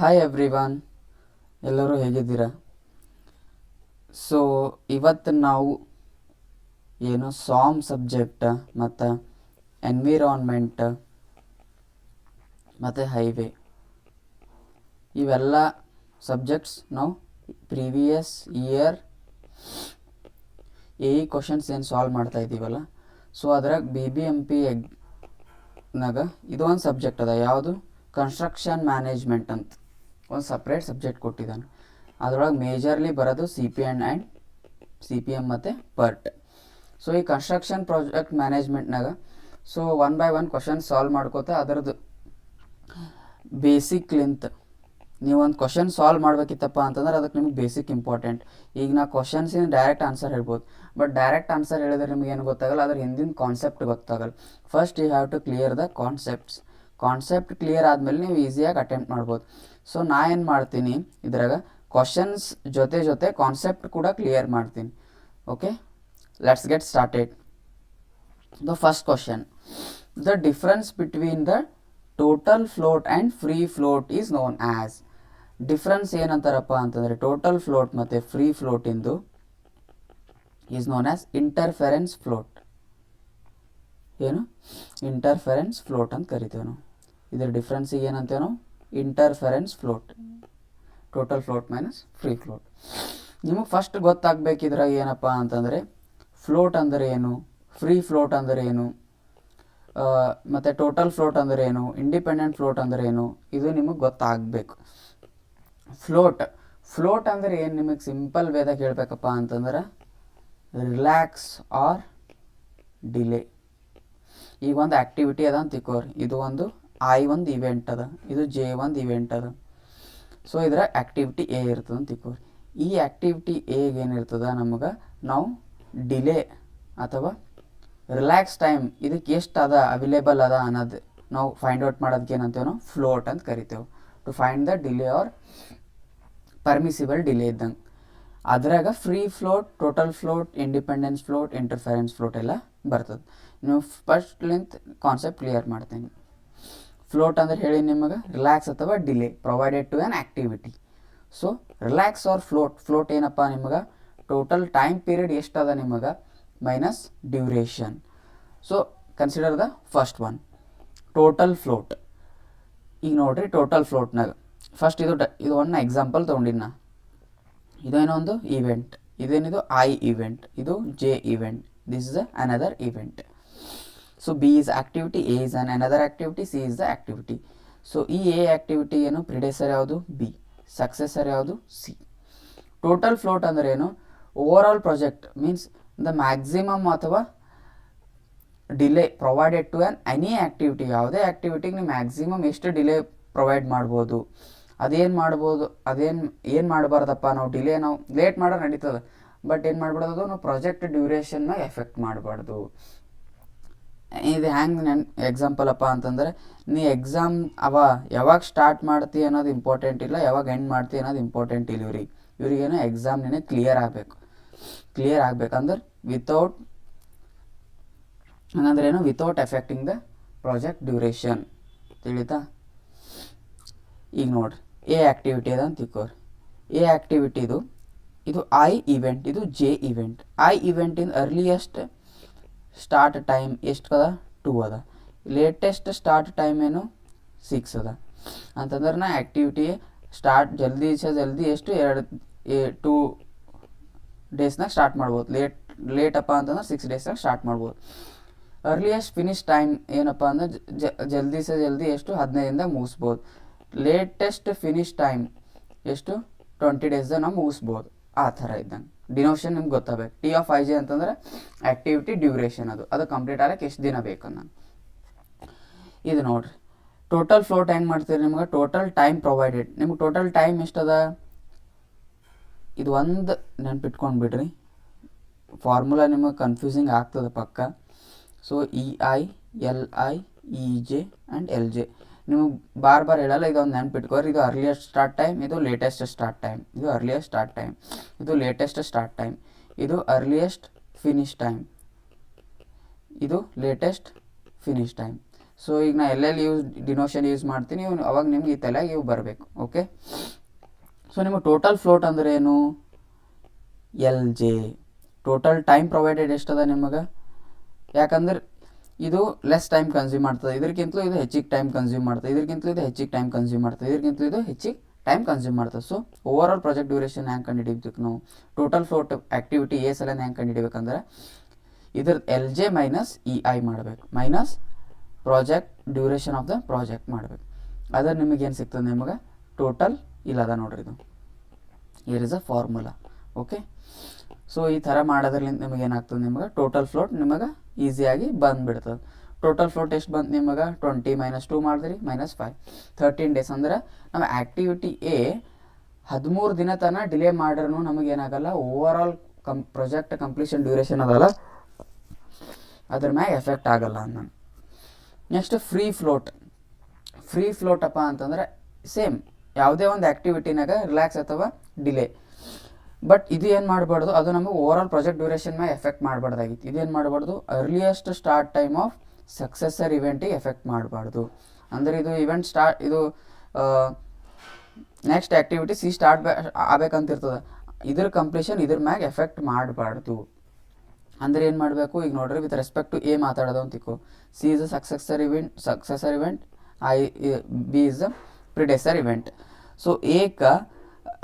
Hi everyone, ಎಲ್ಲರೂ ಹೇಗಿದ್ದೀರಾ? So ಇವತ್ತು ನಾವು ಏನು ಸಾಮ್ ಸಬ್ಜೆಕ್ಟ್ ಮತ್ತು ಎನ್ವಿರಾನ್ಮೆಂಟ್ ಮತ್ತು ಹೈವೇ ಇವೆಲ್ಲ ಸಬ್ಜೆಕ್ಟ್ಸ್ ನಾವು ಪ್ರೀವಿಯಸ್ ಇಯರ್ ಕ್ವಶನ್ಸ್ ಏನು ಸಾಲ್ವ್ ಮಾಡ್ತಾ ಇದ್ದೀವಲ್ಲ, ಸೊ ಅದ್ರಾಗ BBMP ನಾಗ ಇದು ಒಂದು ಸಬ್ಜೆಕ್ಟ್ ಅದ. ಯಾವುದು? ಕನ್ಸ್ಟ್ರಕ್ಷನ್ ಮ್ಯಾನೇಜ್ಮೆಂಟ್ ಅಂತ ಒಂದು ಸಪ್ರೇಟ್ ಸಬ್ಜೆಕ್ಟ್ ಕೊಟ್ಟಿದ್ದಾನೆ. ಅದರೊಳಗೆ ಮೇಜರ್ಲಿ ಬರೋದು CPM ಮತ್ತು PERT. ಸೊ ಈ ಕನ್ಸ್ಟ್ರಕ್ಷನ್ ಪ್ರಾಜೆಕ್ಟ್ ಮ್ಯಾನೇಜ್ಮೆಂಟ್ನಾಗ ಸೊ 1 by 1 ಕ್ವಶನ್ ಸಾಲ್ವ್ ಮಾಡ್ಕೋತಾ ಅದರದ್ದು ಬೇಸಿಕ್ಲಿಂತ ನೀವು ಒಂದು ಕ್ವಶನ್ ಸಾಲ್ವ್ ಮಾಡ್ಬೇಕಿತ್ತಪ್ಪ ಅಂತಂದ್ರೆ ಅದಕ್ಕೆ ನಿಮ್ಗೆ ಬೇಸಿಕ್ ಇಂಪಾರ್ಟೆಂಟ್. ಈಗ ನಾ ಕ್ವಶನ್ಸಿನ ಡೈರೆಕ್ಟ್ ಆನ್ಸರ್ ಹೇಳ್ಬೋದು, ಬಟ್ ಡೈರೆಕ್ಟ್ ಆನ್ಸರ್ ಹೇಳಿದ್ರೆ ನಿಮ್ಗೆ ಏನು ಗೊತ್ತಾಗಲ್ಲ, ಅದ್ರ ಹಿಂದಿನ ಕಾನ್ಸೆಪ್ಟ್ ಗೊತ್ತಾಗಲ್ಲ. First you have to clear the concept clear ಆದಮೇಲೆ ನೀವು ಈಸಿಯಾಗಿ ಅಟೆಂಪ್ಟ್ ಮಾಡ್ಬೋದು. ಸೊ ನಾ ಏನು ಮಾಡ್ತೀನಿ, ಇದ್ರಾಗ ಕ್ವಶನ್ಸ್ ಜೊತೆ ಕಾನ್ಸೆಪ್ಟ್ ಕೂಡ ಕ್ಲಿಯರ್ ಮಾಡ್ತೀನಿ. Okay, let's get started. The first question, the difference between the total float and free float is known as. Difference ಏನಂತಾರಪ್ಪ ಅಂತಂದರೆ ಟೋಟಲ್ ಫ್ಲೋಟ್ ಮತ್ತು ಫ್ರೀ ಫ್ಲೋಟಿಂದು is known as interference float. ಏನು? Interference float ಅಂತ ಕರಿತೇವೆ ನಾವು. ಇದರ ಡಿಫ್ರೆನ್ಸಿಗೆ ಏನಂತೇವೆ ನಾವು? Interference float. Total float minus free float. ನಿಮಗೆ ಫಸ್ಟ್ ಗೊತ್ತಾಗಬೇಕಿದ್ರಾಗ ಏನಪ್ಪ ಅಂತಂದರೆ ಫ್ಲೋಟ್ ಅಂದರೆ ಏನು, ಫ್ರೀ ಫ್ಲೋಟ್ ಅಂದರೆ ಏನು, ಮತ್ತು ಟೋಟಲ್ ಫ್ಲೋಟ್ ಅಂದರೆ ಏನು, ಇಂಡಿಪೆಂಡೆಂಟ್ ಫ್ಲೋಟ್ ಅಂದರೆ ಏನು, ಇದು ನಿಮಗೆ ಗೊತ್ತಾಗಬೇಕು. ಫ್ಲೋಟ್ ಅಂದರೆ ಏನು ನಿಮಗೆ ಸಿಂಪಲ್ ವೇದಾಗ ಹೇಳಬೇಕಪ್ಪ ಅಂತಂದ್ರೆ ರಿಲ್ಯಾಕ್ಸ್ ಆರ್ ಡಿಲೇ. ಈಗ ಒಂದು ಆ್ಯಕ್ಟಿವಿಟಿ ಅದ ಅಂತ ತಿಳ್ಕೋರಿ. ಇದು ಒಂದು ಒಂದು ಇವೆಂಟ್ ಅದ, ಇದು J ಒಂದು ಇವೆಂಟ್ ಅದ. ಸೊ ಇದರ ಆ್ಯಕ್ಟಿವಿಟಿ A ಇರ್ತದೆ ಅಂತ ತಿಳ್ಕೋರಿ. ಈ ಆ್ಯಕ್ಟಿವಿಟಿ Aಗೆ ಏನಿರ್ತದ, ನಮಗೆ ನಾವು ಡಿಲೇ ಅಥವಾ ರಿಲ್ಯಾಕ್ಸ್ ಟೈಮ್ ಇದಕ್ಕೆ ಎಷ್ಟು ಅದ ಅವೈಲೇಬಲ್ ಅದ ಅನ್ನೋದು ನಾವು ಫೈಂಡ್ ಔಟ್ ಮಾಡೋದಕ್ಕೆ ಏನಂತೇವೆ ನಾವು ಫ್ಲೋಟ್ ಅಂತ ಕರಿತೇವೆ. To find the delay or permissible delay ಇದ್ದಂಗೆ. ಅದ್ರಾಗ free float, total float, independence float, interference float ಎಲ್ಲ ಬರ್ತದೆ. ನೀವು ಫಸ್ಟ್ಲಿಂತ ಕಾನ್ಸೆಪ್ಟ್ ಕ್ಲಿಯರ್ ಮಾಡ್ತೀನಿ. ಫ್ಲೋಟ್ ಅಂದ್ರೆ ಹೇಳಿ ನಿಮಗೆ ರಿಲ್ಯಾಕ್ಸ್ ಅಥವಾ delay provided to an activity. So relax or float ಏನಪ್ಪ, ನಿಮಗೆ ಟೋಟಲ್ ಟೈಮ್ ಪೀರಿಯಡ್ ಎಷ್ಟದ ನಿಮಗೆ minus duration. So consider the first one, total float. ಈಗ ನೋಡ್ರಿ, ಟೋಟಲ್ ಫ್ಲೋಟ್ನಾಗ ಫಸ್ಟ್ ಇದು ಒಂದು ಎಕ್ಸಾಂಪಲ್ ತೊಗೊಂಡಿನ. ಇದೇನೋ ಒಂದು ಇವೆಂಟ್, ಇದೇನಿದು ಇವೆಂಟ್, ಇದು J event, this is another event. So B is activity, A is another activity, C is the activity. So ಈ A activity ಏನು, ಪ್ರಿಡೆಸರ್ ಯಾವುದು B, ಸಕ್ಸೆಸರ್ ಯಾವುದು C. ಟೋಟಲ್ ಫ್ಲೋಟ್ ಅಂದರೆ ಏನು, overall project means the maximum ಅಥವಾ delay provided to any activity. ಯಾವುದೇ ಆ್ಯಕ್ಟಿವಿಟಿಗೆ ನೀವು ಮ್ಯಾಕ್ಸಿಮಮ್ ಎಷ್ಟು ಡಿಲೇ ಪ್ರೊವೈಡ್ ಮಾಡ್ಬೋದು, ಏನು ಮಾಡಬಾರ್ದಪ್ಪ, ನಾವು ಡಿಲೇ ನಾವು ಲೇಟ್ ಮಾಡೋ ನಡೀತದೆ, ಬಟ್ ಏನು ಮಾಡ್ಬಾರ್ದು, ನಾವು ಪ್ರಾಜೆಕ್ಟ್ ಡ್ಯೂರೇಷನ್ನ ಎಫೆಕ್ಟ್ ಮಾಡಬಾರ್ದು. ಇದು ಹ್ಯಾಂಗೆ ಎಕ್ಸಾಂಪಲ್ ಅಪ್ಪ ಅಂತಂದರೆ, ನೀ ಎಕ್ಸಾಮ್ ಯಾವಾಗ ಸ್ಟಾರ್ಟ್ ಮಾಡ್ತೀವಿ ಅನ್ನೋದು ಇಂಪಾರ್ಟೆಂಟ್ ಇಲ್ಲ, ಯಾವಾಗ ಎಂಡ್ ಮಾಡ್ತೀವಿ ಅನ್ನೋದು ಇಂಪಾರ್ಟೆಂಟ್ ಇಲ್ಲ. ಇವ್ರಿಗೇನೋ ಎಕ್ಸಾಮ್ ಕ್ಲಿಯರ್ ಆಗ್ಬೇಕಂದ್ರೆ without affecting the project duration. ತಿಳಿತಾ? ಈಗ ನೋಡ್ರಿ, A ಆ್ಯಕ್ಟಿವಿಟಿ ಅದ ಅಂತ ತಿಳ್ಕೋರಿ. A ಆ್ಯಕ್ಟಿವಿಟಿದು ಇದು ಇವೆಂಟ್, ಇದು J ಇವೆಂಟ್. ಇವೆಂಟಿಂದ ಅರ್ಲಿಯೆಸ್ಟ್ ಸ್ಟಾರ್ಟ್ ಟೈಮ್ ಎಷ್ಟು ಅದ? 2 ಅದ. ಲೇಟೆಸ್ಟ್ ಸ್ಟಾರ್ಟ್ ಟೈಮ್ ಏನು? 6 ಅದ. ಅಂತಂದ್ರೆ ನಾ ಆ್ಯಕ್ಟಿವಿಟಿ ಸ್ಟಾರ್ಟ್ ಜಲ್ದಿ ಎಷ್ಟು 2 ಡೇಸ್ನಾಗ ಸ್ಟಾರ್ಟ್ ಮಾಡ್ಬೋದು. ಲೇಟಪ್ಪ ಅಂತಂದ್ರೆ 6 ಡೇಸ್ನಾಗ ಸ್ಟಾರ್ಟ್ ಮಾಡ್ಬೋದು. ಅರ್ಲಿಯೆಸ್ಟ್ ಫಿನಿಶ್ ಟೈಮ್ ಏನಪ್ಪ ಅಂದ್ರೆ ಜಲ್ದಿ ಎಷ್ಟು 15 ಮುಗಿಸ್ಬೋದು. ಲೇಟೆಸ್ಟ್ ಫಿನಿಶ್ ಟೈಮ್ ಎಷ್ಟು? 20 ಡೇಸ್ದಾಗ ನಾವು ಮುಗಿಸ್ಬೋದು. ಆ ಥರ ಇದ್ದಂಗೆ ಡಿನೋಷನ್ ನಿಮ್ಗೆ ಗೊತ್ತಾಗಬೇಕು. T(ij) ಅಂತಂದ್ರೆ ಆ್ಯಕ್ಟಿವಿಟಿ ಡ್ಯೂರೇಷನ್, ಅದು ಕಂಪ್ಲೀಟ್ ಆಗಕ್ಕೆ ಎಷ್ಟು ದಿನ ಬೇಕು ನಾನು. ಇದು ನೋಡ್ರಿ, ಟೋಟಲ್ ಫ್ಲೋಟ್ ಹೆಂಗೆ ಮಾಡ್ತೀರಿ, ನಿಮ್ಗೆ ಟೋಟಲ್ ಟೈಮ್ ಪ್ರೊವೈಡೆಡ್. ನಿಮ್ಗೆ ಟೋಟಲ್ ಟೈಮ್ ಎಷ್ಟದ, ಇದು ಒಂದು ನೆನ್ಪಿಟ್ಕೊಂಡು ಬಿಡ್ರಿ, ಫಾರ್ಮುಲಾ ನಿಮಗೆ ಕನ್ಫ್ಯೂಸಿಂಗ್ ಆಗ್ತದೆ ಪಕ್ಕ. So EI, LI, EJ and LJ ನಿಮಗೆ ಬಾರ್ ಹೇಳಲ್ಲ, ಇದೊಂದು ನೆನ್ಪಿಟ್ಕೋರಿ. ಇದು ಅರ್ಲಿಯೆಸ್ಟ್ ಸ್ಟಾರ್ಟ್ ಟೈಮ್, ಇದು ಲೇಟೆಸ್ಟ್ ಸ್ಟಾರ್ಟ್ ಟೈಮ್, ಇದು ಅರ್ಲಿಯೆಸ್ಟ್ ಸ್ಟಾರ್ಟ್ ಟೈಮ್, ಇದು ಲೇಟೆಸ್ಟ್ ಸ್ಟಾರ್ಟ್ ಟೈಮ್, ಇದು ಅರ್ಲಿಯೆಸ್ಟ್ ಫಿನಿಶ್ ಟೈಮ್, ಇದು ಲೇಟೆಸ್ಟ್ ಫಿನಿಶ್ ಟೈಮ್. ಸೊ ಈಗ ನಾ ಎಲ್ಲೆಲ್ಲಿ ಡಿನೋಷನ್ ಯೂಸ್ ಮಾಡ್ತೀನಿ ಅವಾಗ ನಿಮ್ಗೆ ಈ ತಲೆಯಾಗಿ ಇವು ಬರಬೇಕು. ಓಕೆ, ಸೊ ನಿಮಗೆ ಟೋಟಲ್ ಫ್ಲೋಟ್ ಅಂದ್ರೆ ಏನು? L J. Total time provided ಎಷ್ಟದ ನಿಮಗೆ? ಯಾಕಂದ್ರೆ ಇದು ಲೆಸ್ ಟೈಮ್ ಕನ್ಸ್ಯೂಮ್ ಮಾಡ್ತದೆ, ಇದಕ್ಕಿಂತಲೂ ಇದು ಹೆಚ್ಚಿಗೆ ಟೈಮ್ ಕನ್ಸ್ಯೂಮ್ ಮಾಡ್ತದೆ, ಇದಕ್ಕಿಂತಲೂ ಇದು ಹೆಚ್ಚಿಗೆ ಟೈಮ್ ಕನ್ಸ್ಯೂಮ್ ಮಾಡ್ತದೆ, ಇದಕ್ಕಿಂತಲೂ ಇದು ಹೆಚ್ಚಿಗೆ ಟೈಮ್ ಕನ್ಸ್ಯೂಮ್ ಮಾಡ್ತದೆ. So over all project duration ಹ್ಯಾಂಗೆ ಕಂಡುಹಿಡಿಬೇಕು ನಾವು? ಟೋಟಲ್ ಫ್ಲೋಟ್ ಆ್ಯಕ್ಟಿವಿಟಿ ಎ ಸಲ ಹ್ಯಾಂಗೆ ಕಂಡುಹಿಡಿಬೇಕಂದ್ರೆ ಇದ್ರದ್ದು L J minus E I ಮಾಡಬೇಕು, minus project duration of the project ಮಾಡಬೇಕು. ಅದ್ರ ನಿಮಗೇನು ಸಿಗ್ತದೆ? ನಿಮಗೆ ಟೋಟಲ್ ಇಲ್ಲದ ನೋಡ್ರಿ, ಇದು here is a formula. Okay, so ಈ ಥರ ಮಾಡೋದ್ರಿಂದ ನಿಮಗೆ ಏನಾಗ್ತದೆ? ನಿಮಗೆ ಟೋಟಲ್ ಫ್ಲೋಟ್ ನಿಮಗೆ ಈಸಿಯಾಗಿ ಬಂದುಬಿಡ್ತದೆ. ಟೋಟಲ್ ಫ್ಲೋಟ್ ಎಷ್ಟು ಬಂತು ನಿಮಗೆ? 20 - 2 ಮಾಡಿದ್ರಿ -5, 13 ಡೇಸ್. ಅಂದ್ರೆ ನಮ್ಮ ಆ್ಯಕ್ಟಿವಿಟಿ ಎ 13 ದಿನ ತನಕ ಡಿಲೇ ಮಾಡ್ರೂ ನಮಗೇನಾಗಲ್ಲ, overall project completion duration ಅದಲ್ಲ ಅದ್ರ ಮ್ಯಾಗ ಎಫೆಕ್ಟ್ ಆಗಲ್ಲ ಅನ್ನೋ. Next free float. Free float ಅಪ್ಪ ಅಂತಂದ್ರೆ ಸೇಮ್ ಯಾವುದೇ ಒಂದು ಆ್ಯಕ್ಟಿವಿಟಿನಾಗ ರಿಲ್ಯಾಕ್ಸ್ ಅಥವಾ ಡಿಲೇ, ಬಟ್ ಇದು ಏನು ಮಾಡಬಾರ್ದು, ಅದು ನಮಗೆ ಓವರ್ ಆಲ್ ಪ್ರಾಜೆಕ್ಟ್ ಡ್ಯೂರೇಷನ್ ಮ್ಯಾಗ ಎಫೆಕ್ಟ್ ಮಾಡಬಾರ್ದಾಗಿತ್ತು. ಇದೇನು ಮಾಡಬಾರ್ದು? Earliest start time of successor ಇವೆಂಟಿಗೆ ಎಫೆಕ್ಟ್ ಮಾಡಬಾರ್ದು. ಅಂದರೆ ಇದು ಇವೆಂಟ್ ಇದು ನೆಕ್ಸ್ಟ್ ಆ್ಯಕ್ಟಿವಿಟಿ ಸಿ ಸ್ಟಾರ್ಟ್ ಆಗ್ಬೇಕಂತಿರ್ತದೆ, ಇದ್ರ ಕಂಪ್ಲೀಷನ್ ಇದ್ರ ಮ್ಯಾಗ ಎಫೆಕ್ಟ್ ಮಾಡಬಾರ್ದು. ಅಂದರೆ ಏನು ಮಾಡಬೇಕು? ಈಗ ನೋಡ್ರಿ, ವಿತ್ ರೆಸ್ಪೆಕ್ಟ್ ಟು ಎ ಮಾತಾಡೋದು ಅಂತಿಕೋ. C is a successor event, B is a predecessor event. So ಎಕ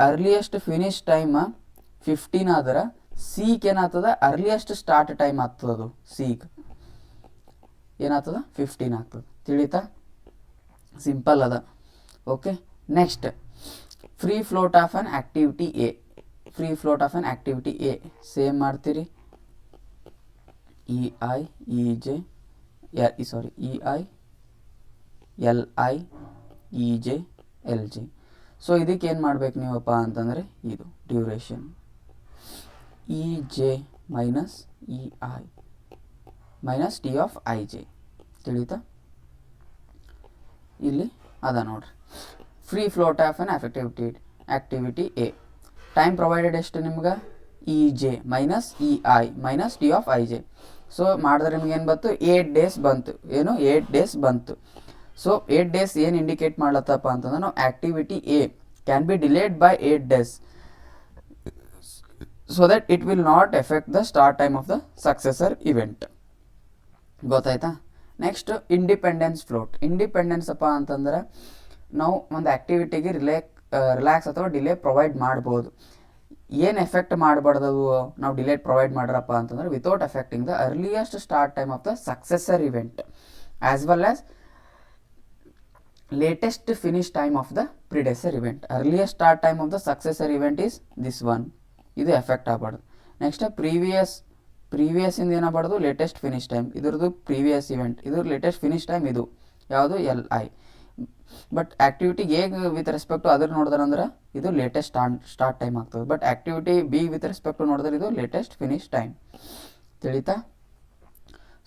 ಅರ್ಲಿಯೆಸ್ಟ್ ಫಿನಿಶ್ ಟೈಮ್ 15 ಆದ್ರೆ ಸಿಗೆ ಏನಾಗ್ತದ? ಅರ್ಲಿಯೆಸ್ಟ್ ಸ್ಟಾರ್ಟ್ ಟೈಮ್ ಆಗ್ತದೆ, ಅದು ಸಿಗೆ ಏನಾಗ್ತದ? 15 ಆಗ್ತದೆ. ತಿಳಿತಾ? ಸಿಂಪಲ್ ಅದ. Okay, next free float of an activity A. Free float of an activity A same ಮಾಡ್ತೀರಿ, E I E J L I E J L J. So ಇದಕ್ಕೆ ಏನು ಮಾಡ್ಬೇಕು ನೀವಪ್ಪ ಅಂತಂದರೆ, ಇದು duration E J minus E I minus T of I J. ತಿಳಿತಾ? ಇಲ್ಲಿ ಅದ ನೋಡ್ರಿ, free float of an activity A. Time provided ಎಷ್ಟು ನಿಮ್ಗೆ? E J minus E I minus T of I J. So ಮಾಡಿದ್ರೆ ನಿಮ್ಗೆ ಏನು ಬಂತು? 8 ಡೇಸ್ ಬಂತು. ಏನು? 8 ಡೇಸ್ ಬಂತು. ಸೊ 8 ಡೇಸ್ ಏನು ಇಂಡಿಕೇಟ್ ಮಾಡ್ಲತ್ತಪ್ಪ ಅಂತಂದ್ರೆ, ನಾವು activity A can be delayed by 8 days so that it will not affect the start time of the successor event. ಗೊತ್ತಾಯ್ತಾ? Next independence float. ಇಂಡಿಪೆಂಡೆನ್ಸ್ ಅಪ್ಪ ಅಂತಂದ್ರೆ ನಾವು ಒಂದು ಆ್ಯಕ್ಟಿವಿಟಿಗೆ ರಿಲ್ಯಾಕ್ಸ್ ಅಥವಾ ಡಿಲೇ ಪ್ರೊವೈಡ್ ಮಾಡ್ಬೋದು. ಏನು ಎಫೆಕ್ಟ್ ಮಾಡಬಾರ್ದದು ನಾವು ಡಿಲೇಟ್ ಪ್ರೊವೈಡ್ ಮಾಡ್ರಪ್ಪ ಅಂತಂದ್ರೆ, without affecting the earliest start time of the successor event as well as latest finish time of the predecessor event. Earliest start time of the successor event is this one. ಇದು effect ಆಗಬಾರ್ದು. Next previous ಇಂದ ಏನಾಗಬಾರ್ದು? Latest finish time. ಇದ್ರದ್ದು previous event, ಇದ್ರ latest finish time ಇದು ಯಾವುದು? L I. But activity ಹೇಗೆ with respect to ಅದ್ರ ನೋಡಿದ್ರೆ ಇದು ಲೇಟೆಸ್ಟ್ ಸ್ಟಾರ್ಟ್ ಟೈಮ್ ಆಗ್ತದೆ. But activity B with respect to ನೋಡಿದ್ರೆ ಇದು ಲೇಟೆಸ್ಟ್ ಫಿನಿಶ್ ಟೈಮ್. ತಿಳಿತಾ?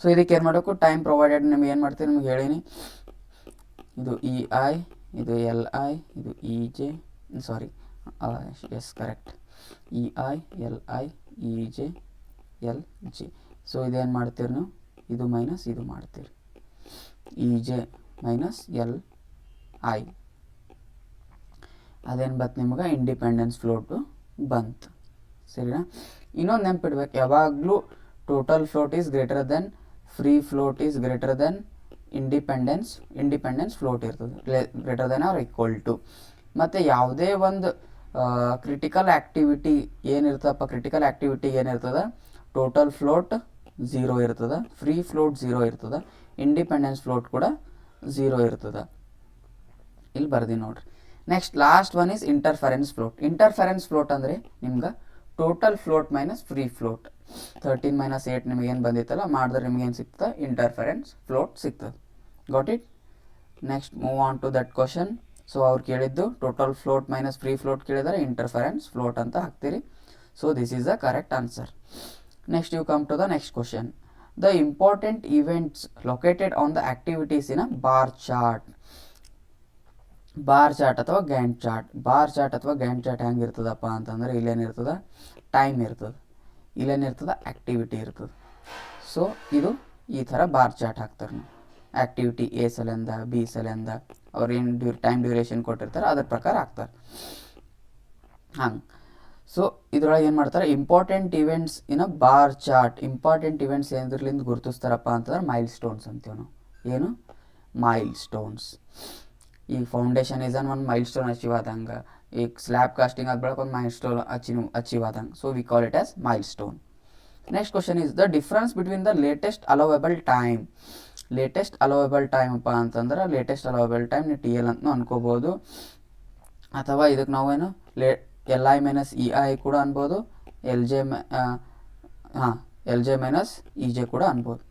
ಸೊ ಇದಕ್ಕೆ ಏನು ಮಾಡಬೇಕು? ಟೈಮ್ ಪ್ರೊವೈಡೆಡ್ ನಿಮ್ಗೆ ಏನು ಮಾಡ್ತೀವಿ ನಿಮ್ಗೆ ಹೇಳೀನಿ. ಇದು ಇ ಐ, ಇದು ಎಲ್ ಐ, ಇದು E J, yes correct, E I L I E J L J. So ಇದೇನು ಮಾಡ್ತೀರಿ ನೀವು? ಇದು ಮೈನಸ್ ಇದು ಮಾಡ್ತೀರಿ, E J minus L I. ಅದೇನು ಬಂತು ನಿಮ್ಗೆ? ಇಂಡಿಪೆಂಡೆನ್ಸ್ ಫ್ಲೋಟು ಬಂತು. ಸರಿನಾ? ಇನ್ನೊಂದು ನೆನಪಿಡ್ಬೇಕು, ಯಾವಾಗಲೂ total float is greater than free float is greater than independence float ಇರ್ತದೆ, greater than or equal to. ಮತ್ತು ಯಾವುದೇ ಒಂದು ಕ್ರಿಟಿಕಲ್ ಆ್ಯಕ್ಟಿವಿಟಿ ಏನಿರ್ತದಪ್ಪ, ಕ್ರಿಟಿಕಲ್ ಆ್ಯಕ್ಟಿವಿಟಿ ಏನಿರ್ತದೆ, ಟೋಟಲ್ ಫ್ಲೋಟ್ 0 ಇರ್ತದೆ, ಫ್ರೀ ಫ್ಲೋಟ್ 0 ಇರ್ತದೆ, ಇಂಡಿಪೆಂಡೆನ್ಸ್ ಫ್ಲೋಟ್ ಕೂಡ 0 ಇರ್ತದೆ. ಇಲ್ಲಿ ಬರ್ದಿ ನೋಡ್ರಿ. Next last one is interference float. Interference float ಅಂದರೆ ನಿಮ್ಗೆ total float minus free float. 13 - 8 ನಿಮಗೇನು ಬಂದಿತ್ತಲ್ಲ ಮಾಡಿದ್ರೆ ನಿಮಗೇನು ಸಿಗ್ತದೆ? ಇಂಟರ್ಫರೆನ್ಸ್ ಫ್ಲೋಟ್ ಸಿಗ್ತದೆ. Got it? Next move on to that question. So ಅವ್ರು ಕೇಳಿದ್ದು total float minus free float ಕೇಳಿದರೆ ಇಂಟರ್ಫರೆನ್ಸ್ ಫ್ಲೋಟ್ ಅಂತ ಹಾಕ್ತೀರಿ. So this is the correct answer. Next you come to the next question. The important events located on the activities in a bar chart. Bar chart ಅಥವಾ Gantt chart. Bar chart ಅಥವಾ Gantt chart ಹೆಂಗಿರ್ತದಪ್ಪ ಅಂತಂದ್ರೆ, ಇಲ್ಲೇನಿರ್ತದೆ? Time ಇರ್ತದೆ, ಇಲ್ಲೇನಿರ್ತದೆ? Activity ಇರ್ತದೆ. So ಇದು ಈ ಥರ bar chart ಹಾಕ್ತಾರೆ ನೀವು. ಆ್ಯಕ್ಟಿವಿಟಿ ಎ ಸಲಿಂದ ಬಿ ಸಲಿಂದ ಅವ್ರು ಏನು ಟೈಮ್ ಡ್ಯೂರೇಷನ್ ಕೊಟ್ಟಿರ್ತಾರೆ ಅದ್ರ ಪ್ರಕಾರ ಹಾಕ್ತಾರೆ. ಹಂಗೆ ಸೊ ಇದ್ರೊಳಗೆ ಏನು ಮಾಡ್ತಾರೆ, important events in a bar chart. Important events ಏನ್ರಲಿಂದ ಗುರುತಿಸ್ತಾರಪ್ಪ ಅಂತಂದ್ರೆ ಮೈಲ್ ಸ್ಟೋನ್ಸ್ ಅಂತೀವಿ ನಾವು. ಏನು ಮೈಲ್ ಸ್ಟೋನ್ಸ್. ಈಗ ಫೌಂಡೇಶನ್ ಇಸ್ ಒಂದು ಮೈಲ್ ಸ್ಟೋನ್ ಅಚೀವ್ ಆದಂಗೆ, ಈಗ ಸ್ಲ್ಯಾಬ್ ಕಾಸ್ಟಿಂಗ್ ಆದ ಬಳಿಕ ಒಂದು ಮೈಲ್ ಸ್ಟೋನ್ ಅಚೀವ್ ಆದಂಗೆ. So we call it as milestone. Next question is the difference between the latest allowable time. Latest allowable time ಅಪ್ಪ ಅಂತಂದ್ರೆ ಲೇಟೆಸ್ಟ್ ಅಲೋವೇಬಲ್ ಟೈಮ್ ನೀವು T L ಅಂತಲೂ ಅನ್ಕೋಬೋದು, ಅಥವಾ ಇದಕ್ಕೆ ನಾವೇನು L I minus E I ಕೂಡ ಅನ್ಬೋದು, L J minus E J ಕೂಡ ಅನ್ಬೋದು,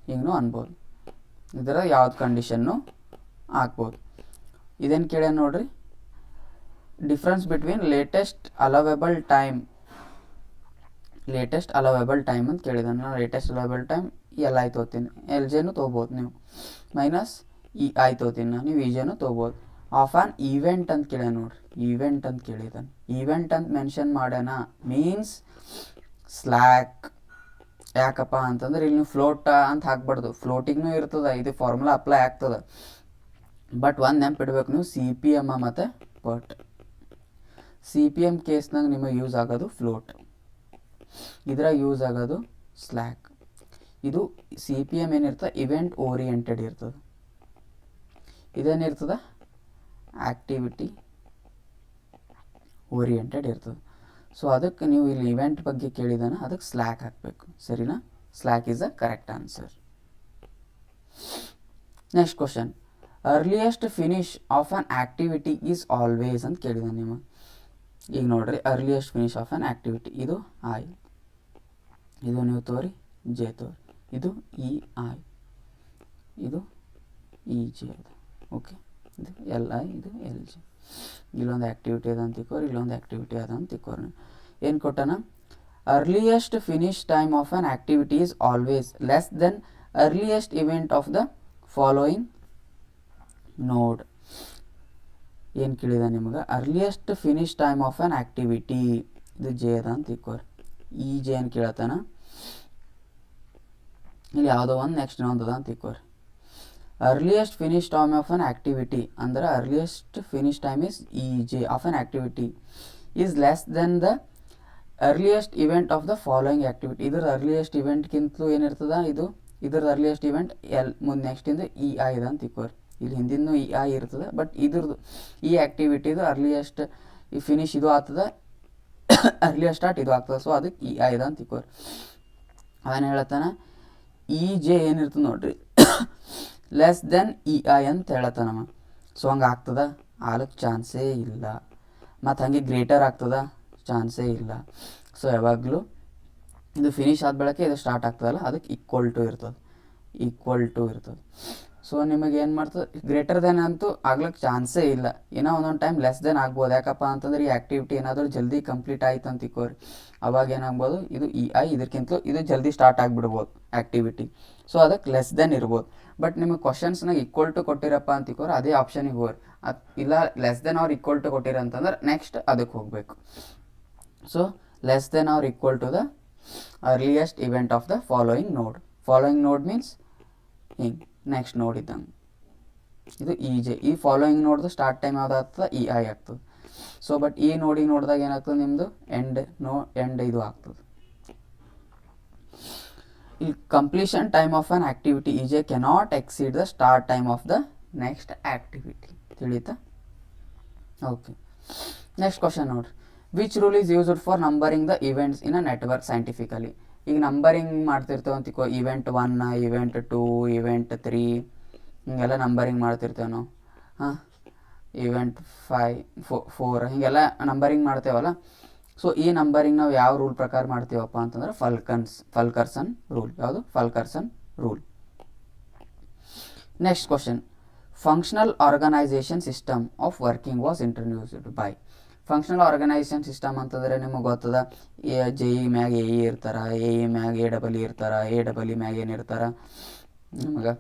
ಹಿಂಗೂ ಅನ್ಬೋದು. ಇದರ ಯಾವ್ದು ಕಂಡೀಷನ್ನು ಹಾಕ್ಬೋದು. ಇದೇನು ಕೇಳ ನೋಡ್ರಿ, difference between latest allowable time ಅಂತ ಕೇಳಿದಾನೆ. ನಾನು latest allowable time L I ತೊಗೋತೀನಿ, ಎಲ್ ಜೆನೂ ತೊಗೋಬೋದು ನೀವು, ಮೈನಸ್ ಇ ಐ ತೊಗೋತೀನಿ ನಾನು, ನೀವು ಇ ಜೆನೂ ತೊಗೋಬೋದು. ಆಫ್ ಆನ್ ಈವೆಂಟ್ ಅಂತ ಕೇಳ ನೋಡ್ರಿ, ಈವೆಂಟ್ ಅಂತ ಕೇಳಿದಾನೆ. ಈವೆಂಟ್ ಅಂತ ಮೆನ್ಷನ್ ಮಾಡ್ಯಾನ ಮೀನ್ಸ್ ಸ್ಲ್ಯಾಕ್. ಯಾಕಪ್ಪ ಅಂತಂದ್ರೆ ಇಲ್ಲಿ ನೀವು ಫ್ಲೋಟ್ ಅಂತ ಹಾಕ್ಬಾರ್ದು, ಫ್ಲೋಟಿಂಗ್ನೂ ಇರ್ತದೆ, ಇದು ಫಾರ್ಮುಲಾ ಅಪ್ಲೈ ಆಗ್ತದೆ. ಬಟ್ ಒಂದು ನೆನಪಿಡ್ಬೇಕು ನೀವು, ಸಿ ಪಿ ಎಮ್ ಮತ್ತು ಪಟ್. ಸಿ ಪಿ ಎಮ್ ಕೇಸ್ನಾಗ ನಿಮಗೆ ಯೂಸ್ ಆಗೋದು ಫ್ಲೋಟ್, ಇದ್ರಾಗ ಯೂಸ್ ಆಗೋದು ಸ್ಲ್ಯಾಕ್. ಇದು ಸಿ ಪಿ ಎಮ್ ಏನಿರ್ತದೆ ಇವೆಂಟ್ ಓರಿಯೆಂಟೆಡ್ ಇರ್ತದೆ, ಇದೇನಿರ್ತದೆ ಆ್ಯಕ್ಟಿವಿಟಿ ಓರಿಯೆಂಟೆಡ್ ಇರ್ತದೆ. ಸೊ ಅದಕ್ಕೆ ನೀವು ಇಲ್ಲಿ ಇವೆಂಟ್ ಬಗ್ಗೆ ಕೇಳಿದಾನೆ, ಅದಕ್ಕೆ ಸ್ಲ್ಯಾಕ್ ಹಾಕಬೇಕು, ಸರಿನಾ? Slack is a correct answer. Next question, earliest finish of an activity is always ಅಂತ ಕೇಳಿದಾನೆ ನಿಮಗೆ. ಈಗ ನೋಡ್ರಿ, earliest finish of an activity ಇದು ಐ, ಇದು ನೀವು ತೋರಿ ಜೆ ತೋರಿ, ಇದು ಇ ಐ, ಇದು ಇ ಜೆ ಅದು, ಓಕೆ. ಇದು ಎಲ್ ಐ, ಇದು ಎಲ್ ಜೆ. ಇಲ್ಲೊಂದು ಆ್ಯಕ್ಟಿವಿಟಿ ಅದ ಅಂತ ತಿಕ್ಕೋರಿ, ಇಲ್ಲೊಂದು ಆ್ಯಕ್ಟಿವಿಟಿ ಅದ ಅಂತ ತಿಕ್ಕೋರಿ. ಏನು ಕೊಟ್ಟಾನ, earliest finish time of an activity is always less than earliest event of the following ನೋಡ್. ಏನು ಕೇಳಿದ ನಿಮಗೆ, earliest finish time of an activity ಇದು ಜೆ ಅದ ಅಂತ ತಿಕ್ಕೋರಿ. ಈ ಜೆ ಏನು ಕೇಳತ್ತಾನ, ಇಲ್ಲಿ ಯಾವುದೋ ಒಂದು ನೆಕ್ಸ್ಟ್ ಇನ್ನೊಂದು ಅದ ಅಂತ ತಿಕ್ಕೋರಿ. Earliest finish time of an activity ಅಂದ್ರೆ earliest finish time is E J of an activity is less than the earliest event of the following activity. ಇದ್ರ ಅರ್ಲಿಯೆಸ್ಟ್ ಇವೆಂಟ್ಗಿಂತಲೂ ಏನಿರ್ತದ, ಇದು ಇದ್ರದ್ದು ಅರ್ಲಿಯೆಸ್ಟ್ ಇವೆಂಟ್ ಎಲ್ ಮುಂದೆ ನೆಕ್ಸ್ಟಿಂದ ಇ ಐ ಇದೆ ಅಂತ ತಿಕ್ಕೋರಿ. ಇಲ್ಲಿ ಹಿಂದಿನೂ ಇ ಐ ಇರ್ತದೆ, ಬಟ್ ಇದ್ರದ್ದು ಈ ಆ್ಯಕ್ಟಿವಿಟಿದು ಅರ್ಲಿಯೆಸ್ಟ್ ಈ ಫಿನಿಶ್ ಇದು ಆಗ್ತದೆ, ಅರ್ಲಿಯೆಸ್ಟ್ ಸ್ಟಾರ್ಟ್ ಇದು ಆಗ್ತದೆ. ಸೊ ಅದಕ್ಕೆ ಇ ಐ ಇದೆ ಅಂತ ತಿಕ್ಕೋರಿ. ಅವನು ಹೇಳ್ತಾನೆ ಇ ಜೆ ಏನಿರ್ತದೆ ನೋಡ್ರಿ ಲೆಸ್ ದೆನ್ ಇ ಐ ಅಂತ ಹೇಳತ್ತಾನಮ್ಮ. ಸೊ ಹಂಗೆ ಆಗ್ತದ, ಆಗಕ್ಕೆ ಚಾನ್ಸೇ ಇಲ್ಲ. ಮತ್ತು ಹಾಗೆ ಗ್ರೇಟರ್ ಆಗ್ತದ, ಚಾನ್ಸೇ ಇಲ್ಲ. ಸೊ ಯಾವಾಗಲೂ ಇದು ಫಿನಿಶ್ ಆದ ಬೆಳಕೆ ಇದು ಸ್ಟಾರ್ಟ್ ಆಗ್ತದಲ್ಲ, ಅದಕ್ಕೆ ಈಕ್ವಲ್ ಟು ಇರ್ತದೆ. ಸೊ ನಿಮಗೆ ಏನು ಮಾಡ್ತದೆ, ಗ್ರೇಟರ್ ದೆನ್ ಅಂತೂ ಆಗ್ಲಿಕ್ಕೆ ಚಾನ್ಸೇ ಇಲ್ಲ. ಏನೋ ಒಂದೊಂದು ಟೈಮ್ ಲೆಸ್ ದೆನ್ ಆಗ್ಬೋದು. ಯಾಕಪ್ಪ ಅಂತಂದ್ರೆ ಈ ಆ್ಯಕ್ಟಿವಿಟಿ ಏನಾದರೂ ಜಲ್ದಿ ಕಂಪ್ಲೀಟ್ ಆಯ್ತು ಅಂತ ತಿಕ್ಕೋರಿ, ಅವಾಗ ಏನಾಗ್ಬೋದು, ಇದು ಇ ಐ ಇದಕ್ಕಿಂತಲೂ ಇದು ಜಲ್ದಿ ಸ್ಟಾರ್ಟ್ ಆಗಿಬಿಡ್ಬೋದು ಆ್ಯಕ್ಟಿವಿಟಿ. ಸೊ ಅದಕ್ಕೆ ಲೆಸ್ ದೆನ್ ಇರ್ಬೋದು. ಬಟ್ ನಿಮಗೆ ಕ್ವಶನ್ಸ್ನಾಗ ಈಕ್ವಲ್ ಟು ಕೊಟ್ಟಿರಪ್ಪ ಅಂತ ತಿಕ್ಕೋರಿ, ಅದೇ ಆಪ್ಷನಿಗೆ ಹೋಗ್ರಿ. ಇಲ್ಲ ಲೆಸ್ ದೆನ್ ಅವ್ರು ಈಕ್ವಲ್ ಟು ಕೊಟ್ಟಿರ ಅಂತಂದ್ರೆ ನೆಕ್ಸ್ಟ್ ಅದಕ್ಕೆ ಹೋಗಬೇಕು. So less than or equal to the earliest event of the following node. Following node means ಹಿಂಗೆ ನೆಕ್ಸ್ಟ್ ನೋಡ್ ಇದ್ದಂಗೆ. ಇದು ಇ ಜೆ. ಈ ಫಾಲೋಯಿಂಗ್ ನೋಡ್ದು ಸ್ಟಾರ್ಟ್ ಟೈಮ್ ಯಾವ್ದು ಆಗ್ತದೆ, ಇ ಐ ಆಗ್ತದೆ. ಸೊ ಬಟ್ ಈ ನೋಡಿದಾಗ ಏನಾಗ್ತದೆ, ನಿಮ್ಮದು ಎಂಡ್ ಇದು ಆಗ್ತದೆ. ಈ completion time of an activity E J cannot exceed the start time of the next activity. ತಿಳಿತಾ? ಓಕೆ. ನೆಕ್ಸ್ಟ್ ಕ್ವಶನ್ ನೋಡ್ರಿ, which rule is used for numbering the events in a network scientifically. ಈಗ numbering ಮಾಡ್ತಿರ್ತೇವೆ ಅಂತಿಕೋ, event 1, event 2, event 3 ಹಿಂಗೆಲ್ಲ numbering ಮಾಡ್ತಿರ್ತೇವೆ ನಾವು. ಹಾಂ, event 5, 4 ಹೀಗೆಲ್ಲ numbering ಮಾಡ್ತೇವಲ್ಲ. So ಈ numbering ನಾವು ಯಾವ ರೂಲ್ ಪ್ರಕಾರ ಮಾಡ್ತೀವಪ್ಪ ಅಂತಂದ್ರೆ ಫಲ್ಕರ್ಸನ್ ರೂಲ್. ಯಾವುದು? Fulkerson rule. Next question, functional organisation system of working was introduced by. Functional organisation system ಅಂತಂದರೆ ನಿಮಗೆ ಗೊತ್ತದ, ಜೆ ಇ ಮ್ಯಾಗ ಎ ಇ ಇರ್ತಾರೆ, ಎ ಇ ಮ್ಯಾಗ ಎ ಡಬಲ್ ಇ ಇರ್ತಾರೆ, ಎ ಡಬಲ್ ಇ ಮ್ಯಾಗ ಏನಿರ್ತಾರೆ ನಿಮಗೆ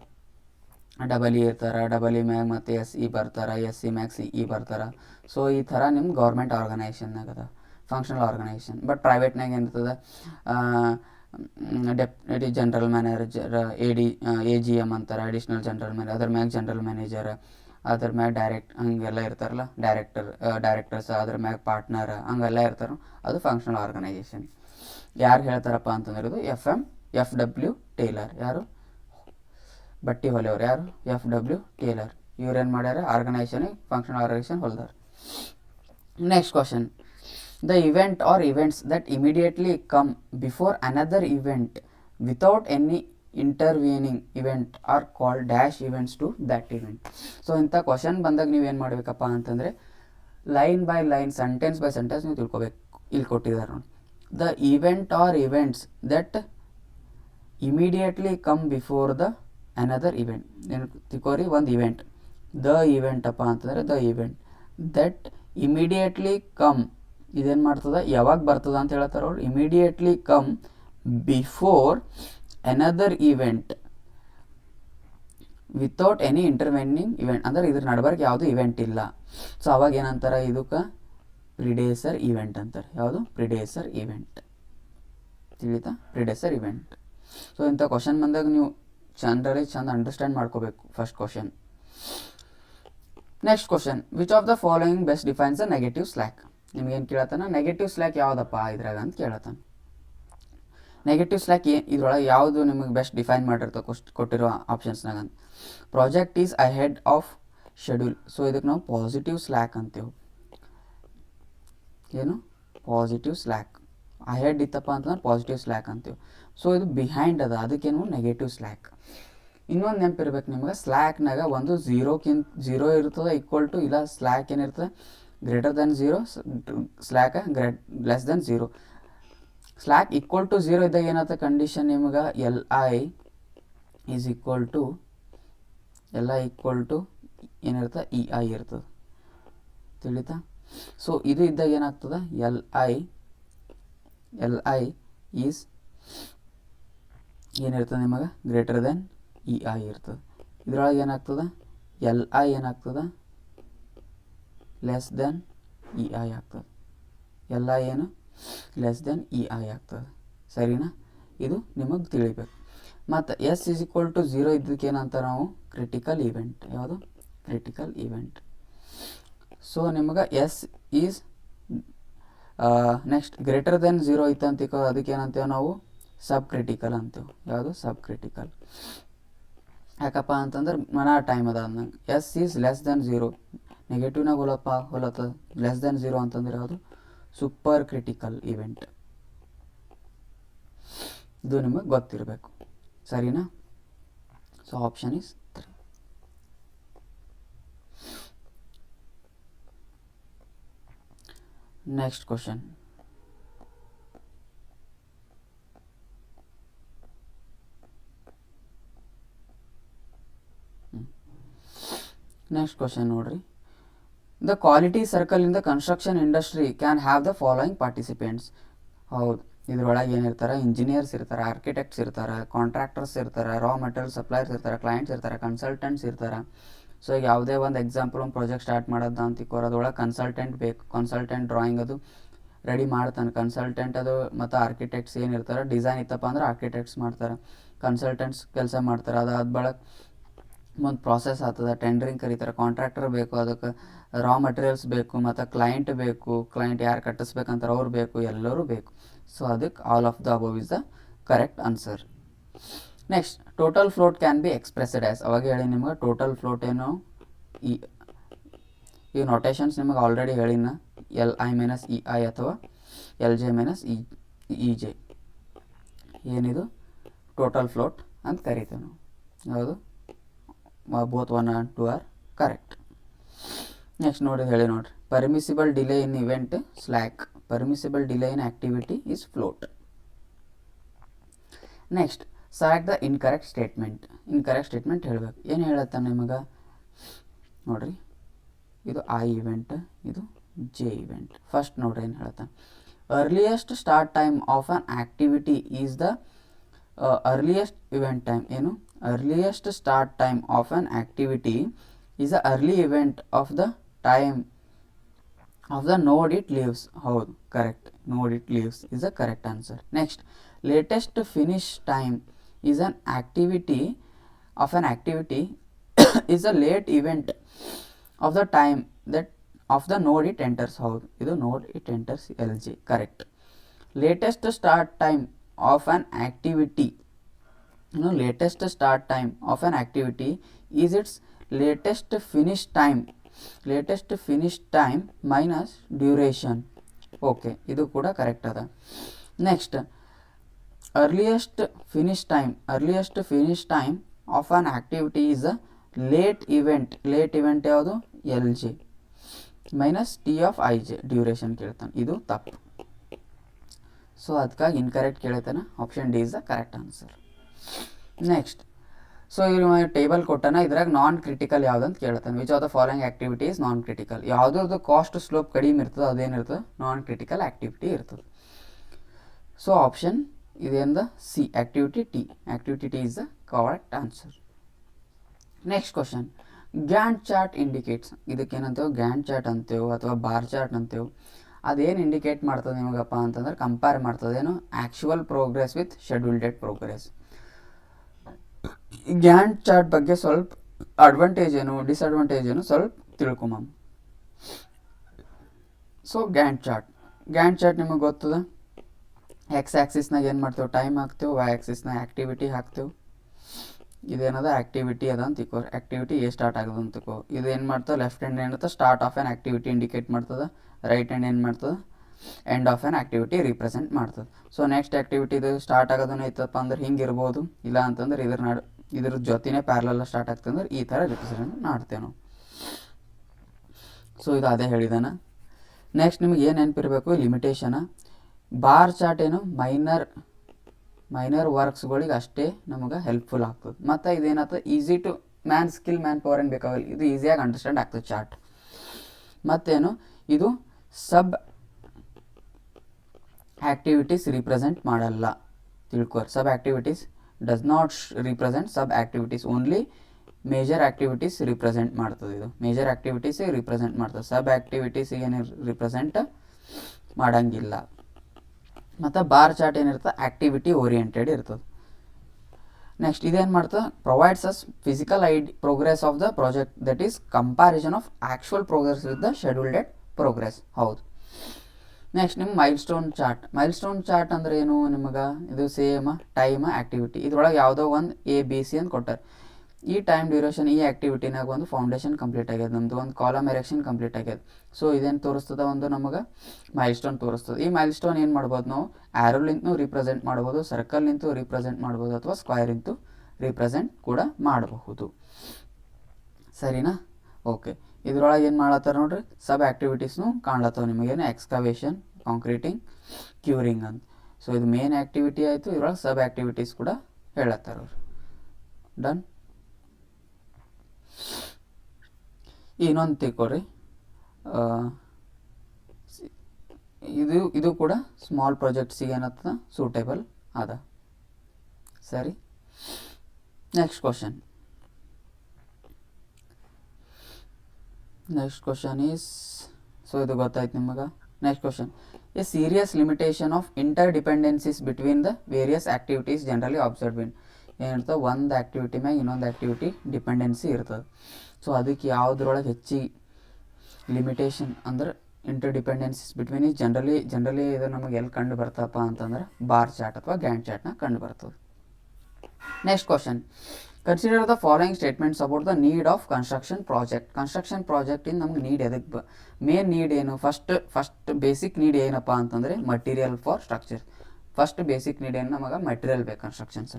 ಡಬಲ್ ಇ ಇರ್ತಾರೆ, ಡಬಲ್ ಇ ಮ್ಯಾಗ ಮತ್ತು ಎಸ್ ಇ ಬರ್ತಾರೆ, ಎಸ್ ಸಿ ಮ್ಯಾಗ ಸಿ ಇ ಬರ್ತಾರೆ. ಸೊ ಈ ಥರ ನಿಮ್ಗೆ ಗೌರ್ಮೆಂಟ್ ಆರ್ಗನೈಸೇಷನ್ನಾಗ ಅದ ಫಂಕ್ಷನಲ್ ಆರ್ಗನೈಸೇಷನ್. ಬಟ್ ಪ್ರೈವೇಟ್ನಾಗ ಏನಿರ್ತದೆ, ಡೆಪ್ಯೂಟಿ ಜನರಲ್ ಮ್ಯಾನೇಜರ್ AGM ಅಂತಾರೆ, ಅಡಿಷ್ನಲ್ ಜನರಲ್ ಮ್ಯಾನೇಜರ್, ಅದ್ರ ಮ್ಯಾಗ ಜನರಲ್ ಮ್ಯಾನೇಜರ್, ಅದ್ರ ಮ್ಯಾಗ ಹಂಗೆಲ್ಲ ಇರ್ತಾರಲ್ಲ ಡೈರೆಕ್ಟರ್ಸ್, ಅದ್ರ ಮ್ಯಾಗ ಪಾರ್ಟ್ನರ್ ಹಂಗೆಲ್ಲ ಇರ್ತಾರೆ. ಅದು ಫಂಕ್ಷನಲ್ ಆರ್ಗನೈಜೇಷನ್. ಯಾರು ಹೇಳ್ತಾರಪ್ಪ ಅಂತಂದ್ರೆ FW ಟೇಲರ್. ಯಾರು? ಬಟ್ಟಿ ಹೊಲಿಯವ್ರು. ಯಾರು? FW Taylor. ಇವ್ರೇನು ಮಾಡ್ಯಾರ? ಆರ್ಗನೈಜೇಷನಿಗೆ ಫಂಕ್ಷನಲ್ ಆರ್ಗನೈಜೇಷನ್ ಹೊಲ್ದಾರ. Next question, the event or events that immediately come before another event without any intervening event are called dash events to that event. So ಇಂಥ ಕ್ವಶನ್ ಬಂದಾಗ ನೀವೇನು ಮಾಡಬೇಕಪ್ಪ ಅಂತಂದರೆ line by line, sentence by sentence ನೀವು ತಿಳ್ಕೊಬೇಕು. ಇಲ್ಲಿ ಕೊಟ್ಟಿದ್ದಾರೆ ನೋಡಿ, the event or events that immediately come before the another event. ಏನು ತಿಳ್ಕೊರಿ? ಒಂದು ಇವೆಂಟ್, ದ ಇವೆಂಟ್ ಅಪ್ಪ ಅಂತಂದರೆ the event that immediately come, ಇದೇನು ಮಾಡ್ತದ? ಯಾವಾಗ ಬರ್ತದ ಅಂತ ಹೇಳ್ತಾರೆ ಅವ್ರು? Immediately come before another event without any intervening event. ಅಂದ್ರೆ ಇದ್ರ ನಡ್ಬರ್ಕ್ ಯಾವುದು ಇವೆಂಟ್ ಇಲ್ಲ. ಸೊ ಅವಾಗ ಏನಂತಾರೆ? ಇದಕ್ಕೆ ಪ್ರಿಡೇಸರ್ ಇವೆಂಟ್ ಅಂತಾರೆ. ಯಾವುದು? ಪ್ರಿಡೇಸರ್ ಇವೆಂಟ್. ತಿಳಿತಾ? ಪ್ರಿಡೇಸರ್ ಇವೆಂಟ್. ಸೊ ಇಂಥ ಕ್ವಶನ್ ಬಂದಾಗ ನೀವು ಚಂದ ಅಂಡರ್ಸ್ಟ್ಯಾಂಡ್ ಮಾಡ್ಕೋಬೇಕು. First question. Next question, which of the following best defines the negative slack. ನಿಮ್ಗೇನು ಕೇಳತ್ತಾನ? ನೆಗೆಟಿವ್ ಸ್ಲ್ಯಾಕ್ ಯಾವುದಪ್ಪ ಇದ್ರಾಗ ಅಂತ ಕೇಳತ್ತಾನ. ನೆಗೆಟಿವ್ ಸ್ಲ್ಯಾಕ್ ಇದ್ರೊಳಗೆ ಯಾವುದು ನಿಮಗೆ ಬೆಸ್ಟ್ ಡಿಫೈನ್ ಕೊಟ್ಟಿರೋ ಆಪ್ಷನ್ಸ್ನಾಗ ಅಂತ. Project is ahead of schedule. So ಇದಕ್ಕೆ ನಾವು ಪಾಸಿಟಿವ್ ಸ್ಲ್ಯಾಕ್ ಅಂತೇವೆ. ಏನು? Positive slack. ಅಹೆಡ್ ಇತ್ತಪ್ಪ ಅಂತಂದ್ರೆ ಪಾಸಿಟಿವ್ ಸ್ಲ್ಯಾಕ್ ಅಂತೇವೆ. ಸೊ ಇದು ಬಿಹೈಂಡ್ ಅದ, ಅದಕ್ಕೇನು? Negative slack. ಇನ್ನೊಂದು ನೆನಪಿರ್ಬೇಕು ನಿಮ್ಗೆ, ಸ್ಲ್ಯಾಕ್ನಾಗ ಒಂದು ಝೀರೋ ಇರ್ತದೆ ಈಕ್ವಲ್ ಟು, ಇಲ್ಲ ಸ್ಲ್ಯಾಕ್ ಏನಿರ್ತದೆ greater than 0, slack less than 0. Slack equal to 0 ಇದ್ದಾಗ ಏನಾಗ್ತದೆ ಕಂಡೀಷನ್ ನಿಮ್ಗೆ? LI ಈಸ್ ಈಕ್ವಲ್ ಟು ಏನಿರ್ತದೆ? EI ಇರ್ತದೆ. ತಿಳಿತಾ? ಸೊ ಇದು ಇದ್ದಾಗ ಏನಾಗ್ತದೆ? LI ಈಸ್ ಏನಿರ್ತದೆ ನಿಮಗೆ? ಗ್ರೇಟರ್ ದೆನ್ EI ಇರ್ತದೆ. ಇದ್ರೊಳಗೆ ಏನಾಗ್ತದೆ? LI ಏನಾಗ್ತದೆ? ಲೆಸ್ ದೆನ್ EI ಆಗ್ತದೆ. LI ಏನು? ಲೆಸ್ ದೆನ್ EI ಆಗ್ತದೆ. ಸರಿನಾ? ಇದು ನಿಮಗೆ ತಿಳಿಬೇಕು. ಮತ್ತು S ಈಸ್ ಈಕ್ವಲ್ ಟು 0 ಇದ್ದಕ್ಕೆ ಏನಂತ ನಾವು? Critical event. ಯಾವುದು? Critical event. ಸೊ ನಿಮಗೆ S is next greater than 0 ಇತ್ತು ಅಂತಿಕೋ, ಅದಕ್ಕೆ ಏನಂತೇವೆ ನಾವು? ಸಬ್ ಕ್ರಿಟಿಕಲ್ ಅಂತೇವೆ. ಯಾವುದು? Sub critical. ಯಾಕಪ್ಪ ಅಂತಂದ್ರೆ ಮನಾ ಟೈಮ್ ಅದ ಅಂದಂಗೆ. S ಈಸ್ ಲೆಸ್ ದೆನ್ 0, ನೆಗೆಟಿವ್ನಾಗ ಹೊಲತ್ತದ. ಲೆಸ್ ದೆನ್ 0 ಅಂತಂದ್ರೆ ಯಾವುದು? Super critical event. ಇದು ನಿಮಗೆ ಗೊತ್ತಿರಬೇಕು. ಸರಿನಾ? So option is 3. Next question, ನೋಡ್ರಿ. The quality circle in the construction industry can have the following participants. ಹೌದು, ಇದ್ರೊಳಗೆ ಏನಿರ್ತಾರೆ? ಇಂಜಿನಿಯರ್ಸ್ ಇರ್ತಾರೆ, ಆರ್ಕಿಟೆಕ್ಟ್ಸ್ ಇರ್ತಾರೆ, ಕಾಂಟ್ರಾಕ್ಟರ್ಸ್ ಇರ್ತಾರೆ, ರಾ ಮೆಟೀರಿಯಲ್ ಸಪ್ಲೈಯರ್ಸ್ ಇರ್ತಾರೆ, ಕ್ಲೈಂಟ್ಸ್ ಇರ್ತಾರೆ, ಕನ್ಸಲ್ಟೆಂಟ್ಸ್ ಇರ್ತಾರೆ. ಸೊ ಈಗ ಯಾವುದೇ ಒಂದು ಎಕ್ಸಾಂಪಲ್, ಒಂದು ಪ್ರಾಜೆಕ್ಟ್ ಸ್ಟಾರ್ಟ್ ಮಾಡೋದು ಅಂತಿಕೋರು, ಅದ್ರೊಳಗೆ ಕನ್ಸಲ್ಟೆಂಟ್ ಬೇಕು. ಕನ್ಸಲ್ಟೆಂಟ್ ಡ್ರಾಯಿಂಗ್ ಅದು ರೆಡಿ ಮಾಡ್ತಾನೆ. ಕನ್ಸಲ್ಟೆಂಟ್ ಅದು ಮತ್ತು ಆರ್ಕಿಟೆಕ್ಟ್ಸ್ ಏನಿರ್ತಾರೆ, ಡಿಸೈನ್ ಇತ್ತಪ್ಪ ಅಂದ್ರೆ ಆರ್ಕಿಟೆಕ್ಟ್ಸ್ ಮಾಡ್ತಾರೆ, ಕನ್ಸಲ್ಟೆಂಟ್ಸ್ ಕೆಲಸ ಮಾಡ್ತಾರೆ. ಅದಾದ ಬಳಕ ಒಂದು ಪ್ರಾಸೆಸ್ ಆಗ್ತದೆ, ಟೆಂಡ್ರಿಂಗ್ ಕರೀತಾರೆ, ಕಾಂಟ್ರಾಕ್ಟರ್ ಬೇಕು, ಅದಕ್ಕೆ ರಾ ಮಟೀರಿಯಲ್ಸ್ ಬೇಕು, ಮತ್ತು ಕ್ಲೈಂಟ್ ಬೇಕು, ಕ್ಲೈಂಟ್ ಯಾರು ಕಟ್ಟಿಸ್ಬೇಕಂತಾರೆ ಅವ್ರು ಬೇಕು, ಎಲ್ಲರೂ ಬೇಕು. ಸೊ ಅದಕ್ಕೆ all of the above is the correct answer. Next, total float can be expressed as. ಅವಾಗ ಹೇಳಿ ನಿಮ್ಗೆ ಟೋಟಲ್ ಫ್ಲೋಟ್ ಏನು? ಈ ನೊಟೇಷನ್ಸ್ ನಿಮಗೆ ಆಲ್ರೆಡಿ ಹೇಳಿನ, LI ಮೈನಸ್ EI ಅಥವಾ LJ ಮೈನಸ್ EJ. ಏನಿದು? ಟೋಟಲ್ ಫ್ಲೋಟ್ ಅಂತ ಕರಿತೇವೆ ನಾವು. ಯಾವುದು? Both 1 and 2 are correct. Next ಹೇಳಿ ನೋಡ್ರಿ, permissible delay in event slack, permissible delay in activity is float. Next, select the incorrect statement. Incorrect statement ಹೇಳಬೇಕು. ಏನು ಹೇಳತ್ತಾನೆ ನಿಮಗೆ? ನೋಡ್ರಿ, ಇದು I ಇವೆಂಟ್, ಇದು J ಇವೆಂಟ್. ಫಸ್ಟ್ ನೋಡ್ರಿ ಏನು ಹೇಳ್ತಾನೆ? Earliest start time of an activity is the earliest event time. ಏನು? Earliest start time of an activity is the early event of the time of the node it leaves. ಹೌದು, correct. Node it leaves is the correct answer. Next, latest finish time is an activity of an activity is a late event of the time that of the node it enters. ಹೌದು, ಇದು node it enters LG, correct. Latest start time of an activity, latest start time of an activity is its latest finish time minus duration. Okay, ಇದು ಕೂಡ correct ಅದ. Next, earliest finish time of an activity is a late event ಯಾವುದು, LJ minus T of I J duration ಕೇಳ್ತಾನೆ. ಇದು ತಪ್ಪು. So ಅದಕ್ಕಾಗಿ incorrect ಕೇಳ್ತಾನೆ. Option D is the correct answer. Next, so ಇವ್ರು ಟೇಬಲ್ ಕೊಟ್ಟಾನ, ಇದ್ರಾಗ ನಾನ್ ಕ್ರಿಟಿಕಲ್ ಯಾವುದಂತ ಕೇಳ್ತಾನೆ. Which of the following activity is non critical. ಯಾವುದಾದ್ರು ಕಾಸ್ಟ್ ಸ್ಲೋಪ್ ಕಡಿಮೆ ಇರ್ತದೆ ಅದೇನಿರ್ತದೆ, ನಾನ್ ಕ್ರಿಟಿಕಲ್ ಆಕ್ಟಿವಿಟಿ ಇರ್ತದೆ. ಸೊ ಆಪ್ಷನ್ ಇದೇಂದ C, activity T is the correct answer. Next question, Gantt chart indicates. ಇದಕ್ಕೇನಂತೇವೆ, ಗ್ಯಾಂಟ್ ಚಾರ್ಟ್ ಅಂತೇವೆ ಅಥವಾ ಬಾರ್ ಚಾರ್ಟ್ ಅಂತೇವೆ. ಅದೇನು indicate ಮಾಡ್ತದೆ ನಿಮಗಪ್ಪ ಅಂತಂದ್ರೆ, ಕಂಪೇರ್ ಮಾಡ್ತದೇನು actual progress with schedule date progress. Gantt chart ಬಗ್ಗೆ ಸ್ವಲ್ಪ ಅಡ್ವಾಂಟೇಜ್ ಏನು ಡಿಸ್ಅಡ್ವಾಂಟೇಜ್ ಏನು ಸ್ವಲ್ಪ ತಿಳ್ಕೊಂಬ. ಸೊ ಗ್ಯಾಂಟ್ ಚಾರ್ಟ್ ನಿಮಗೆ ಗೊತ್ತದ. ಎಕ್ಸ್ ಆ್ಯಕ್ಸಿಸ್ನಾಗ ಏನು ಮಾಡ್ತೇವೆ, ಟೈಮ್ ಹಾಕ್ತೇವೆ. ವೈ ಆ್ಯಕ್ಸಿಸ್ನಾಗ ಆ್ಯಕ್ಟಿವಿಟಿ ಹಾಕ್ತೇವೆ. ಇದೇನದ ಆ್ಯಕ್ಟಿವಿಟಿ ಅದ ಅಂತ ತಿಳ್ಕೊ. ಆ್ಯಕ್ಟಿವಿಟಿ ಸ್ಟಾರ್ಟ್ ಆಗೋದು ಅಂತ ತಿಳ್ಕೊ. ಇದು ಏನು ಮಾಡ್ತದೆ, ಲೆಫ್ಟ್ ಹ್ಯಾಂಡ್ ಏನಂತ start of an activity indicate ಮಾಡ್ತದೆ. ರೈಟ್ ಹ್ಯಾಂಡ್ ಏನು ಮಾಡ್ತದೆ, end of an activity represent ಮಾಡ್ತದೆ. ಸೊ ನೆಕ್ಸ್ಟ್ ಆ್ಯಕ್ಟಿವಿಟಿ ಇದು ಸ್ಟಾರ್ಟ್ ಆಗೋದನ್ನ ಐತಪ್ಪ ಅಂದ್ರೆ ಹಿಂಗೆ ಇರ್ಬೋದು, ಇಲ್ಲ ಅಂತಂದ್ರೆ ಇದ್ರ ಜೊತೆನೇ ಪ್ಯಾರಲಲ್ಲ ಸ್ಟಾರ್ಟ್ ಆಗ್ತದೆ ಅಂದ್ರೆ ಈ ಥರ ರಿಪ್ರೆಸೆಂಟ್ ಮಾಡ್ತೇವೆ ನಾವು. ಸೊ ಇದು ಅದೇ ಹೇಳಿದಾನ. ನೆಕ್ಸ್ಟ್ ನಿಮಗೆ ಏನು ನೆನಪಿರಬೇಕು, ಲಿಮಿಟೇಷನ. ಬಾರ್ ಚಾರ್ಟ್ ಏನು ಮೈನರ್ ವರ್ಕ್ಸ್ಗಳಿಗೆ ಅಷ್ಟೇ ನಮಗೆ ಹೆಲ್ಪ್ಫುಲ್ ಆಗ್ತದೆ. ಮತ್ತು ಇದೇನಾಗ್ತದೆ, ಈಸಿ ಟು ಮ್ಯಾನ್ ಪವರ್ ಏನು ಬೇಕಾಗಲ್ಲ, ಇದು ಈಸಿಯಾಗಿ ಅಂಡರ್ಸ್ಟ್ಯಾಂಡ್ ಆಗ್ತದೆ ಚಾರ್ಟ್. ಮತ್ತೇನು, ಇದು ಸಬ್ ಆ್ಯಕ್ಟಿವಿಟೀಸ್ ರಿಪ್ರೆಸೆಂಟ್ ಮಾಡಲ್ಲ, ತಿಳ್ಕೊರಿ. Sub activities does not represent sub activities, only major activities represent ಮಾಡ್ತದೆ. ಇದು ಮೇಜರ್ ಆ್ಯಕ್ಟಿವಿಟೀಸಿಗೆ ರಿಪ್ರೆಸೆಂಟ್ ಮಾಡ್ತದೆ, ಸಬ್ ಆ್ಯಕ್ಟಿವಿಟೀಸಿಗೆ ಏನು ರಿಪ್ರೆಸೆಂಟ್ ಮಾಡೋಂಗಿಲ್ಲ. ಮತ್ತು ಬಾರ್ ಚಾರ್ಟ್ ಏನಿರ್ತದೆ, ಆ್ಯಕ್ಟಿವಿಟಿ ಓರಿಯೆಂಟೆಡ್ ಇರ್ತದೆ. ನೆಕ್ಸ್ಟ್ ಇದೇನು ಮಾಡ್ತದೆ, provides us physical progress of the project that is comparison of actual progress with the schedule date progress. ಹೌದು. ನೆಕ್ಸ್ಟ್ ನಿಮ್ಮ ಮೈಲ್ಸ್ಟೋನ್ ಚಾರ್ಟ್ ಅಂದ್ರೆ ಏನು ನಿಮಗೆ, ಇದು ಸೇಮ್ ಟೈಮ್ ಆ್ಯಕ್ಟಿವಿಟಿ. ಇದ್ರೊಳಗೆ ಯಾವುದೋ ಒಂದು ABC ಅಂತ ಕೊಟ್ಟಾರೆ. ಈ ಟೈಮ್ ಡ್ಯೂರೇಷನ್ ಈ ಆ್ಯಕ್ಟಿವಿಟಿನಾಗ ಒಂದು ಫೌಂಡೇಶನ್ ಕಂಪ್ಲೀಟ್ ಆಗ್ಯದ, ನಮ್ಮದು ಒಂದು ಕಾಲಮ್ ಎರೆಕ್ಷನ್ ಕಂಪ್ಲೀಟ್ ಆಗ್ಯದ. ಸೊ ಇದೇನು ತೋರಿಸ್ತದೆ, ಒಂದು ನಮಗೆ ಮೈಲ್ಸ್ಟೋನ್ ತೋರಿಸ್ತದೆ. ಈ ಮೈಲ್ಸ್ಟೋನ್ ಏನು ಮಾಡ್ಬೋದು ನಾವು, ಆ್ಯರೋಲಿಂತೂ ರಿಪ್ರೆಸೆಂಟ್ ಮಾಡ್ಬೋದು, ಸರ್ಕಲ್ನಿಂತೂ ರಿಪ್ರೆಸೆಂಟ್ ಮಾಡ್ಬೋದು, ಅಥವಾ ಸ್ಕ್ವೈರಿಂತೂ ರಿಪ್ರೆಸೆಂಟ್ ಕೂಡ ಮಾಡಬಹುದು. ಸರಿನಾ? ಓಕೆ. ಇದ್ರೊಳಗೆ ಏನು ಮಾಡ್ಲತ್ತಾರ ನೋಡ್ರಿ, ಸಬ್ ಆ್ಯಕ್ಟಿವಿಟೀಸ್ನು ಕಾಣ್ಲತ್ತಾವ ನಿಮಗೇನು, ಎಕ್ಸ್ಕವೇಷನ್, ಕಾಂಕ್ರೀಟಿಂಗ್, ಕ್ಯೂರಿಂಗ್ ಅಂತ. ಸೊ ಇದು ಮೇನ್ ಆ್ಯಕ್ಟಿವಿಟಿ ಆಯಿತು. ಇದ್ರೊಳಗೆ ಸಬ್ ಆ್ಯಕ್ಟಿವಿಟೀಸ್ ಕೂಡ ಹೇಳತ್ತಾರ ಅವ್ರು. ಡನ್. ಇನ್ನೊಂದು ತಿಳ್ಕೊರಿ, ಇದು ಕೂಡ ಸ್ಮಾಲ್ ಪ್ರಾಜೆಕ್ಟ್ಸಿಗೆ ಏನತ್ತ ಸೂಟೇಬಲ್ ಅದ. ಸರಿ. ನೆಕ್ಸ್ಟ್ ಕ್ವಶನ್ ಈಸ್, ಸೊ ಇದು ಗೊತ್ತಾಯ್ತು ನಿಮಗೆ. Next question, A serious limitation of inter dependencies between the various activities generally observe in. ಏನಿರ್ತದೆ, ಒಂದು ಆ್ಯಕ್ಟಿವಿಟಿ ಮ್ಯಾಗ ಇನ್ನೊಂದು ಆ್ಯಕ್ಟಿವಿಟಿ ಡಿಪೆಂಡೆನ್ಸಿ ಇರ್ತದೆ. ಸೊ ಅದಕ್ಕೆ ಯಾವುದ್ರೊಳಗೆ ಹೆಚ್ಚಿಗೆ ಲಿಮಿಟೇಷನ್ ಅಂದ್ರೆ ಇಂಟರ್ ಡಿಪೆಂಡೆನ್ಸೀಸ್ ಬಿಟ್ವೀನ್ ಈ ಜನರಲಿ ಇದು ನಮಗೆ ಎಲ್ಲಿ ಕಂಡು ಬರ್ತಪ್ಪ ಅಂತಂದ್ರೆ ಬಾರ್ ಚಾರ್ಟ್ ಅಥವಾ ಗ್ಯಾಂಟ್ ಚಾರ್ಟ್ನ ಕಂಡು ಬರ್ತದೆ. Next question, consider the following statements about the need of construction project in ನಮ್ಗೆ ನೀಡ್ ಎದಕ್ಕೆ ಮೇನ್ ನೀಡ್ ಏನು, ಫಸ್ಟ್ ಬೇಸಿಕ್ ನೀಡ್ ಏನಪ್ಪ ಅಂತಂದರೆ material for structure. First basic need ಏನು, ನಮಗೆ ಮಟೀರಿಯಲ್ ಬೇಕು constructions.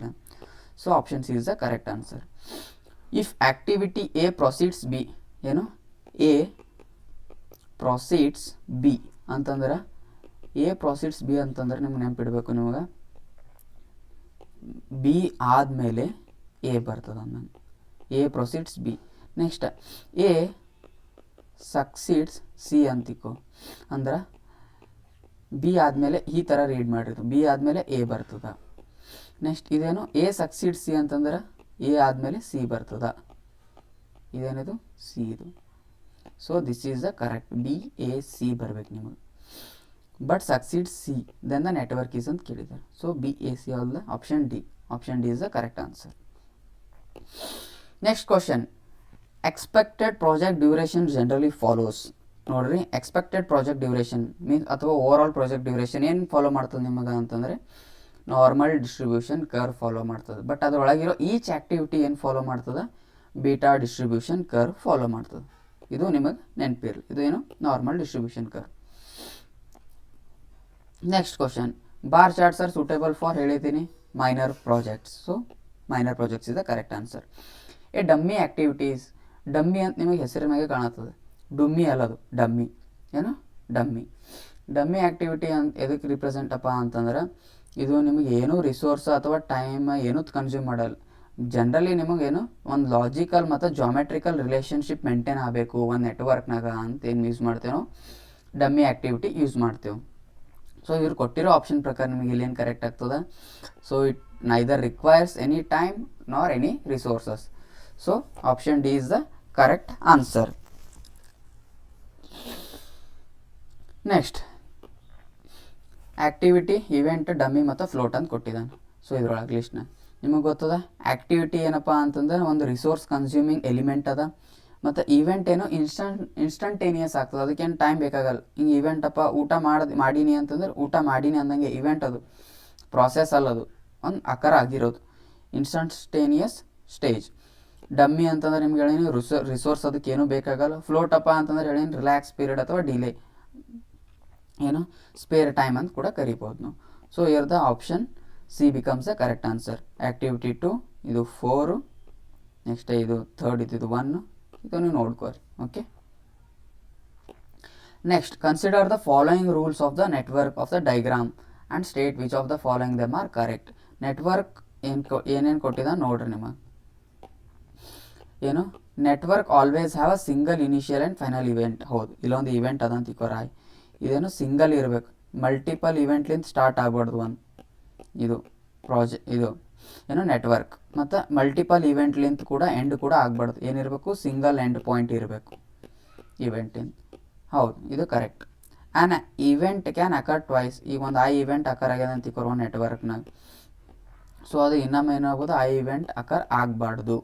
So option C is the correct answer. If activity A proceeds B, ಏನು A proceeds B ಅಂತಂದ್ರೆ, ನಿಮ್ಗೆ ನೆನಪಿಡಬೇಕು, ನಿಮಗೆ ಬಿ ಆದಮೇಲೆ ಎ ಬರ್ತದೆ ಅಂದಂಗೆ. A proceeds B. Next A succeeds C ಅಂತಿಕೋ ಅಂದ್ರೆ ಬಿ ಆದಮೇಲೆ ಈ ಥರ ರೀಡ್ ಮಾಡಿರೋದು, ಬಿ ಆದಮೇಲೆ ಎ ಬರ್ತದ. ನೆಕ್ಸ್ಟ್ ಇದೇನು ಎ ಸಕ್ಸೀಡ್ ಸಿ ಅಂತಂದ್ರೆ ಎ ಆದಮೇಲೆ ಸಿ ಬರ್ತದ. ಇದೇನಿದು ಸಿ ಇದು. So this is the correct, B A C ಬರ್ಬೇಕು ನಿಮಗೆ. But succeed C then the network is ಅಂತ ಕೇಳಿದ್ದಾರೆ. ಸೊ ಬಿ ಎ ಸಿ ಅಲ್ಲ, option D is the correct answer. Next question, expected project duration generally follows. ನೋಡ್ರಿ, expected project duration means ಅಥವಾ overall project duration ಏನು follow ಮಾಡ್ತದೆ ನಿಮಗೆ ಅಂತಂದರೆ normal distribution curve follow ಮಾಡ್ತದೆ. ಬಟ್ ಅದರೊಳಗಿರೋ each activity ಏನು ಫಾಲೋ ಮಾಡ್ತದೆ, ಬೀಟಾ ಡಿಸ್ಟ್ರಿಬ್ಯೂಷನ್ ಕರ್ವ್ ಫಾಲೋ ಮಾಡ್ತದೆ. ಇದು ನಿಮಗೆ ನೆನಪಿರಲಿ, ಇದು ಏನು normal distribution curve. Next question, bar charts are suitable for ಹೇಳಿದ್ದೀನಿ minor projects. So minor projects is the correct answer. A dummy activities, dummy ಅಂತ ನಿಮಗೆ ಹೆಸರಿನ ಮ್ಯಾಗೆ ಕಾಣುತ್ತದೆ, ಡುಮ್ಮಿ ಅಲ್ಲದು ಡಮ್ಮಿ. ಏನು ಡಮ್ಮಿ ಆ್ಯಕ್ಟಿವಿಟಿ ಅಂತ ಎದಕ್ಕೆ ರಿಪ್ರೆಸೆಂಟ್ ಅಪ್ಪ ಅಂತಂದ್ರೆ ಇದು ನಿಮಗೆ ಏನೂ ರಿಸೋರ್ಸ್ ಅಥವಾ ಟೈಮ್ ಏನೂ ಕನ್ಸ್ಯೂಮ್ ಮಾಡಲ್ಲ. ಜನರಲಿ ನಿಮಗೇನು ಒಂದು ಲಾಜಿಕಲ್ ಮತ್ತು ಜಾಮೆಟ್ರಿಕಲ್ ರಿಲೇಷನ್ಶಿಪ್ ಮೇಂಟೈನ್ ಆಗಬೇಕು ಒಂದು ನೆಟ್ವರ್ಕ್ನಾಗ ಅಂತ ಏನು ಯೂಸ್ ಮಾಡ್ತೇವೆ ನಾವು, ಡಮ್ಮಿ ಆ್ಯಕ್ಟಿವಿಟಿ ಯೂಸ್ ಮಾಡ್ತೇವೆ. ಸೊ ಇವ್ರು ಕೊಟ್ಟಿರೋ ಆಪ್ಷನ್ ಪ್ರಕಾರ ನಿಮಗೆ ಇಲ್ಲೇನು ಕರೆಕ್ಟ್ ಆಗ್ತದೆ. So it neither requires any time nor any resources. So option D is the correct answer. Next, activity, event, dummy ಮತ್ತು ಫ್ಲೋಟ್ ಅಂತ ಕೊಟ್ಟಿದ್ದಾನೆ. ಸೊ ಇದ್ರೊಳಗೆ ಲಿಸ್ಟ್ನ ನಿಮಗೆ ಗೊತ್ತದ ಆ್ಯಕ್ಟಿವಿಟಿ ಏನಪ್ಪ ಅಂತಂದ್ರೆ ಒಂದು ರಿಸೋರ್ಸ್ ಕನ್ಸ್ಯೂಮಿಂಗ್ ಎಲಿಮೆಂಟ್ ಅದ, ಮತ್ತು ಈವೆಂಟ್ ಏನು ಇನ್ಸ್ಟಂಟೇನಿಯಸ್ ಆಗ್ತದೆ, ಅದಕ್ಕೇನು ಟೈಮ್ ಬೇಕಾಗಲ್ಲ. ಹಿಂಗೆ ಈವೆಂಟ್ ಅಪ್ಪ ಊಟ ಮಾಡೀನಿ ಅಂತಂದ್ರೆ ಊಟ ಮಾಡೀನಿ ಅಂದಂಗೆ ಈವೆಂಟ್, ಅದು ಪ್ರಾಸೆಸ್ ಅಲ್ಲದು, ಒಂದು ಆಕಾರ ಆಗಿರೋದು, ಇನ್ಸ್ಟಂಟೇನಿಯಸ್ ಸ್ಟೇಜ್. ಡಮ್ಮಿ ಅಂತಂದ್ರೆ ನಿಮ್ಗೆ ಹೇಳೀನಿ ರಿಸೋರ್ಸ್ ಅದಕ್ಕೇನು ಬೇಕಾಗಲ್ಲ. ಫ್ಲೋಟ್ ಅಪ್ಪ ಅಂತಂದ್ರೆ ಹೇಳೀನಿ ರಿಲ್ಯಾಕ್ಸ್ ಪೀರಿಯಡ್ ಅಥವಾ ಡಿಲೇ, ಏನು ಸ್ಪೇರ್ ಟೈಮ್ ಅಂತ ಕೂಡ ಕರಿಬೋದು ನಾವು. So here the option C becomes the correct answer. Activity 2 ಇದು 4, ನೆಕ್ಸ್ಟ್ ಇದು 3 ಇದು 1, ಇದು ನೀವು ನೋಡ್ಕೋರಿ. Okay, next, consider the following rules of the network of the diagram and state which of the following them are correct. Network ಏನೇನು ಕೊಟ್ಟಿದ ನೋಡ್ರಿ ನಿಮಗೆ. ಏನು network always have a single initial and final event. ಹೌದು, ಇಲ್ಲೊಂದು event ಅದಂತ ತಿಕ್ಕೋರಾಯ್, ಇದೇನು single ಇರಬೇಕು, ಮಲ್ಟಿಪಲ್ ಇವೆಂಟ್ಲಿಂದ ಸ್ಟಾರ್ಟ್ ಆಗ್ಬಾರ್ದು ಒಂದು ಇದು ಇದು ಏನು ನೆಟ್ವರ್ಕ್. ಮತ್ತು ಮಲ್ಟಿಪಲ್ ಇವೆಂಟ್ಲಿಂತ ಕೂಡ ಎಂಡ್ ಕೂಡ ಆಗಬಾರ್ದು, ಏನಿರಬೇಕು ಸಿಂಗಲ್ ಎಂಡ್ ಪಾಯಿಂಟ್ ಇರಬೇಕು ಇವೆಂಟಿಂದ. ಹೌದು, ಇದು correct. An event can occur twice. ಈಗ ಒಂದು ಇವೆಂಟ್ ಅಕರ್ ಆಗ್ಯದ ಅಂತ ತಿಕ್ಕೋರು ನೆಟ್ವರ್ಕ್ನಾಗ, ಸೊ ಅದು ಇನ್ನೊಮ್ಮೆ ಏನಾಗ್ಬೋದು ಇವೆಂಟ್ ಅಕರ್ ಆಗಬಾರ್ದು.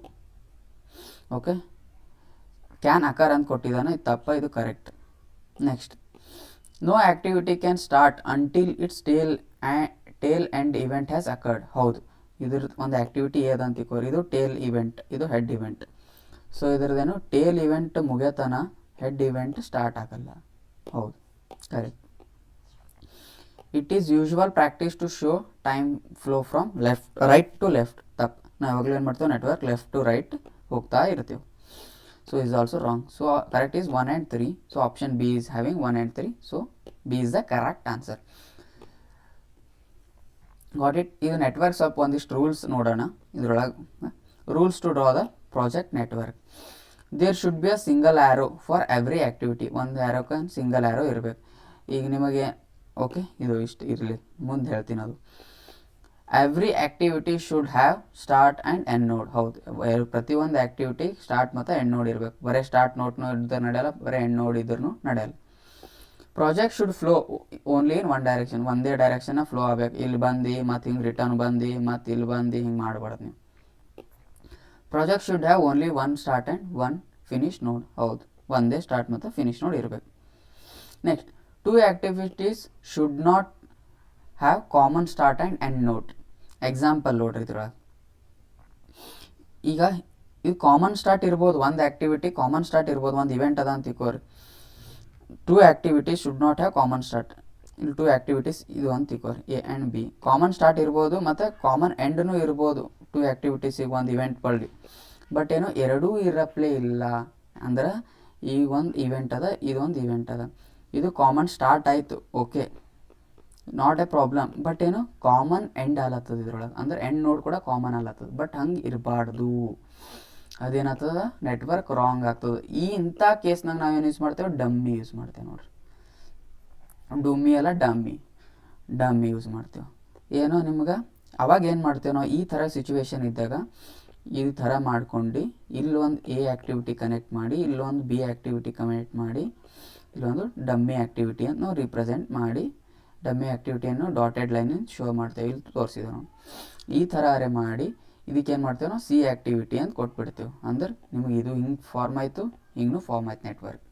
ಓಕೆ, ಕ್ಯಾನ್ ಅಕರ್ ಅಂತ ಕೊಟ್ಟಿದ್ದಾನೆ, ಇದು ತಪ್ಪ, ಇದು correct. Next, no activity can start until its tail end event has occurred. ಹೌದು, ಇದ್ರದ್ದು ಒಂದು ಆ್ಯಕ್ಟಿವಿಟಿ ಏದಂತ ತಿಳ್ಕೋರಿ, ಇದು ಟೇಲ್ ಇವೆಂಟ್, ಇದು ಹೆಡ್ ಇವೆಂಟ್. ಸೊ ಇದ್ರದ್ದೇನು ಟೇಲ್ ಇವೆಂಟ್ ಮುಗಿಯತನ ಹೆಡ್ ಇವೆಂಟ್ ಸ್ಟಾರ್ಟ್ ಆಗಲ್ಲ. ಹೌದು, correct. It is usual practice to show time flow from right to left. ತಪ್ಪು, ನಾವು ಯಾವಾಗಲೂ ಏನು ಮಾಡ್ತೇವೆ ನೆಟ್ವರ್ಕ್ ಲೆಫ್ಟ್ ಟು ರೈಟ್ ಹೋಗ್ತಾ ಇರ್ತೀವಿ. So is also wrong. So correct is 1 and 3. So option B is having 1 and 3. So B is the correct answer. Got it? This networks up on this rules nodana. Rules to draw the project network. There should be a single arrow for every activity. One arrow can single arrow ಇರಬೇಕು. ಈಗ ನಿಮಗೆ okay, ಇದು ಇಷ್ಟು ಇರಲಿ, ಮುಂದೆ ಹೇಳ್ತೀನಿ ಅದು. Every activity should have start and end node. ಹೌದು, ಪ್ರತಿಯೊಂದು ಆ್ಯಕ್ಟಿವಿಟಿ ಸ್ಟಾರ್ಟ್ ಮತ್ತು ಎಂಡ್ ನೋಡ್ ಇರಬೇಕು. ಬರೀ ಸ್ಟಾರ್ಟ್ ನೋಡ್ನೂ ಇದ್ದರೆ ನಡೆಯಲ್ಲ, ಬರೀ ಎಂಡ್ ನೋಡ್ ಇದ್ರೂ ನಡೆಯಲ್ಲ. Project should flow only in one direction. ಒಂದೇ ಡೈರೆಕ್ಷನ್ನ ಫ್ಲೋ ಆಗಬೇಕು. ಇಲ್ಲಿ ಬಂದು ಮತ್ತು ಹಿಂಗೆ ರಿಟರ್ನ್ ಬಂದು ಮತ್ತು ಇಲ್ಲಿ ಬಂದು ಹಿಂಗೆ ಮಾಡಬಾರ್ದು ನೀವು. Project should have only one start and one finish ನೋಡ್. ಹೌದು, ಒಂದೇ ಸ್ಟಾರ್ಟ್ ಮತ್ತು ಫಿನಿಶ್ ನೋಡ್ ಇರಬೇಕು. Next, 2 activities should not have common start and end node. Example ನೋಡ್ರಿ ಇದ್ರೊಳಗೆ. ಈಗ ಇದು ಕಾಮನ್ ಸ್ಟಾರ್ಟ್ ಇರ್ಬೋದು, ಒಂದು ಆ್ಯಕ್ಟಿವಿಟಿ ಕಾಮನ್ ಸ್ಟಾರ್ಟ್ ಇರ್ಬೋದು, ಒಂದು ಇವೆಂಟ್ ಅದ ಅಂತ ತಿಳ್ಕೋರಿ. 2 activities should not have common start. ಇಲ್ಲಿ 2 ಆ್ಯಕ್ಟಿವಿಟೀಸ್ ಇದು ಅಂತ ತಿಳ್ಕೋರಿ, A and B. Common start ಇರ್ಬೋದು ಮತ್ತು ಕಾಮನ್ ಎಂಡ್ನೂ ಇರ್ಬೋದು 2 ಆ್ಯಕ್ಟಿವಿಟೀಸಿಗೆ ಒಂದು ಇವೆಂಟ್ ಬಳ್ಳಿ. ಬಟ್ ಏನು ಎರಡೂ ಇರಪ್ಲೇ ಇಲ್ಲ ಅಂದ್ರೆ ಈಗ ಒಂದು ಇವೆಂಟ್ ಅದ, ಇದೊಂದು ಇವೆಂಟ್ ಅದ. ಇದು ಕಾಮನ್ ಸ್ಟಾರ್ಟ್ ಆಯಿತು, okay, not A problem. But ಏನು ಕಾಮನ್ ಎಂಡ್ ಆಲತ್ತದ ಇದ್ರೊಳಗೆ, ಅಂದ್ರೆ ಎಂಡ್ ನೋಡ್ ಕೂಡ ಕಾಮನ್ ಆಲತ್ತದ. ಬಟ್ ಹಂಗೆ ಇರಬಾರ್ದು, ಅದೇನಾಗ್ತದ ನೆಟ್ವರ್ಕ್ ರಾಂಗ್ ಆಗ್ತದೆ. ಇಂಥ ಕೇಸ್ನಾಗ ನಾವೇನು ಯೂಸ್ ಮಾಡ್ತೇವೆ, ಡಮ್ಮಿ ಯೂಸ್ ಮಾಡ್ತೇವೆ ನೋಡ್ರಿ. ಡುಮ್ಮಿ ಅಲ್ಲ ಡಮ್ಮಿ ಯೂಸ್ ಮಾಡ್ತೇವೆ. ಏನೋ ನಿಮ್ಗೆ ಅವಾಗ ಏನು ಮಾಡ್ತೇವೆ ನಾವು, ಈ ಥರ ಸಿಚುವೇಶನ್ ಇದ್ದಾಗ ಈ ಥರ ಮಾಡ್ಕೊಂಡು ಇಲ್ಲೊಂದು ಎ ಆ್ಯಕ್ಟಿವಿಟಿ ಕನೆಕ್ಟ್ ಮಾಡಿ, ಇಲ್ಲೊಂದು ಬಿ ಆ್ಯಕ್ಟಿವಿಟಿ ಕನೆಕ್ಟ್ ಮಾಡಿ, ಇಲ್ಲೊಂದು ಡಮ್ಮಿ ಆ್ಯಕ್ಟಿವಿಟಿ ಅಂತ ನಾವು ರಿಪ್ರೆಸೆಂಟ್ ಮಾಡಿ ಡಮ್ಮಿ ಆ್ಯಕ್ಟಿವಿಟಿಯನ್ನು ಡಾಟೆಡ್ ಲೈನಿಂದ ಶೋ ಮಾಡ್ತೇವೆ, ಇಲ್ಲಿ ತೋರಿಸಿದೆ ನಾವು. ಈ ಥರ ಅರೆ ಮಾಡಿ ಇದಕ್ಕೇನು ಮಾಡ್ತೇವೆ ನಾವು ಸಿ ಆ್ಯಕ್ಟಿವಿಟಿ ಅಂತ ಕೊಟ್ಬಿಡ್ತೇವೆ. ಅಂದ್ರೆ ನಿಮಗೆ ಇದು ಹಿಂಗೆ ಫಾರ್ಮ್ ಆಯಿತು, ಹಿಂಗೂ ಫಾರ್ಮ್ ಆಯ್ತು network.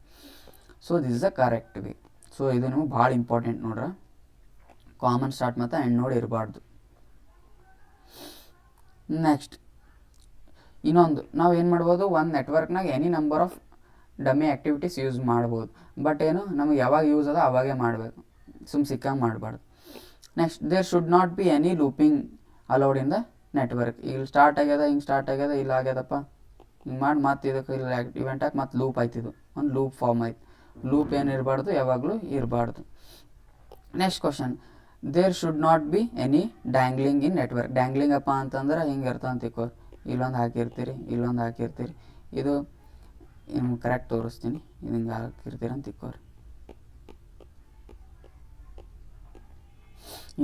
So this is a correct way. So ಇದು ನಿಮಗೆ ಭಾಳ ಇಂಪಾರ್ಟೆಂಟ್ ನೋಡ್ರ, ಕಾಮನ್ ಸ್ಟಾರ್ಟ್ ಮತ್ತು ಎಂಡ್ ನೋಡ್ ಇರಬಾರ್ದು. ನೆಕ್ಸ್ಟ್ ಇನ್ನೊಂದು ನಾವು ಏನು ಮಾಡ್ಬೋದು, ಒಂದು ನೆಟ್ವರ್ಕ್ನಾಗ any number of dummy activities use ಮಾಡ್ಬೋದು. ಬಟ್ ಏನು ನಮಗೆ ಯಾವಾಗ ಯೂಸ್ ಅದ ಅವಾಗೇ ಮಾಡಬೇಕು, ಸಿಕ್ಕಂಗೆ ಮಾಡಬಾರ್ದು. Next there should not be any looping allowed in the network. ಈಗ ಸ್ಟಾರ್ಟ್ ಆಗ್ಯದ, ಹಿಂಗೆ ಸ್ಟಾರ್ಟ್ ಆಗ್ಯದ, ಇಲ್ಲ ಆಗ್ಯದಪ್ಪ, ಹಿಂಗೆ ಮಾಡಿ ಮತ್ತೆ ಇದಕ್ಕೆ ಇಲ್ಲ ಇವೆಂಟ್ ಹಾಕಿ ಮತ್ತೆ ಲೂಪ್ ಆಯ್ತಿದ್ದು, ಒಂದು ಲೂಪ್ ಫಾರ್ಮ್ ಆಯ್ತು. ಲೂಪ್ ಏನು ಇರಬಾರ್ದು, ಯಾವಾಗಲೂ ಇರಬಾರ್ದು. Next question, there should not be any dangling in network. Dangling ಅಪ್ಪ ಅಂತಂದ್ರೆ ಹಿಂಗೆ ಇರ್ತದೆ ಅಂತ ತಿಳ್ಕೊ, ಇಲ್ಲೊಂದು ಹಾಕಿರ್ತೀರಿ, ಇಲ್ಲೊಂದು ಹಾಕಿರ್ತೀರಿ. ಇದು ನಿಮ್ಗೆ ಕರೆಕ್ಟ್ ತೋರಿಸ್ತೀನಿ, ಇದು ಹಿಂಗೆ ಹಾಕಿರ್ತೀರಿ ಅಂತ ತಿಳ್ಕೊರಿ.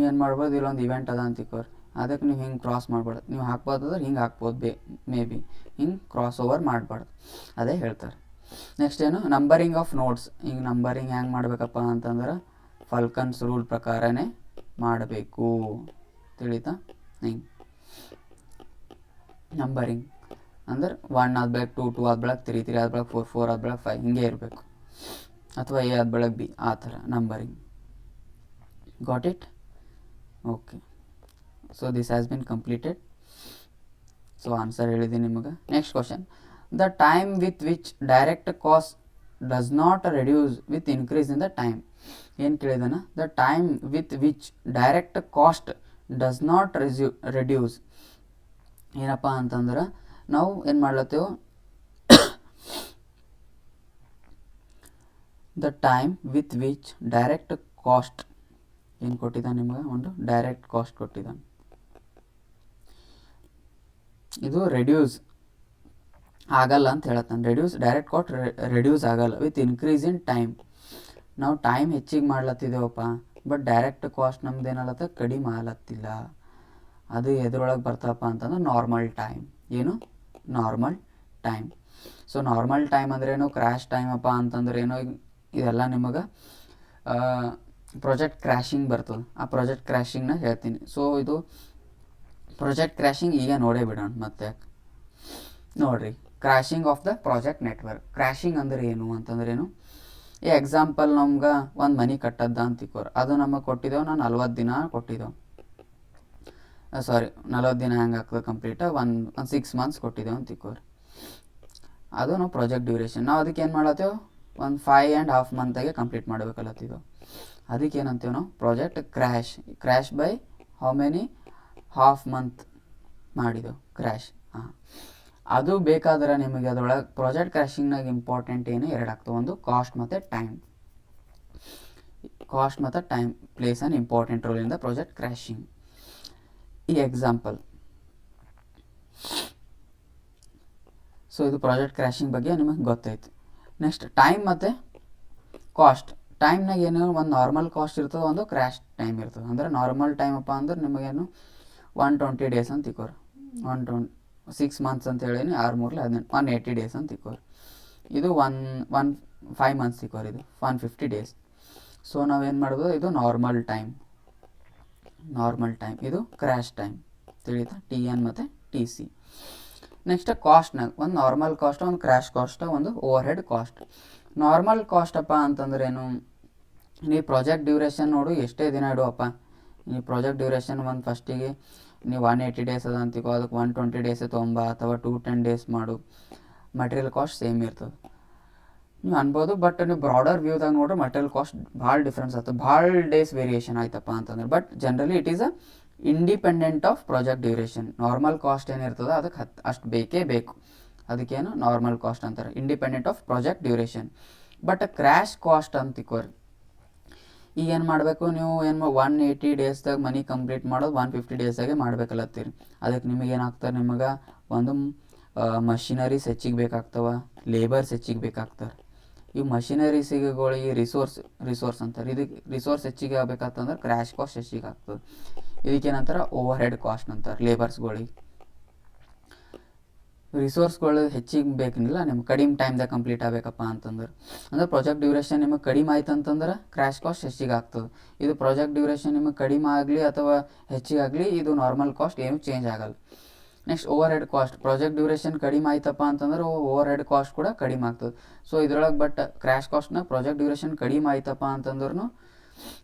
ಏನು ಮಾಡ್ಬೋದು, ಇಲ್ಲೊಂದು ಇವೆಂಟ್ ಅದ ಅಂತ ತಿಳ್ಕೊರಿ, ಅದಕ್ಕೆ ನೀವು ಹಿಂಗೆ ಕ್ರಾಸ್ ಮಾಡ್ಬಾರ್ದು. ನೀವು ಹಾಕ್ಬೋದಂದ್ರೆ ಹಿಂಗೆ ಹಾಕ್ಬೋದು, ಮೇ ಬಿ ಹಿಂಗೆ ಕ್ರಾಸ್ ಓವರ್ ಮಾಡಬಾರ್ದು, ಅದೇ ಹೇಳ್ತಾರೆ. ನೆಕ್ಸ್ಟ್ ಏನು, ನಂಬರಿಂಗ್ ಆಫ್ ನೋಟ್ಸ್. ಈಗ ನಂಬರಿಂಗ್ ಹೆಂಗೆ ಮಾಡಬೇಕಪ್ಪ ಅಂತಂದ್ರೆ ಫಲ್ಕನ್ಸ್ ರೂಲ್ ಪ್ರಕಾರನೇ ಮಾಡಬೇಕು, ತಿಳಿತಾ? ಹಿಂಗೆ ನಂಬರಿಂಗ್ ಅಂದ್ರೆ 1 ಆದ ಬೆಳಗ್ಗೆ 2, 2 ಆದ ಬೆಳಗ್ಗೆ 3, 3 ಆದ ಬೆಳಗ್ಗೆ 4, 4 ಆದ ಬೆಳಗ್ಗೆ 5 ಹಿಂಗೆ ಇರಬೇಕು. ಅಥವಾ ಎ ಆದ ಬೆಳಗ್ಗೆ ಬಿ, ಆ ಥರ numbering. Got it? Okay. So this has been completed. So answer ಹೇಳಿದ್ದೀನಿ ನಿಮಗೆ. Next question, the time with which direct cost does not reduce with increase in the time. ಏನು ಕೇಳಿದಾನ, the time with which direct cost does not reduce. ಏನಪ್ಪ ಅಂತಂದ್ರೆ ನಾವು ಏನು ಮಾಡ್ಲತ್ತೇವೆ, the time with which direct cost ಏನು ಕೊಟ್ಟಿದ್ದಾನೆ ನಿಮಗೆ, ಒಂದು ಡೈರೆಕ್ಟ್ ಕಾಸ್ಟ್ ಕೊಟ್ಟಿದ್ದಾನೆ. ಇದು ರೆಡ್ಯೂಸ್ ಆಗಲ್ಲ ಅಂತ ಹೇಳತ್ತಾನೆ. ಡೈರೆಕ್ಟ್ ಕಾಸ್ಟ್ ರೆಡ್ಯೂಸ್ ಆಗಲ್ಲ ವಿತ್ ಇನ್ಕ್ರೀಸ್ ಇನ್ ಟೈಮ್. ನಾವು ಟೈಮ್ ಹೆಚ್ಚಿಗೆ ಮಾಡ್ಲತ್ತಿದ್ದೇವಪ್ಪ, ಬಟ್ ಡೈರೆಕ್ಟ್ ಕಾಸ್ಟ್ ನಮ್ದು ಏನಲ್ಲತ್ತ ಕಡಿಮೆ ಆಗ್ಲತ್ತಿಲ್ಲ. ಅದು ಎದ್ರೊಳಗೆ ಬರ್ತಪ್ಪ ಅಂತಂದ್ರೆ ನಾರ್ಮಲ್ ಟೈಮ್. ಏನು normal time. So normal time ಅಂದ್ರೇನು, ಕ್ರ್ಯಾಶ್ ಟೈಮ್ ಅಪ್ಪ ಅಂತಂದ್ರೆ ಏನೋ, ಇದೆಲ್ಲ ನಿಮಗೆ ಪ್ರಾಜೆಕ್ಟ್ ಕ್ರ್ಯಾಶಿಂಗ್ ಬರ್ತದೆ. ಆ ಪ್ರಾಜೆಕ್ಟ್ ಕ್ರ್ಯಾಶಿಂಗ್ನ ಹೇಳ್ತೀನಿ. ಸೊ ಇದು ಪ್ರಾಜೆಕ್ಟ್ ಕ್ರ್ಯಾಶಿಂಗ್ ಈಗ ನೋಡೇ ಬಿಡೋಣ ಮತ್ತೆ. ನೋಡಿರಿ, crashing of the project network. Crashing ಅಂದ್ರೆ ಏನು ಅಂತಂದ್ರೆ ಏನು, ಈ ಎಕ್ಸಾಂಪಲ್ ನಮ್ಗೆ ಒಂದು ಮನೆ ಕಟ್ಟದ್ದ ಅಂತ ತಿಳ್ಕೋರಿ, ಅದು ನಮಗೆ ಕೊಟ್ಟಿದ್ದೇವೆ ನಾವು 40 ದಿನ ಕೊಟ್ಟಿದ್ದೇವೆ. 40 ದಿನ ಹೆಂಗೆ ಆಗ್ತದೆ ಕಂಪ್ಲೀಟ್, ಒಂದು 6 ಮಂತ್ಸ್ ಕೊಟ್ಟಿದ್ದೇವೆ ಅಂತ ತಿಳ್ಕೋರಿ. ಅದು ನಾವು ಪ್ರಾಜೆಕ್ಟ್ ಡ್ಯೂರೇಷನ್. ನಾವು ಅದಕ್ಕೆ ಏನು ಮಾಡತ್ತೇವೆ, ಒಂದು 5.5 ಮಂತಾಗೆ ಕಂಪ್ಲೀಟ್ ಮಾಡಬೇಕಲ್ಲತ್ತಿದ್ದೆವು. ಅದಕ್ಕೆ ಏನಂತೀವಿ ನಾವು, project crash by how many half month ಮಾಡಿದೆವು ಕ್ರ್ಯಾಶ್. ಹಾಂ, ಅದು ಬೇಕಾದ್ರೆ ನಿಮಗೆ ಅದರೊಳಗೆ ಪ್ರಾಜೆಕ್ಟ್ ಕ್ರ್ಯಾಶಿಂಗ್ನಾಗ ಇಂಪಾರ್ಟೆಂಟ್ ಏನು 2 ಆಗ್ತವೆ, ಒಂದು ಕಾಸ್ಟ್ ಮತ್ತು ಟೈಮ್. ಕಾಸ್ಟ್ ಮತ್ತು time place on important role in the project crashing. ಈ ಎಕ್ಸಾಂಪಲ್. ಸೊ ಇದು ಪ್ರಾಜೆಕ್ಟ್ ಕ್ರ್ಯಾಶಿಂಗ್ ಬಗ್ಗೆ ನಿಮಗೆ ಗೊತ್ತಾಯ್ತು. ನೆಕ್ಸ್ಟ್ ಟೈಮ್ ಮತ್ತು ಕಾಸ್ಟ್. ಟೈಮ್ನಾಗ ಏನು, ಒಂದು ನಾರ್ಮಲ್ ಕಾಸ್ಟ್ ಇರ್ತದೆ, ಒಂದು ಕ್ರ್ಯಾಶ್ ಟೈಮ್ ಇರ್ತದೆ. ಅಂದರೆ ನಾರ್ಮಲ್ ಟೈಮ್ ಅಪ್ಪ ಅಂದ್ರೆ ನಿಮಗೇನು 120 ಡೇಸ್ ಅಂತ ತಿಳ್ಕೋರಿ. 6 ಮಂತ್ಸ್ ಅಂತ ಹೇಳೀನಿ, 6 3 18, 180 ಡೇಸ್ ಅಂತ ತಿಳ್ಕೋರಿ. ಇದು 5 ಮಂತ್ಸ್ ತಿಳ್ಕೋರಿ, ಇದು 150 ಡೇಸ್. ಸೊ ನಾವೇನು ಮಾಡ್ಬೋದು, ಇದು ನಾರ್ಮಲ್ ಟೈಮ್. ಇದು ಕ್ರ್ಯಾಶ್ ಟೈಮ್, ತಿಳಿತಾ? TN ಮತ್ತು TC. ನೆಕ್ಸ್ಟ್ ಕಾಸ್ಟ್ನಾಗ ಒಂದು ನಾರ್ಮಲ್ ಕಾಸ್ಟ್, ಒಂದು ಕ್ರ್ಯಾಶ್ ಕಾಸ್ಟ್, ಒಂದು over head cost. Normal cost ಅಪ್ಪ ಅಂತಂದ್ರೆ ಏನು, ನೀವು ಪ್ರಾಜೆಕ್ಟ್ ಡ್ಯೂರೇಷನ್ ನೋಡು, ಎಷ್ಟೇ ದಿನ ಇಡುವಪ್ಪ ನೀವು ಪ್ರಾಜೆಕ್ಟ್ ಡ್ಯೂರೇಷನ್. ಒಂದು ಫಸ್ಟಿಗೆ ನೀವು 180 ಡೇಸ್ ಅದ ಅಂತಿಕೋ, ಅದಕ್ಕೆ 120 ಡೇಸ್ ತೊಗೊಂಬ, ಅಥವಾ 210 ಡೇಸ್ ಮಾಡು, ಮಟೀರಿಯಲ್ ಕಾಸ್ಟ್ ಸೇಮ್ ಇರ್ತದೆ ನೀವು ಅನ್ಬೋದು. ಬಟ್ ನೀವು ಬ್ರಾಡರ್ ವ್ಯೂದಾಗ ನೋಡ್ರಿ ಮಟೀರಿಯಲ್ ಕಾಸ್ಟ್ ಭಾಳ ಡಿಫ್ರೆನ್ಸ್ ಆಗ್ತದೆ, ಭಾಳ ಡೇಸ್ ವೇರಿಯೇಷನ್ ಆಯ್ತಪ್ಪ ಅಂತಂದ್ರೆ. But generally it is a independent of project duration. Normal cost ಏನಿರ್ತದೆ ಅದಕ್ಕೆ ಅಷ್ಟು ಬೇಕೇ ಬೇಕು, ಅದಕ್ಕೇನು ನಾರ್ಮಲ್ ಕಾಸ್ಟ್ ಅಂತಾರೆ, independent of project duration. But crash cost ಅಂತ ತಿಳ್ಕೊರಿ. ಈಗ ಏನು ಮಾಡಬೇಕು, ನೀವು ಏನು 180 ಡೇಸ್ದಾಗ ಮನಿ ಕಂಪ್ಲೀಟ್ ಮಾಡೋದು 150 ಡೇಸ್ದಾಗೆ ಮಾಡ್ಬೇಕಲ್ಲತ್ತೀರಿ. ಅದಕ್ಕೆ ನಿಮಗೆ ಏನಾಗ್ತಾರೆ, ನಿಮಗೆ ಒಂದು ಮಷಿನರೀಸ್ ಹೆಚ್ಚಿಗೆ ಬೇಕಾಗ್ತವೆ, ಲೇಬರ್ಸ್ ಹೆಚ್ಚಿಗೆ ಬೇಕಾಗ್ತಾರೆ. ಈ ಮಷಿನರೀಸ್ಗಳಿಗೆ ರಿಸೋರ್ಸ್ ಅಂತಾರೆ. ಇದಕ್ಕೆ ರಿಸೋರ್ಸ್ ಹೆಚ್ಚಿಗೆ ಆಗ್ಬೇಕಂತಂದ್ರೆ ಕ್ರ್ಯಾಶ್ ಕಾಸ್ಟ್ ಹೆಚ್ಚಿಗೆ ಆಗ್ತದೆ. ಇದಕ್ಕೇನಂತಾರೆ ಓವರ್ ಹೆಡ್ ಕಾಸ್ಟ್ ಅಂತಾರೆ ಲೇಬರ್ಸ್ಗಳಿಗೆ. ರಿಸೋರ್ಸ್ಗಳು ಹೆಚ್ಚಿಗೆ ಬೇಕಿಲ್ಲ, ನಿಮ್ಗೆ ಕಡಿಮೆ ಟೈಮ್ದಾಗ ಕಂಪ್ಲೀಟ್ ಆಗಬೇಕಪ್ಪ ಅಂತಂದ್ರೆ. ಅಂದ್ರೆ ಪ್ರಾಜೆಕ್ಟ್ ಡ್ಯೂರೇಷನ್ ನಿಮಗೆ ಕಡಿಮೆ ಆಯ್ತು ಅಂತಂದ್ರೆ ಕ್ರ್ಯಾಶ್ ಕಾಸ್ಟ್ ಹೆಚ್ಚಿಗೆ ಆಗ್ತದೆ. ಇದು ಪ್ರಾಜೆಕ್ಟ್ ಡ್ಯೂರೇಷನ್ ನಿಮಗೆ ಕಡಿಮೆ ಆಗಲಿ ಅಥವಾ ಹೆಚ್ಚಿಗೆ ಆಗಲಿ ಇದು ನಾರ್ಮಲ್ ಕಾಸ್ಟ್ ಏನೂ ಚೇಂಜ್ ಆಗಲ್ಲ. Next over head cost, project duration ಕಡಿಮೆ ಆಯ್ತಪ್ಪ ಅಂತಂದ್ರೆ ಓವರ್ ಹೆಡ್ ಕಾಸ್ಟ್ ಕೂಡ ಕಡಿಮೆ ಆಗ್ತದೆ. ಸೊ ಇದ್ರೊಳಗೆ ಬಟ್ ಕ್ರ್ಯಾಶ್ ಕಾಸ್ಟ್ನ ಪ್ರಾಜೆಕ್ಟ್ ಡ್ಯೂರೇಷನ್ ಕಡಿಮೆ ಆಯ್ತಪ್ಪ ಅಂತಂದ್ರೂ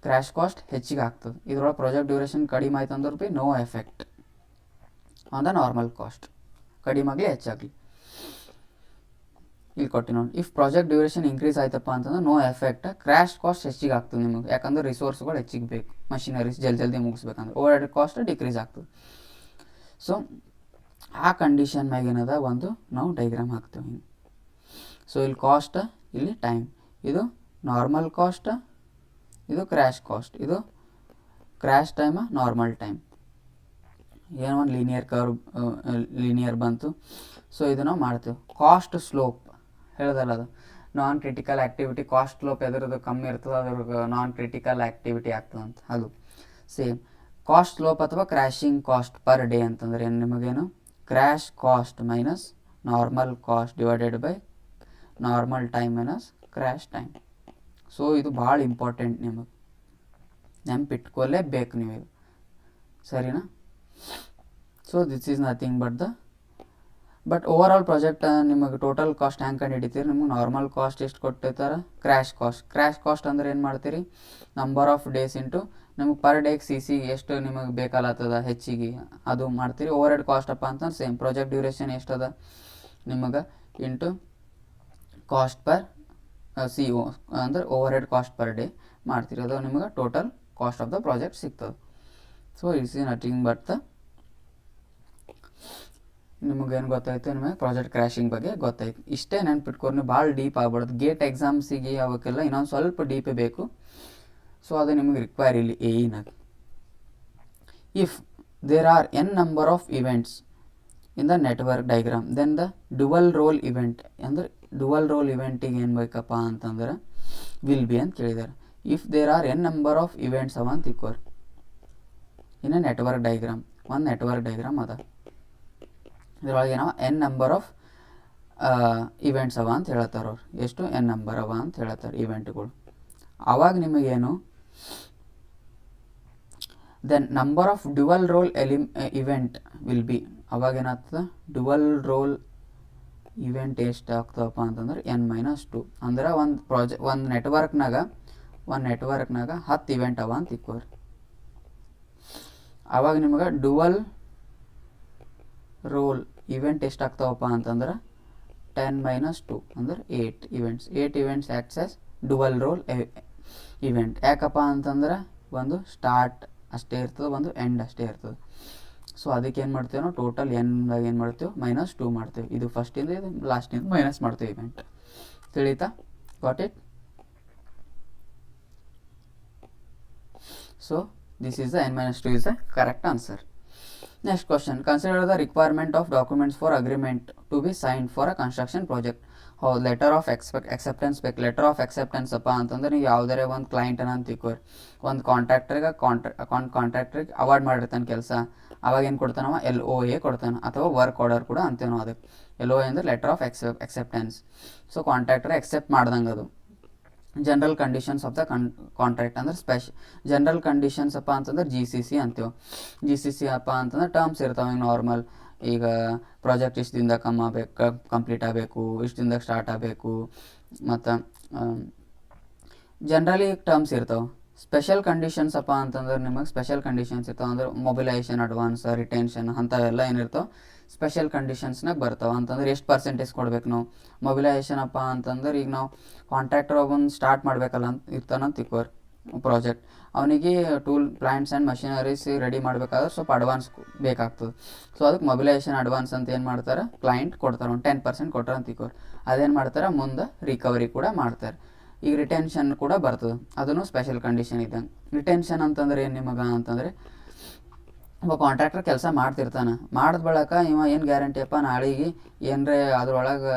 ಕ್ರ್ಯಾಶ್ ಕಾಸ್ಟ್ ಹೆಚ್ಚಿಗೆ ಆಗ್ತದೆ. ಇದ್ರೊಳಗೆ ಪ್ರಾಜೆಕ್ಟ್ ಡ್ಯೂರೇಷನ್ ಕಡಿಮೆ ಆಯ್ತು ಅಂದ್ರೆ be no effect on the normal cost, ಕಡಿಮೆ ಆಗಲಿ ಹೆಚ್ಚಾಗಲಿ. ಇಲ್ಲಿ ಕೊಟ್ಟು ನೋಡಿ, ಇಫ್ ಪ್ರಾಜೆಕ್ಟ್ ಡ್ಯೂರೇಷನ್ ಇನ್ಕ್ರೀಸ್ ಆಯ್ತಪ್ಪ ಅಂತಂದ್ರೆ ನೋ ಎಫೆಕ್ಟ್, ಕ್ರ್ಯಾಶ್ ಕಾಸ್ಟ್ ಹೆಚ್ಚಿಗೆ ಆಗ್ತದೆ ನಿಮಗೆ, ಯಾಕಂದ್ರೆ ರಿಸೋರ್ಸ್ಗಳು ಹೆಚ್ಚಿಗೆ ಬೇಕು, ಮಷಿನರೀಸ್ ಜಲ್ದಿ ಮುಗಿಸ್ಬೇಕಂದ್ರೆ ಓವರ್ ಹೆಡ್ ಕಾಸ್ಟ್ ಡಿಕ್ರೀಸ್ ಆಗ್ತದೆ. ಸೊ ಆ ಕಂಡೀಷನ್ ಮ್ಯಾಗ ಏನದ ಒಂದು ನಾವು ಡೈಗ್ರಾಮ್ ಹಾಕ್ತೇವೆ ಹಿಂಗೆ. ಸೊ ಇಲ್ಲಿ ಕಾಸ್ಟ್, ಇಲ್ಲಿ ಟೈಮ್, ಇದು ನಾರ್ಮಲ್ ಕಾಸ್ಟ್, ಇದು ಕ್ರ್ಯಾಶ್ ಕಾಸ್ಟ್, ಇದು ಕ್ರ್ಯಾಶ್ ಟೈಮ್, ನಾರ್ಮಲ್ ಟೈಮ್, ಏನೋ ಒಂದು ಲೀನಿಯರ್ ಬಂತು. ಸೊ ಇದು ನಾವು ಮಾಡ್ತೇವೆ. ಕಾಸ್ಟ್ ಸ್ಲೋಪ್ ಹೇಳ್ದಲ್ಲ, ಅದು non critical activity cost slope ಎದ್ರದ್ದು ಕಮ್ಮಿ ಇರ್ತದೆ ಅದ್ರಿಗೆ ನಾನ್ ಕ್ರಿಟಿಕಲ್ ಆ್ಯಕ್ಟಿವಿಟಿ ಆಗ್ತದೆ ಅಂತ. ಅದು ಸೇಮ್ ಕಾಸ್ಟ್ ಸ್ಲೋಪ್ ಅಥವಾ ಕ್ರ್ಯಾಶಿಂಗ್ ಕಾಸ್ಟ್ ಪರ್ ಡೇ ಅಂತಂದ್ರೆ ಏನು ನಿಮಗೇನು, crash cost minus normal cost divided by normal time minus crash time. So ಇದು ಭಾಳ ಇಂಪಾರ್ಟೆಂಟ್, ನಿಮಗೆ ನೆನಪಿಟ್ಕೊಳ್ಳೇಬೇಕು ನೀವು ಇದು, ಸರಿನಾ. So this is nothing but over all project ನಿಮಗೆ ಟೋಟಲ್ ಕಾಸ್ಟ್ ಹ್ಯಾಂಗೆ ಕಂಡು ಹಿಡಿತೀರಿ, ನಿಮಗೆ ನಾರ್ಮಲ್ ಕಾಸ್ಟ್ ಎಷ್ಟು ಕೊಟ್ಟಿರ್ತಾರೆ, ಕ್ರ್ಯಾಶ್ ಕಾಸ್ಟ್ ಅಂದ್ರೆ ಏನು ಮಾಡ್ತೀರಿ, ನಂಬರ್ ಆಫ್ ಡೇಸ್ ಇಂಟು ನಿಮಗೆ ಪರ್ ಡೇಗೆ ಸಿ ಎಷ್ಟು ನಿಮಗೆ ಬೇಕಲ್ಲತ್ತದ ಹೆಚ್ಚಿಗೆ ಅದು ಮಾಡ್ತೀರಿ. ಓವರ್ ಹೆಡ್ ಕಾಸ್ಟ್ ಅಪ್ಪ ಅಂತಂದ್ರೆ ಸೇಮ್ ಪ್ರಾಜೆಕ್ಟ್ ಡ್ಯೂರೇಷನ್ ಎಷ್ಟದ ನಿಮಗೆ ಇಂಟು ಕಾಸ್ಟ್ ಪರ್ CO ಅಂದ್ರೆ overhead cost per day ಮಾಡ್ತೀರಿ, ಅದು ನಿಮಗೆ total cost of the project ಸಿಗ್ತದೆ. So it's in nothing but ನಿಮಗೇನು ಗೊತ್ತಾಯ್ತು, ನಿಮಗೆ ಪ್ರಾಜೆಕ್ಟ್ ಕ್ರ್ಯಾಶಿಂಗ್ ಬಗ್ಗೆ ಗೊತ್ತಾಯ್ತು. ಇಷ್ಟೇ ನೆನ್ಪಿಟ್ಕೊಂಡು ನೀವು ಭಾಳ ಡೀಪ್ ಆಗ್ಬಾರ್ದು. ಗೇಟ್ ಎಕ್ಸಾಮ್ಸಿಗೆ ಅವಕ್ಕೆಲ್ಲ ಇನ್ನೊಂದು ಸ್ವಲ್ಪ ಡೀಪೇ ಬೇಕು. ಸೊ ಅದು ನಿಮಗೆ ರಿಕ್ವೈರ್ ಇಲ್ಲಿ AEನಾಗ. If there are n number of events in the network diagram then the dual role event, ಅಂದರೆ ಡುವಲ್ ರೋಲ್ ಇವೆಂಟಿಗೆ ಏನು ಬೇಕಪ್ಪ ಅಂತಂದ್ರೆ ವಿಲ್ ಬಿ ಅಂತ ಕೇಳಿದ್ದಾರೆ. If there are n number of events ಅವ ಅಂತ ತಿಕ್ಕೋರ್ ಇನ್ ಎ ನೆಟ್ವರ್ಕ್ ಡೈಗ್ರಾಮ್, ಒಂದು ನೆಟ್ವರ್ಕ್ ಡೈಗ್ರಾಮ್ ಅದ, ಇದರೊಳಗೆ ನಾವು n ನಂಬರ್ ಆಫ್ ಇವೆಂಟ್ಸ್ ಅವ ಅಂತ ಹೇಳ್ತಾರೆ ಅವ್ರು. ಎಷ್ಟು n ನಂಬರ್ ಅವ ಅಂತ ಹೇಳ್ತಾರೆ ಇವೆಂಟ್ಗಳು. ಆವಾಗ ನಿಮಗೇನು, then number of dual role event will be, ಅವಾಗ ಏನಾಗ್ತದೆ ಡುವಲ್ ರೋಲ್ ಇವೆಂಟ್ ಎಷ್ಟು ಆಗ್ತದಪ್ಪ ಅಂತಂದ್ರೆ n-2. ಅಂದ್ರೆ ಒಂದು ನೆಟ್ವರ್ಕ್ನಾಗ 10 ಇವೆಂಟ್ ಅವ ಅಂತ ತಿಕ್ಕೋರಿ. ಆವಾಗ ನಿಮಗೆ ಡುವಲ್ ರೋಲ್ ಇವೆಂಟ್ ಎಷ್ಟು ಆಗ್ತಾವಪ್ಪ ಅಂತಂದ್ರೆ 10-2 ಅಂದ್ರೆ 8 events. 8 events acts as dual role event. ಯಾಕಪ್ಪ ಅಂತಂದ್ರೆ ಒಂದು ಸ್ಟಾರ್ಟ್ ಅಷ್ಟೇ ಇರ್ತದೆ, ಒಂದು ಎಂಡ್ ಅಷ್ಟೇ ಇರ್ತದೆ. ಸೊ ಅದಕ್ಕೆ ಏನು ಮಾಡ್ತೇವೆ ನಾವು ಟೋಟಲ್ ಎನ್ದಾಗ ಏನು ಮಾಡ್ತೇವೆ -2 ಮಾಡ್ತೇವೆ. ಇದು ಫಸ್ಟಿಂದ ಇದು ಲಾಸ್ಟಿಂದ ಮೈನಸ್ ಮಾಡ್ತೇವೆ ಇವೆಂಟ್. ತಿಳಿತಾ? Got it? So this is the n-2 is the correct answer. Next question. Consider the requirement of documents for agreement to be signed for a construction project. how letter of acceptance ಬೇಕು. Letter of acceptance ಅಪ್ಪ ಅಂತಂದ್ರೆ ನೀವು ಯಾವುದೇ ಒಂದು ಕ್ಲೈಂಟನ್ನು ಅಂತ ತಿಳ್ಕೊರಿ, ಒಂದು ಕಾಂಟ್ರಾಕ್ಟ್ರಿಗೆ award ಮಾಡಿರ್ತಾನೆ ಕೆಲಸ, ಅವಾಗ ಏನು ಕೊಡ್ತಾನವ LOA ಕೊಡ್ತಾನೆ ಅಥವಾ ವರ್ಕ್ ಆರ್ಡರ್ ಕೂಡ ಅಂತೇನೋ ಅದಕ್ಕೆ. LOA ಅಂದರೆ letter of acceptance. So contractor accept ಮಾಡ್ದಂಗೆ ಅದು. General conditions of the contract ಅಂದ್ರೆ ಜನರಲ್ ಕಂಡೀಷನ್ಸ್ ಅಪ್ಪ ಅಂತಂದ್ರೆ GCC ಅಂತೀವಿ. GCC ಅಪ್ಪ ಅಂತಂದ್ರೆ ಟರ್ಮ್ಸ್ ಇರ್ತಾವೆ ನಾರ್ಮಲ್. ಈಗ ಪ್ರಾಜೆಕ್ಟ್ ಇಷ್ಟು ದಿನದಾಗ ಕಂಪ್ಲೀಟ್ ಆಗಬೇಕು, ಇಷ್ಟು ದಿನದಾಗ ಸ್ಟಾರ್ಟ್ ಆಗಬೇಕು, ಮತ್ತು ಜನರಲಿ ಟರ್ಮ್ಸ್ ಇರ್ತಾವೆ. ಸ್ಪೆಷಲ್ ಕಂಡೀಷನ್ಸ್ ಅಪ್ಪ ಅಂತಂದ್ರೆ ನಿಮಗೆ ಸ್ಪೆಷಲ್ ಕಂಡೀಷನ್ಸ್ ಇರ್ತಾವೆ ಅಂದ್ರೆ ಮೊಬಿಲೈಸೇಷನ್, ಅಡ್ವಾನ್ಸ್, ರಿಟೆನ್ಷನ್ ಅಂಥವೆಲ್ಲ ಏನಿರ್ತಾವೆ ಸ್ಪೆಷಲ್ ಕಂಡೀಷನ್ಸ್ನಾಗ ಬರ್ತಾವೆ. ಅಂತಂದ್ರೆ ಎಷ್ಟು ಪರ್ಸೆಂಟೇಜ್ ಕೊಡ್ಬೇಕು ನಾವು. ಮೊಬಿಲೈಸೇಷನ್ ಅಪ್ಪ ಅಂತಂದ್ರೆ ಈಗ ನಾವು ಕಾಂಟ್ರಾಕ್ಟರ್ ಒಬ್ಬನು ಸ್ಟಾರ್ಟ್ ಮಾಡಬೇಕಲ್ಲ ಅಂತ ಇರ್ತಾನಂತ ತಿಕ್ಕೋರಿ ಪ್ರಾಜೆಕ್ಟ್, ಅವನಿಗೆ tool plants and machineries ready ಮಾಡಬೇಕಾದ್ರೆ ಸ್ವಲ್ಪ ಅಡ್ವಾನ್ಸ್ ಬೇಕಾಗ್ತದೆ. ಸೊ ಅದಕ್ಕೆ ಮೊಬಿಲೈಸೇಷನ್ ಅಡ್ವಾನ್ಸ್ ಅಂತ ಏನು ಮಾಡ್ತಾರೆ ಕ್ಲೈಂಟ್ ಕೊಡ್ತಾರೆ, ಒಂದು 10% ಕೊಟ್ಟಾರೆ ಅಂತ ತಿಕ್ಕೋರಿ. ಅದೇನು ಮಾಡ್ತಾರೆ ಮುಂದೆ ರಿಕವರಿ ಕೂಡ ಮಾಡ್ತಾರೆ. ಈಗ ರಿಟೆನ್ಷನ್ ಕೂಡ ಬರ್ತದೆ, ಅದನ್ನು ಸ್ಪೆಷಲ್ ಕಂಡೀಷನ್ ಇದ್ದಂಗೆ. ರಿಟೆನ್ಷನ್ ಅಂತಂದ್ರೆ ಏನು ನಿಮಗೆ ಅಂತಂದರೆ ಒಬ್ಬ ಕಾಂಟ್ರಾಕ್ಟರ್ ಕೆಲಸ ಮಾಡ್ತಿರ್ತಾನೆ, ಮಾಡಿದ ಬಳಕ ಇವ ಏನು ಗ್ಯಾರಂಟಿಯಪ್ಪ ನಾಳೆಗೆ ಏನರೇ ಅದ್ರೊಳಗೆ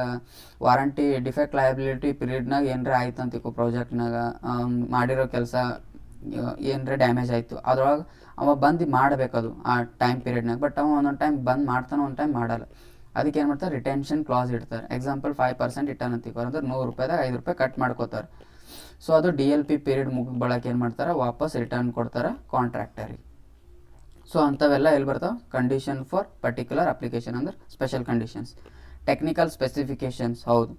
ವಾರಂಟಿ ಡಿಫೆಕ್ಟ್ ಲಯಬಿಲಿಟಿ ಪೀರಿಯಡ್ನಾಗ ಏನರೇ ಆಯ್ತು ಅಂತಿಕೋ ಪ್ರಾಜೆಕ್ಟ್ನಾಗ ಮಾಡಿರೋ ಕೆಲಸ ಏನರೇ ಡ್ಯಾಮೇಜ್ ಆಯಿತು ಅದ್ರೊಳಗೆ ಅವ ಬಂದು ಮಾಡಬೇಕದು ಆ ಟೈಮ್ ಪೀರಿಯಡ್ನಾಗ. ಬಟ್ ಅವ ಒಂದೊಂದು ಟೈಮ್ ಬಂದು ಮಾಡ್ತಾನೆ, ಒಂದು ಟೈಮ್ ಮಾಡಲ್ಲ. ಅದಕ್ಕೆ ಏನು ಮಾಡ್ತಾರೆ, ರಿಟೆನ್ಷನ್ ಕ್ಲಾಸ್ ಇಡ್ತಾರೆ. ಎಕ್ಸಾಂಪಲ್ 5% ಇಟ್ಟಾನ ಅಂತಿಕೋರು ಅಂದ್ರೆ 100 ರೂಪಾಯಿದಾಗ 5 ರೂಪಾಯಿ ಕಟ್ ಮಾಡ್ಕೋತಾರೆ. ಸೊ ಅದು DLP ಪೀರಿಯಡ್ ಮುಗಿದ ಬಳಕೆ ಏನು ಮಾಡ್ತಾರೆ, ವಾಪಸ್ ರಿಟರ್ನ್ ಕೊಡ್ತಾರೆ ಕಾಂಟ್ರಾಕ್ಟರಿಗೆ. ಸೊ ಅಂಥವೆಲ್ಲ ಎಲ್ಲಿ ಬರ್ತಾವೆ, ಕಂಡೀಷನ್ ಫಾರ್ ಪರ್ಟಿಕ್ಯುಲರ್ ಅಪ್ಲಿಕೇಶನ್ ಅಂದ್ರೆ ಸ್ಪೆಷಲ್ ಕಂಡೀಷನ್ಸ್. ಟೆಕ್ನಿಕಲ್ ಸ್ಪೆಸಿಫಿಕೇಷನ್ಸ್, ಹೌದು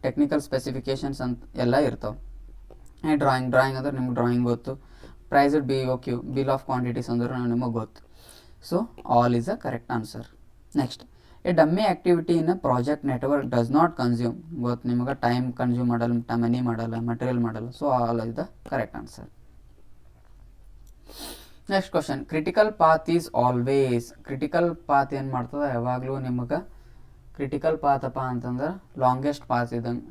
ಟೆಕ್ನಿಕಲ್ ಸ್ಪೆಸಿಫಿಕೇಷನ್ಸ್ ಅಂತ ಎಲ್ಲ ಇರ್ತಾವೆ. ಡ್ರಾಯಿಂಗ್ ಅಂದ್ರೆ ನಿಮ್ಗೆ ಡ್ರಾಯಿಂಗ್ ಗೊತ್ತು. Priced BOQ, bill of quantities ಅಂದ್ರೆ ನಿಮಗೆ ಗೊತ್ತು. So all is a correct answer. Next, A dummy activity in a project network does not consume, ಗೊತ್ತು ನಿಮಗೆ, ಟೈಮ್ ಕನ್ಸ್ಯೂಮ್ ಮಾಡಲ್ಲ, ಮನಿ ಮಾಡಲ್ಲ, ಮಟೀರಿಯಲ್ ಮಾಡಲ್ಲ. So all is the correct answer. Next question, critical path is always, critical path ಏನು ಮಾಡ್ತದೆ, ಯಾವಾಗಲೂ ನಿಮಗೆ critical path ಅಪ್ಪ ಅಂತಂದ್ರೆ ಲಾಂಗೆಸ್ಟ್ ಪಾತ್ ಇದ್ದಂಗೆ,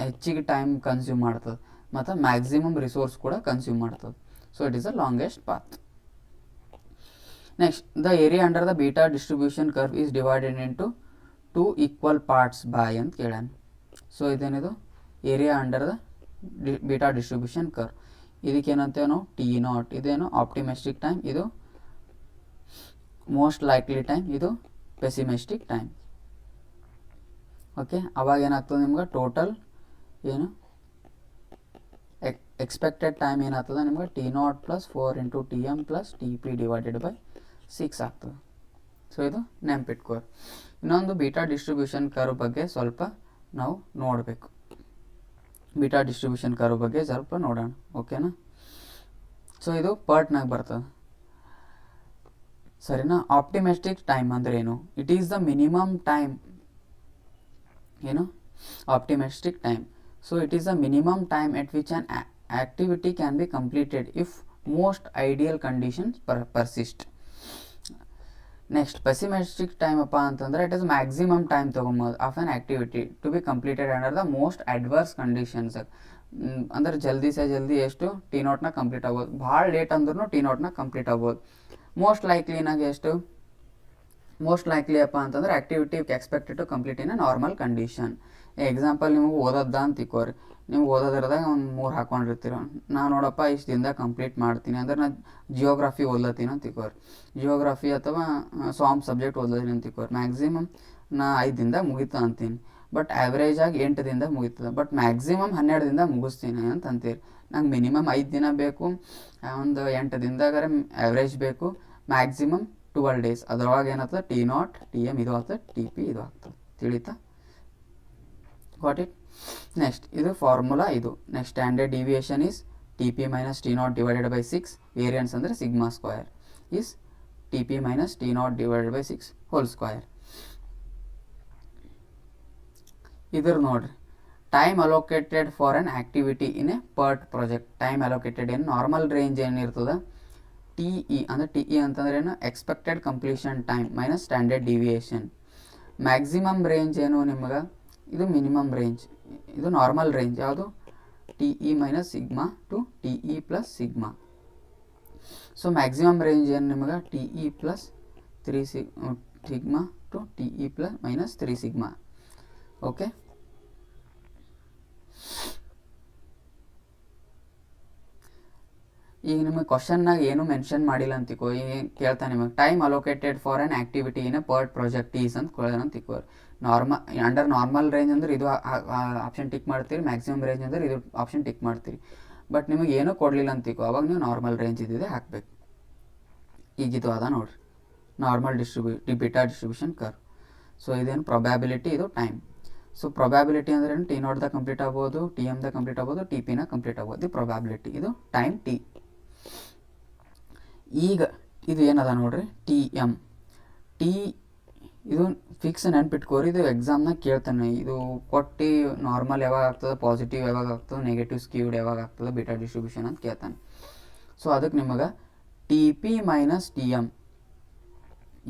ಹೆಚ್ಚಿಗೆ ಟೈಮ್ ಕನ್ಸ್ಯೂಮ್ ಮಾಡ್ತದೆ ಮತ್ತು ಮ್ಯಾಕ್ಸಿಮಮ್ ರಿಸೋರ್ಸ್ ಕೂಡ ಕನ್ಸ್ಯೂಮ್ ಮಾಡ್ತದೆ. So it is a longest path. Next, the area under the beta distribution curve is divided into 2 equal parts by ಅಂತ ಕೇಳ್ಯಾನ. ಸೊ ಇದೇನಿದು area under the beta distribution curve. ಇದಕ್ಕೇನಂತೇವೆ ನಾವು T0. ಇದೇನು ಆಪ್ಟಿಮಿಸ್ಟಿಕ್ ಟೈಮ್, ಇದು ಮೋಸ್ಟ್ ಲೈಕ್ಲಿ ಟೈಮ್, ಇದು pessimistic time. Okay, ಅವಾಗ ಏನಾಗ್ತದೆ ನಿಮ್ಗೆ ಟೋಟಲ್ ಏನು ಎಕ್ಸ್ಪೆಕ್ಟೆಡ್ ಟೈಮ್ ಏನಾಗ್ತದೆ ನಿಮ್ಗೆ T0 + 4 × Tm + Tp divided by 6 ಆಗ್ತದೆ. ಸೊ ಇದು ನೆನ್ಪಿಟ್ಕೋರಿ. ಇನ್ನೊಂದು ಬೀಟಾ ಡಿಸ್ಟ್ರಿಬ್ಯೂಷನ್ ಕರ್ವ್ ಬಗ್ಗೆ ಸ್ವಲ್ಪ ನಾವು ನೋಡಬೇಕು. ಬೀಟಾ ಡಿಸ್ಟ್ರಿಬ್ಯೂಷನ್ ಕರ್ವ್ ಬಗ್ಗೆ ಸ್ವಲ್ಪ ನೋಡೋಣ, ಓಕೆನಾ. ಸೊ ಇದು ಪಾರ್ಟ್ನಾಗ ಬರ್ತದೆ, ಸರಿನಾ. ಆಪ್ಟಿಮಿಸ್ಟಿಕ್ ಟೈಮ್ ಅಂದ್ರೆ ಏನು, it is the minimum time, ಏನು optimistic time. So it is the minimum time at which an activity can be completed if most ideal conditions persist. Next, pessimistic time ಅಪ್ಪ ಅಂತಂದ್ರೆ it is maximum time ತೊಗೊಬೋದು of an activity to be completed under the most adverse conditions. ಅಂದ್ರೆ ಜಲ್ದಿ ಎಷ್ಟು T0 complete ಆಗ್ಬೋದು, ಭಾಳ late ಅಂದ್ರೂ T0 complete ಆಗ್ಬೋದು. ಮೋಸ್ಟ್ ಲೈಕ್ಲಿನಾಗ ಎಷ್ಟು, ಮೋಸ್ಟ್ ಲೈಕ್ಲಿ ಅಪ್ಪ ಅಂತಂದ್ರೆ activity expected to complete in a normal condition. Example ನಿಮಗೆ ಓದೋದ ಅಂತ ತಿಕ್ಕೋರಿ, ನೀವು ಓದೋದ್ರದಾಗ ಒಂದು 3 ಹಾಕೊಂಡಿರ್ತೀರ. ನಾನು ನೋಡಪ್ಪ ಇಷ್ಟು ದಿನದಾಗ ಕಂಪ್ಲೀಟ್ ಮಾಡ್ತೀನಿ ಅಂದ್ರೆ ನಾನು ಜಿಯೋಗ್ರಫಿ ಓದ್ಲತ್ತೀನಿ ಅಂತ ತಿಕ್ಕೋರಿ, ಜಿಯೋಗ್ರಫಿ ಅಥವಾ ಸಾಮ್ ಸಬ್ಜೆಕ್ಟ್ ಓದ್ಲತ್ತೀನಿ ಅಂತ ತಿಕ್ಕೋರಿ. ಮ್ಯಾಕ್ಸಿಮಮ್ ನಾ 5 ದಿನದಾಗ ಮುಗಿತು ಅಂತೀನಿ, ಬಟ್ ಆ್ಯಾವ್ರೇಜ್ ಆಗಿ 8 ದಿನದಾಗ ಮುಗೀತದೆ, ಬಟ್ ಮ್ಯಾಕ್ಸಿಮಮ್ 12 ದಿನದಾಗ ಮುಗಿಸ್ತೀನಿ ಅಂತ ಅಂತೀರಿ. ನಂಗೆ ಮಿನಿಮಮ್ 5 ದಿನ ಬೇಕು, ಒಂದು 8 ದಿನದಾಗಾರೆ ಆ್ಯಾವ್ರೇಜ್ ಬೇಕು, ಮ್ಯಾಕ್ಸಿಮಮ್ 12 ಡೇಸ್. ಅದರೊಳಗೆ ಏನಾಗ್ತದೆ T0 Tm ಇದು ಆಗ್ತದೆ, Tp ಇದು ಆಗ್ತದೆ. ತಿಳಿತಾ, ಗಾಟ್ ಇಟ್. ನೆಕ್ಸ್ಟ್, ಇದು ಫಾರ್ಮುಲಾ ಇದು. Next, standard deviation is Tp - T0 divided by 6. Variance ಅಂದರೆ sigma square is Tp - T0 divided by 6 whole square. ಇದ್ರ ನೋಡ್ರಿ, time allocated for an activity in a PERT project. Time allocated ಏನು normal range ಏನಿರ್ತದೆ TE ಅಂದರೆ TE ಅಂತಂದ್ರೆ ಏನು, expected completion time minus standard deviation. Maximum range ಏನು ನಿಮ್ಗೆ, ಇದು ಮಿನಿಮಮ್ ರೇಂಜ್, ಇದು ನಾರ್ಮಲ್ ರೇಂಜ್ ಯಾವುದು TE - sigma two TE + sigma. So maximum range ಏನು ನಿಮ್ಗೆ TE + 3 sigma two TE - 3 sigma. Okay, ಈಗ ನಿಮಗೆ ಕ್ವಶನ್ನಾಗ ಏನು ಮೆನ್ಷನ್ ಮಾಡಿಲ್ಲ ಅಂತಿಕೋ, ಈಗ ಕೇಳ್ತಾನೆ ನಿಮಗೆ time allocated for an activity in a PERT project is ಅಂತ ಕೇಳ್ಯಾನ ಅಂತಿಕೋರಿ. ಅಂಡರ್ ನಾರ್ಮಲ್ ರೇಂಜ್ ಅಂದ್ರೆ ಇದು ಆಪ್ಷನ್ ಟಿಕ್ ಮಾಡ್ತೀರಿ, ಮ್ಯಾಕ್ಸಿಮಮ್ ರೇಂಜ್ ಅಂದ್ರೆ ಇದು ಆಪ್ಷನ್ ಟಿಕ್ ಮಾಡ್ತೀರಿ. ಬಟ್ ನಿಮಗೆ ಏನೂ ಕೊಡಲಿಲ್ಲ ಅಂತಿಕೋ, ಅವಾಗ ನೀವು ನಾರ್ಮಲ್ ರೇಂಜ್ ಇದ್ದಿದೆ ಹಾಕಬೇಕು. ಈಗ ಇದು ಅದ ನೋಡ್ರಿ normal beta distribution curve. So ಇದೇನು ಪ್ರೊಬ್ಯಾಬಿಲಿಟಿ, ಇದು ಟೈಮ್. ಸೊ ಪ್ರೊಬ್ಯಾಬಿಲಿಟಿ ಅಂದ್ರೆ ಏನು, T0 ಕಂಪ್ಲೀಟ್ ಆಗ್ಬೋದು, Tm ಕಂಪ್ಲೀಟ್ ಆಗ್ಬೋದು, Tp ಕಂಪ್ಲೀಟ್ ಆಗ್ಬೋದು. ಇದು ಪ್ರೊಬ್ಯಾಬಿಲಿಟಿ, ಇದು ಟೈಮ್ T. ಈಗ ಇದು ಏನದ ನೋಡ್ರಿ Tm. ಇದು ಫಿಕ್ಸ್ ನೆನ್ಪಿಟ್ಕೋರಿ, ಇದು ಎಕ್ಸಾಮ್ನಾಗ ಕೇಳ್ತಾನೆ. ಇದು ಕೊಟ್ಟು ನಾರ್ಮಲ್ ಯಾವಾಗ ಆಗ್ತದೆ, ಪಾಸಿಟಿವ್ ಯಾವಾಗ ಆಗ್ತದೆ, ನೆಗೆಟಿವ್ ಸ್ಕ್ಯೂಡ್ ಯಾವಾಗ ಆಗ್ತದೆ ಬೀಟಾ ಡಿಸ್ಟ್ರಿಬ್ಯೂಷನ್ ಅಂತ ಕೇಳ್ತಾನೆ. ಸೊ ಅದಕ್ಕೆ ನಿಮಗೆ Tp - Tm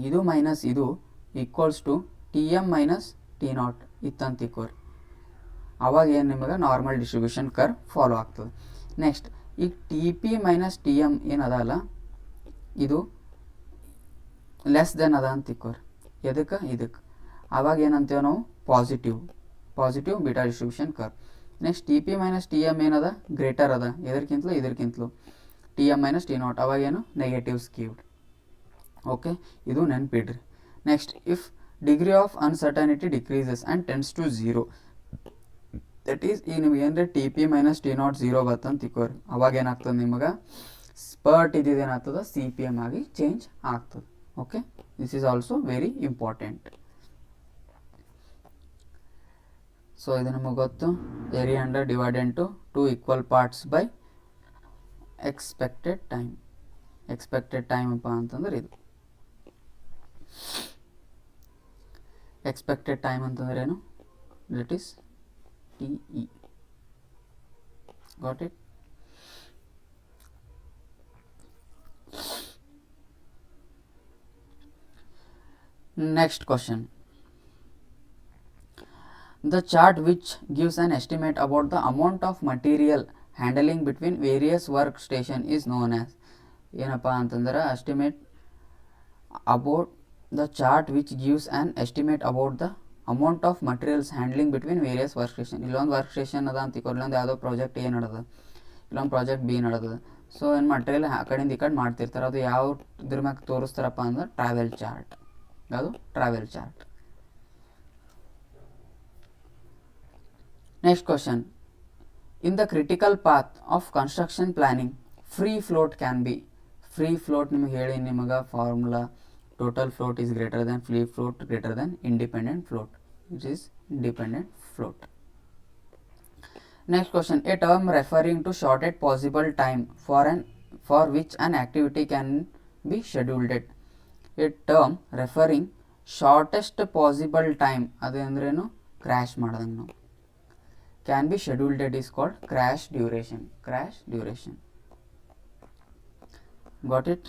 ಇದು ಮೈನಸ್ ಇದು ಈಕ್ವಲ್ಸ್ ಟು Tm - T0 ಇತ್ತಂತ ತಿಕ್ಕೋರಿ. ಅವಾಗ ಏನು ನಿಮಗೆ ನಾರ್ಮಲ್ ಡಿಸ್ಟ್ರಿಬ್ಯೂಷನ್ ಕರ್ವ್ ಫಾಲೋ ಆಗ್ತದೆ. ನೆಕ್ಸ್ಟ್, ಈಗ Tp - Tm ಏನದಲ್ಲ, ಇದು ಲೆಸ್ ದೆನ್ ಅದ ಅಂತ ತಿಕ್ಕೋರಿ. ಎದಕ್ಕೆ ಇದಕ್ಕೆ, ಆವಾಗ ಏನಂತೇವೆ ನಾವು positive beta distribution curve. Next Tp - Tm ಏನದ ಗ್ರೇಟರ್ ಅದ, ಇದಕ್ಕಿಂತಲೂ Tm - T0 ಅವಾಗ ಏನು ನೆಗೆಟಿವ್ ಸ್ಕ್ಯೂಡ್. ಓಕೆ, ಇದು ನೆನ್ಪಿಡ್ರಿ. Next, if degree of uncertainty decreases and tends to zero. That is ಈಗ ನಿಮ್ಗೆ ಏನಂದರೆ T P minus T naught zero ಬರ್ತಂತ ತಿಳ್ಕೊರಿ. ಅವಾಗ ಏನಾಗ್ತದೆ ನಿಮಗೆ ಸ್ಪರ್ಟ್ ಇದೇನಾಗ್ತದೆ ಸಿ ಪಿ ಎಮ್ ಆಗಿ ಚೇಂಜ್ ಆಗ್ತದೆ. Okay, this is also very important. So ಇದು ನಮಗೆ ಗೊತ್ತು, area under divided to 2 equal parts by expected time. Expected time ಅಪ್ಪ ಅಂತಂದ್ರೆ ಇದು ಎಕ್ಸ್ಪೆಕ್ಟೆಡ್ ಟೈಮ್ ಅಂತಂದ್ರೆ ಏನು, that is T E. Got it? Next question. The chart which gives an estimate about the amount of material handling between various workstation is known as. ಏನಪ್ಪ ಅಂತಂದ್ರೆ estimate about the chart which gives an estimate about the amount of materials handling between various workstation. ಇಲ್ಲೊಂದು ವರ್ಕ್ಸ್ಟೇಷನ್ ಅದ ಅಂತ ತಿಳ್ಕೊರಿ, ಇಲ್ಲೊಂದು ಯಾವುದೋ project ಏನು ನಡೆದ, ಇಲ್ಲೊಂದು ಪ್ರಾಜೆಕ್ಟ್ ಬಿ ನಡೆದ. ಸೊ ಏನು ಮಟೀರಿಯಲ್ ಆ ಕಡೆಯಿಂದ ಈ ಕಡೆ ಮಾಡ್ತಿರ್ತಾರೆ. ಅದು ಯಾವ ಇದ್ರ ಮ್ಯಾಗ ತೋರಿಸ್ತಾರಪ್ಪ ಅಂದ್ರೆ ಟ್ರಾವೆಲ್ ಚಾರ್ಟ್. ಅದು travel chart. Next question. In the critical path of construction planning free float can be. Free float ನಿಮಗೆ ಹೇಳಿ, ನಿಮಗೆ formula total float is greater than free float greater than independent float, which is independent float. Next question. A term referring to shortest possible time for which an activity can be scheduled. A term referring shortest possible time, ಅದೇ ಅಂದ್ರೇನು, crash ಮಾಡ್ದಂಗೆ ನಾವು, can be scheduled is called crash duration. Crash duration. Got it?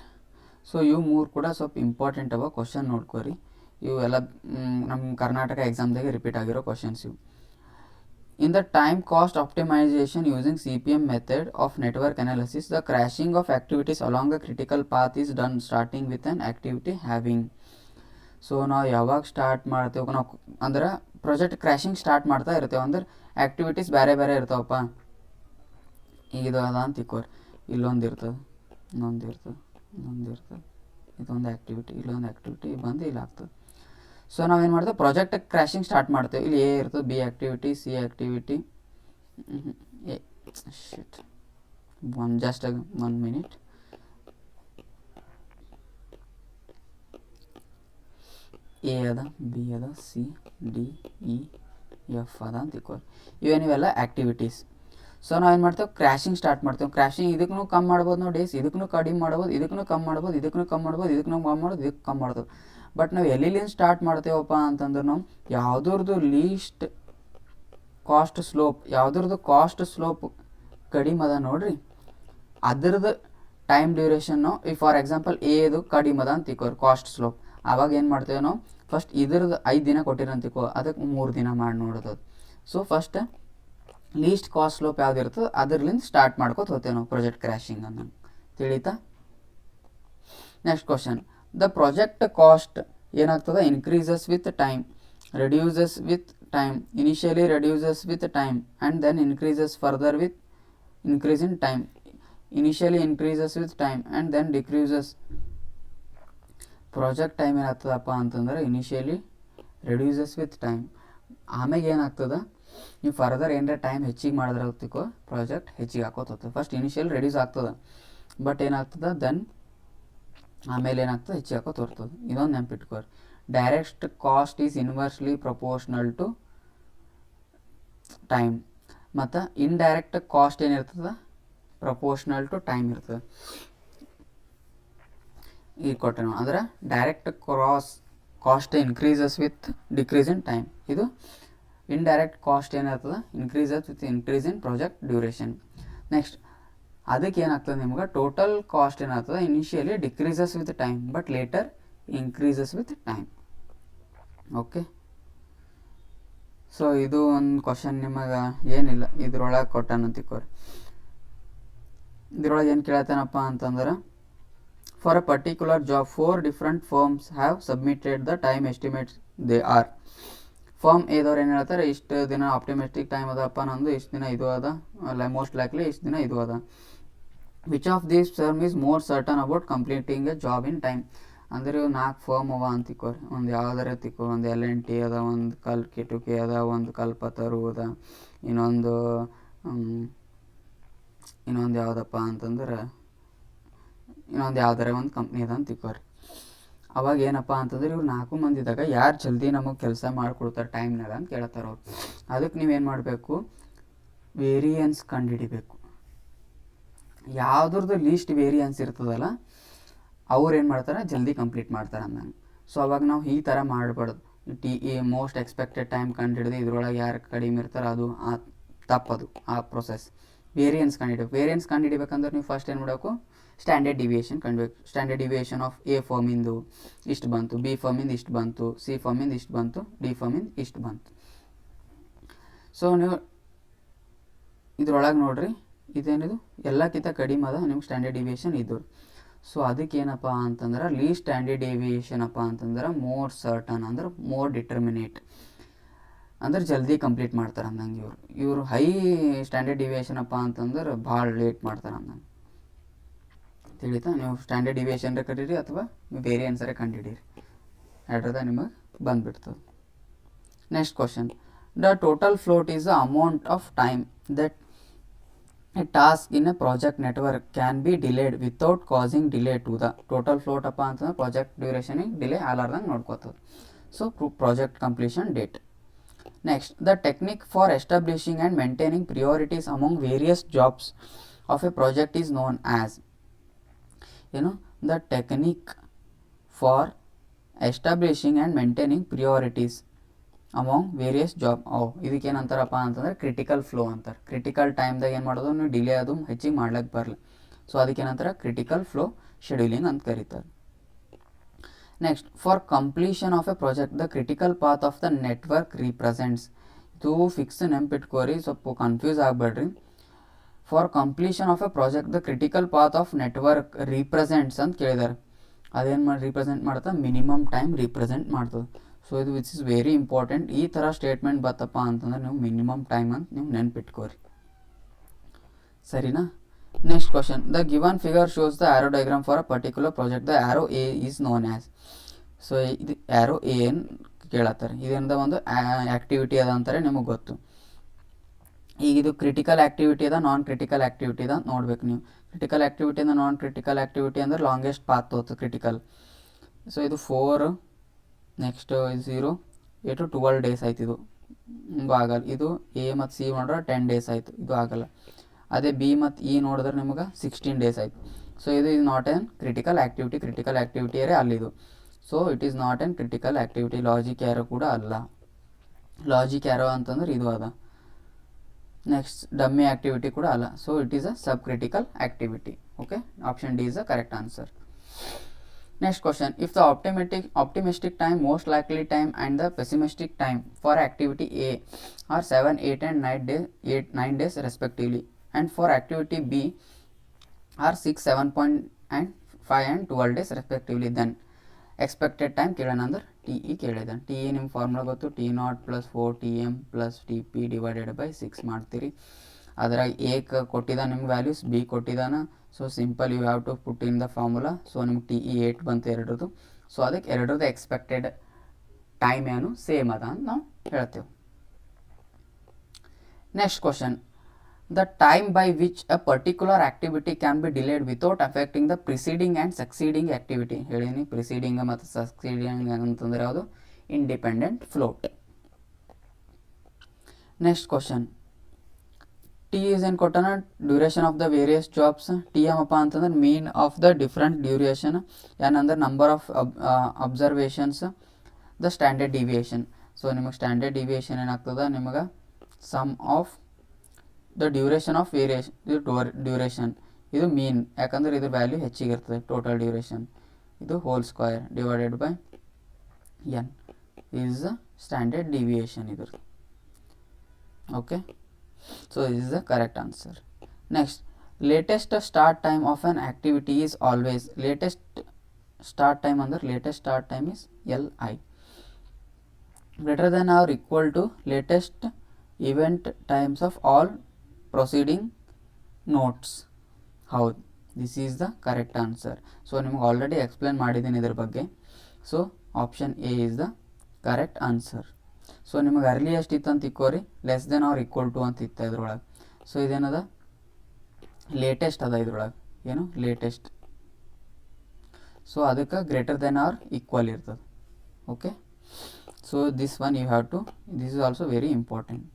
So ಇವು ಮೂರು ಕೂಡ ಸ್ವಲ್ಪ important ಅವ. Question ನೋಡ್ಕೋರಿ, ಇವು ಎಲ್ಲ ನಮ್ಮ ಕರ್ನಾಟಕ ಎಕ್ಸಾಮ್ದಾಗೆ ರಿಪೀಟ್ ಆಗಿರೋ ಕ್ವಶನ್ಸ್ ಇವು. In the time cost optimization using CPM method of network analysis, the crashing of activities along the critical path is done starting with an activity having. So ನಾವು ಯಾವಾಗ start ಮಾಡ್ತೇವೆ, ನಾವು ಅಂದ್ರೆ ಪ್ರಾಜೆಕ್ಟ್ ಕ್ರ್ಯಾಶಿಂಗ್ ಸ್ಟಾರ್ಟ್ ಮಾಡ್ತಾ ಇರ್ತೇವೆ ಅಂದ್ರೆ activities ಬೇರೆ ಬೇರೆ ಇರ್ತಾವಪ್ಪ. ಈಗ ಇದು ಅದ ಅಂತ ತಿಳ್ಕೊರಿ, ಇಲ್ಲೊಂದು ಇರ್ತದೆ, ಇನ್ನೊಂದು ಇರ್ತದೆ, ಇನ್ನೊಂದು ಇರ್ತದೆ, ಇದೊಂದು ಆ್ಯಕ್ಟಿವಿಟಿ, ಇಲ್ಲೊಂದು ಆ್ಯಕ್ಟಿವಿಟಿ ಬಂದು ಇಲ್ಲಿ ಆಗ್ತದೆ. ಸೊ ನಾವೇನು ಮಾಡ್ತೇವೆ, ಪ್ರಾಜೆಕ್ಟ್ ಕ್ರ್ಯಾಶಿಂಗ್ ಸ್ಟಾರ್ಟ್ ಮಾಡ್ತೇವೆ. ಇಲ್ಲಿ ಎ ಇರ್ತದೆ, B activity, C activity, just 1 minute. A ಅದ, ಬಿ ಅದ, ಸಿ, ಡಿ, ಇ, ಎಫ್ ಅದ ಅಂತ ತಿಳ್ಕೊಳ್ಳಿ. ಇವೆಲ್ಲ ಆ್ಯಕ್ಟಿವಿಟೀಸ್. ಸೊ ನಾವೇನು ಮಾಡ್ತೇವೆ, ಕ್ರ್ಯಾಶಿಂಗ್ ಸ್ಟಾರ್ಟ್ ಮಾಡ್ತೇವೆ. ಕ್ರ್ಯಾಶಿಂಗ್ ಇದಕ್ಕೂ ಕಮ್ಮಿ ಮಾಡ್ಬೋದು ನಾವು, ಡೇಸ್ ಇದಕ್ಕೂ ಕಡಿಮೆ ಮಾಡ್ಬೋದು, ಇದಕ್ಕೂ ಕಮ್ಮಿ ಮಾಡ್ಬೋದು, ಇದಕ್ಕೂ ಕಮ್ಮಿ ಮಾಡ್ಬೋದು, ಇದಕ್ಕೂ ಕಮ್ಮಿ ಮಾಡ್ಬೋದು, ಇದಕ್ಕೆ ಕಮ್ಮಿ ಮಾಡ್ಬೋದು. ಬಟ್ ನಾವು ಎಲ್ಲಿಂದ ಸ್ಟಾರ್ಟ್ ಮಾಡ್ತೇವಪ್ಪ ಅಂತಂದ್ರೆ ನಾವು ಯಾವುದ್ರದ್ದು ಲೀಸ್ಟ್ ಕಾಸ್ಟ್ ಸ್ಲೋಪ್, ಯಾವುದ್ರದ್ದು ಕಾಸ್ಟ್ ಸ್ಲೋಪ್ ಕಡಿಮೆ ಅದ ನೋಡ್ರಿ, ಅದ್ರದ್ದು ಟೈಮ್ ಡ್ಯೂರೇಷನ್ನು. ಈಗ ಫಾರ್ ಎಕ್ಸಾಂಪಲ್ ಎದು ಕಡಿಮೆ ಅದ ಅಂತ ತಿಳ್ಕೋರಿ, ಕಾಸ್ಟ್ ಸ್ಲೋಪ್. ಆವಾಗ ಏನು ಮಾಡ್ತೇವೆ ನಾವು, ಫಸ್ಟ್ ಇದ್ರದ್ದು 5 ದಿನ ಕೊಟ್ಟಿರಂತ ತಿಳ್ಕೊ, ಅದಕ್ಕೆ 3 ದಿನ ಮಾಡಿ ನೋಡೋದು. So first list cost slope ಯಾವ್ದು ಇರ್ತದೆ ಅದ್ರಲ್ಲಿಂದ ಸ್ಟಾರ್ಟ್ ಮಾಡ್ಕೋತ ಹೋಗ್ತೇವೆ ನಾವು ಪ್ರಾಜೆಕ್ಟ್ ಕ್ರ್ಯಾಶಿಂಗ್ ಅನ್ನ. ತಿಳಿತಾ? Next question. The project cost ಏನಾಗ್ತದೆ, increases with time, reduces with time, initially reduces with time and then increases further with increase in time. Initially increases with time and then decreases. Project time ಏನಾಗ್ತದಪ್ಪ ಅಂತಂದ್ರೆ initially reduces with time, ಆಮೇಲೆ ಏನಾಗ್ತದೆ, ನೀವು further ಏನರ time ಹೆಚ್ಚಿಗೆ ಮಾಡಿದ್ರೆ ಹೋಗ್ತಿಕೋ project ಹೆಚ್ಚಿಗೆ ಹಾಕೋತ ಹೋಗ್ತದೆ. ಫಸ್ಟ್ ಇನಿಷಿಯಲ್ ರೆಡ್ಯೂಸ್ ಆಗ್ತದೆ, ಬಟ್ ಏನಾಗ್ತದೆ ದೆನ್ ಆಮೇಲೆ ಏನಾಗ್ತದೆ ಹೆಚ್ಚಿಗೆ ಹಾಕೋತ ಬರ್ತದೆ. ಇದೊಂದು ನೆನಪಿಟ್ಕೋರಿ. Direct cost is inversely proportional to time, ಮತ್ತು ಇಂಡೈರೆಕ್ಟ್ ಕಾಸ್ಟ್ ಏನಿರ್ತದೆ ಪ್ರಪೋರ್ಷನಲ್ ಟು ಟೈಮ್ ಇರ್ತದೆ. ಈಗ ಕೊಟ್ಟೆ ನಾವು ಅಂದ್ರೆ direct cost increases with decrease in time. ಇದು ಇಂಡೈರೆಕ್ಟ್ ಕಾಸ್ಟ್ ಏನಿರ್ತದೆ increases with increase in project duration. Next ಅದಕ್ಕೆ ಏನಾಗ್ತದೆ ನಿಮ್ಗೆ, ಟೋಟಲ್ ಕಾಸ್ಟ್ ಏನಾಗ್ತದೆ initially decreases with time but later increases with time. Okay, so ಇದು ಒಂದು ಕ್ವಶನ್ ನಿಮಗೆ ಏನಿಲ್ಲ, ಇದ್ರೊಳಗೆ ಕೊಟ್ಟಾನ ತಿಳ್ಕೊರಿ. ಇದ್ರೊಳಗೆ ಏನು ಕೇಳತ್ತೇನಪ್ಪ ಅಂತಂದ್ರೆ, for a particular job 4 different firms have submitted the time estimates. They are. Firm ಎದವ್ರು ಏನು ಹೇಳ್ತಾರೆ, ಇಷ್ಟು ದಿನ ಆಪ್ಟಿಮಿಸ್ಟಿಕ್ ಟೈಮ್ ಅದಪ್ಪ ನಂದು, ಇಷ್ಟು ದಿನ ಇದು ಅದ, ಮೋಸ್ಟ್ ಲೈಕ್ಲಿ ಇಷ್ಟು ದಿನ ಇದು ಅದ. Which of these firm is more certain about completing A job in time. ಅಂದರೆ ಇವು 4 ಫರ್ಮ್ ಅವ ಅಂತ ತಿಕ್ಕೋರಿ. ಒಂದು ಯಾವ್ದಾರ ತಿಕ್ಕೋ, ಒಂದು L&T ಅದ, ಒಂದು K2K ಅದ, ಒಂದು ಕಲ್ಪತರು ಅದ, ಇನ್ನೊಂದು ಯಾವುದಪ್ಪ ಅಂತಂದ್ರೆ ಇನ್ನೊಂದು ಯಾವ್ದಾರ ಒಂದು ಕಂಪ್ನಿ ಅದ ಅಂತ ತಿಕ್ಕೋರಿ. ಅವಾಗ ಏನಪ್ಪ ಅಂತಂದ್ರೆ ಇವ್ರು 4 ಮಂದಿದಾಗ ಯಾರು ಜಲ್ದಿ ನಮಗೆ ಕೆಲಸ ಮಾಡಿಕೊಡ್ತಾರೆ ಟೈಮ್ನಾಗ ಅಂತ ಕೇಳ್ತಾರೆ ಅವ್ರು. ಅದಕ್ಕೆ ನೀವೇನು ಮಾಡಬೇಕು, ವೇರಿಯನ್ಸ್ ಕಂಡುಹಿಡಿಬೇಕು. ಯಾವುದ್ರದ್ದು ಲೀಸ್ಟ್ ವೇರಿಯನ್ಸ್ ಇರ್ತದಲ್ಲ ಅವ್ರು ಏನು ಮಾಡ್ತಾರೆ, ಜಲ್ದಿ ಕಂಪ್ಲೀಟ್ ಮಾಡ್ತಾರೆ ಅಂದಂಗೆ. ಸೊ ಅವಾಗ ನಾವು ಈ ಥರ ಮಾಡಬಾರ್ದು. ಮೋಸ್ಟ್ ಎಕ್ಸ್ಪೆಕ್ಟೆಡ್ ಟೈಮ್ ಕಂಡುಹಿಡಿದು ಇದ್ರೊಳಗೆ ಯಾರು ಕಡಿಮೆ ಇರ್ತಾರೆ ಅದು ತಪ್ಪದು ಆ ಪ್ರೊಸೆಸ್. ವೇರಿಯನ್ಸ್ ಕಂಡುಹಿಡಿಬೇಕು. ವೇರಿಯನ್ಸ್ ಕಂಡುಹಿಡಿಬೇಕಂದ್ರೆ ನೀವು ಫಸ್ಟ್ ಏನು ಮಾಡಬೇಕು, ಸ್ಟ್ಯಾಂಡರ್ಡ್ ಡಿವಿಯೇಷನ್ ಕಂಡುಬೇಕು. ಸ್ಟ್ಯಾಂಡರ್ಡ್ ಡಿವಿಯೇಷನ್ ಆಫ್ ಎ ಫರ್ಮಿಂದು ಇಷ್ಟು ಬಂತು, ಬಿ ಫರ್ಮಿಂದ ಇಷ್ಟು ಬಂತು, ಸಿ ಫರ್ಮಿಂದ ಇಷ್ಟು ಬಂತು, ಡಿ ಫರ್ಮಿಂದ ಇಷ್ಟು ಬಂತು. ಸೊ ನೀವು ಇದ್ರೊಳಗೆ ನೋಡ್ರಿ, ಇದೇನಿದು ಎಲ್ಲಕ್ಕಿಂತ ಕಡಿಮೆ ಅದ ನಿಮ್ಗೆ ಸ್ಟ್ಯಾಂಡರ್ಡ್ ಡಿವಿಯೇಷನ್ ಇದು. ಸೊ ಅದಕ್ಕೇನಪ್ಪ ಅಂತಂದ್ರೆ ಲೀಸ್ಟ್ ಸ್ಟ್ಯಾಂಡರ್ಡ್ ಡಿವಿಯೇಷನ್ ಅಪ್ಪ ಅಂತಂದ್ರೆ ಮೋರ್ ಸರ್ಟನ್, ಅಂದ್ರೆ ಮೋರ್ ಡಿಟರ್ಮಿನೇಟ್, ಅಂದ್ರೆ ಜಲ್ದಿ ಕಂಪ್ಲೀಟ್ ಮಾಡ್ತಾರೆ ಅಂದಂಗೆ. ಇವರು ಹೈ ಸ್ಟ್ಯಾಂಡರ್ಡ್ ಡಿವಿಯೇಷನ್ ಅಪ್ಪ ಅಂತಂದ್ರೆ ಭಾಳ ಲೇಟ್ ಮಾಡ್ತಾರೆ ಅಂದಂಗೆ. ತಿಳಿತಾ? ನೀವು ಸ್ಟ್ಯಾಂಡರ್ಡ್ ಡಿವಿಯೇಷನ್ರೆ ಕರೀರಿ ಅಥವಾ ವೇರಿಯನ್ಸರೇ ಕಂಡುಹಿಡೀರಿ, ಎರಡರದ ನಿಮಗೆ ಬಂದುಬಿಡ್ತದೆ. Next question, the total float is the amount of time that a task in a project network can be delayed without causing delay to the total float ಅಪ್ಪ ಅಂತಂದ್ರೆ ಪ್ರಾಜೆಕ್ಟ್ ಡ್ಯೂರೇಷನಿಗೆ ಡಿಲೇ ಆಲಾರ್ದಂಗೆ ನೋಡ್ಕೋತದೆ. So project completion date. Next, the technique for establishing and maintaining priorities among various jobs of a project is known as the technique for establishing and maintaining priorities among various job. ಇದಕ್ಕೇನಂತಾರಪ್ಪ ಅಂತಂದ್ರೆ critical flow ಅಂತಾರೆ. Critical ಟೈಮ್ದಾಗ ಏನು ಮಾಡೋದು, ನೀವು delay ಅದು ಹೆಚ್ಚಿಗೆ ಮಾಡ್ಲಿಕ್ಕೆ ಬರಲಿ. ಸೊ ಅದಕ್ಕೇನಂತಾರೆ ಕ್ರಿಟಿಕಲ್ ಫ್ಲೋ ಶೆಡ್ಯೂಲಿಂಗ್ ಅಂತ ಕರೀತಾರೆ. Next, for completion of a project the critical path of the network represents. ಇದು ಫಿಕ್ಸ್ ನೆನ್ಪಿಟ್ಕೋರಿ, ಸ್ವಲ್ಪ ಕನ್ಫ್ಯೂಸ್ ಆಗಬೇಡ್ರಿ. For completion of a project the critical path of network represents ಅಂತ ಕೇಳಿದ್ದಾರೆ. ಅದೇನು ಮಾಡಿ ರೀಪ್ರೆಸೆಂಟ್ ಮಾಡ್ತಾ, ಮಿನಿಮಮ್ ಟೈಮ್ ರೀಪ್ರೆಸೆಂಟ್ ಮಾಡ್ತದೆ. ಸೊ ಇದು ವಿಚ್ ಇಸ್ ವೆರಿ ಇಂಪಾರ್ಟೆಂಟ್. ಈ ಥರ ಸ್ಟೇಟ್ಮೆಂಟ್ ಬತ್ತಪ್ಪ ಅಂತಂದ್ರೆ ನೀವು ಮಿನಿಮಮ್ ಟೈಮ್ ಅಂತ ನೀವು ನೆನ್ಪಿಟ್ಕೋರಿ, ಸರಿನಾ? Next question, the given figure shows the arrow diagram for a particular project. The arrow A is known as. So ಇದು ಆರೋ ಎ ಏನು ಕೇಳತ್ತಾರೆ, ಇದರಿಂದ ಒಂದು ಆ್ಯಕ್ಟಿವಿಟಿ ಅದ ಅಂತಾರೆ, ನಿಮಗೆ ಗೊತ್ತು. ಈಗ ಇದು ಕ್ರಿಟಿಕಲ್ ಆ್ಯಕ್ಟಿವಿಟಿ ಅದ, ನಾನ್ ಕ್ರಿಟಿಕಲ್ ಆ್ಯಕ್ಟಿವಿಟಿ ಅದ ನೋಡ್ಬೇಕು ನೀವು. ಕ್ರಿಟಿಕಲ್ ಆ್ಯಕ್ಟಿವಿಟಿ ಅಂದ್ರೆ ನಾನ್ ಕ್ರಿಟಿಕಲ್ ಆ್ಯಕ್ಟಿವಿಟಿ ಅಂದ್ರೆ ಲಾಂಗೆಸ್ಟ್ ಪಾತ್ ತೋತು ಕ್ರಿಟಿಕಲ್. ಸೊ ಇದು 4, ನೆಕ್ಸ್ಟ್ 0 8 to 12 ಡೇಸ್ ಆಯ್ತು. ಇದು ಹಿಂಗೂ ಆಗಲ್ಲ. ಇದು ಎ ಮತ್ತು ಸಿ ನೋಡ್ರೆ 10 ಡೇಸ್ ಆಯಿತು, ಇದು ಆಗಲ್ಲ. ಅದೇ ಬಿ ಮತ್ತು ಇ ನೋಡಿದ್ರೆ ನಿಮಗೆ 16 ಡೇಸ್ ಆಯಿತು. ಸೊ ಇದು is not an critical activity. Critical ಆ್ಯಕ್ಟಿವಿಟಿಯರೇ ಅಲ್ಲಿದು. So it is not an critical activity. Logic ಯಾರೋ ಕೂಡ ಅಲ್ಲ. ಲಾಜಿಕ್ ಯಾರೋ ಅಂತಂದ್ರೆ ಇದು ಅದ. ನೆಕ್ಸ್ಟ್ ಡಮ್ಮಿ ಆ್ಯಕ್ಟಿವಿಟಿ ಕೂಡ ಅಲ್ಲ. So it is a sub critical activity. Okay, option D is the correct answer. Next question, if the optimistic time, most likely time and the pessimistic time for activity A are 7, 8 and 9 days respectively, and for activity B are 6, 7.5 and 12 days respectively, then expected time ಕೇಳೋಣಂದ್ರೆ TE ಕೇಳಿದಾನೆ. TE ನಿಮ್ಮ formula ಗೊತ್ತು, T0 + 4Tm + TP / 6 ಮಾಡ್ತೀರಿ. ಅದ್ರಾಗ A ಕೊಟ್ಟಿದ್ದಾನೆ ನಿಮ್ಗೆ values, B ಕೊಟ್ಟಿದ್ದಾನೆ. So simple you have to put in the formula. So ನಿಮ್ಗೆ TE 8 ಬಂತು ಎರಡರದು. ಸೊ ಅದಕ್ಕೆ ಎರಡರದ್ದು ಎಕ್ಸ್ಪೆಕ್ಟೆಡ್ ಟೈಮ್ ಏನು ಸೇಮ್ ಅದ ಅಂತ ನಾವು ಹೇಳ್ತೇವೆ. Next question, the time by which a particular activity can be delayed without affecting the preceding and succeeding activity. ಹೇಳೀನಿ, ಪ್ರಿಸೀಡಿಂಗ್ ಮತ್ತು ಸಕ್ಸೀಡಿಂಗ್ ಅಂತಂದ್ರೆ ಯಾವುದು, independent float. Next question, T is ಏನು ಕೊಟ್ಟಾನ, duration of the various jobs. T ಏನಪ್ಪ ಅಂತಂದ್ರೆ mean of the different duration. ಏನಂದ್ರೆ number of observations, the standard deviation. So ನಿಮಗೆ ಸ್ಟ್ಯಾಂಡರ್ಡ್ ಡಿವಿಯೇಷನ್ ಏನಾಗ್ತದೆ, ನಿಮಗೆ sum of the duration of variation. ಇದು duration, ಇದು ಮೀನ್, ಯಾಕಂದ್ರೆ ಇದ್ರ ವ್ಯಾಲ್ಯೂ ಹೆಚ್ಚಿಗೆ ಇರ್ತದೆ. ಟೋಟಲ್ ಡ್ಯೂರೇಷನ್ ಇದು whole square / n is standard deviation ಇದ್ರ. Okay, so this is the correct answer. Next, latest start time of an activity is always. Latest start time under latest start time is LI, greater than or equal to latest event times of all proceeding nodes. ಹೌದು, this is the correct answer. So ನಿಮ್ಗೆ already explain ಮಾಡಿದ್ದೀನಿ ಇದ್ರ ಬಗ್ಗೆ. So option A is the correct answer. So ನಿಮಗೆ earliest ಇತ್ತು ಅಂತ ತಿಕ್ಕೋರಿ, less than or equal to ಅಂತ ಇತ್ತು ಇದ್ರೊಳಗೆ. ಸೊ ಇದೇನದ ಲೇಟೆಸ್ಟ್ ಅದ ಇದ್ರೊಳಗೆ, ಏನು ಲೇಟೆಸ್ಟ್. ಸೊ ಅದಕ್ಕೆ ಗ್ರೇಟರ್ ದೆನ್ ಆರ್ ಈಕ್ವಲ್ ಇರ್ತದೆ. Okay, so this one you have to, this is also very important.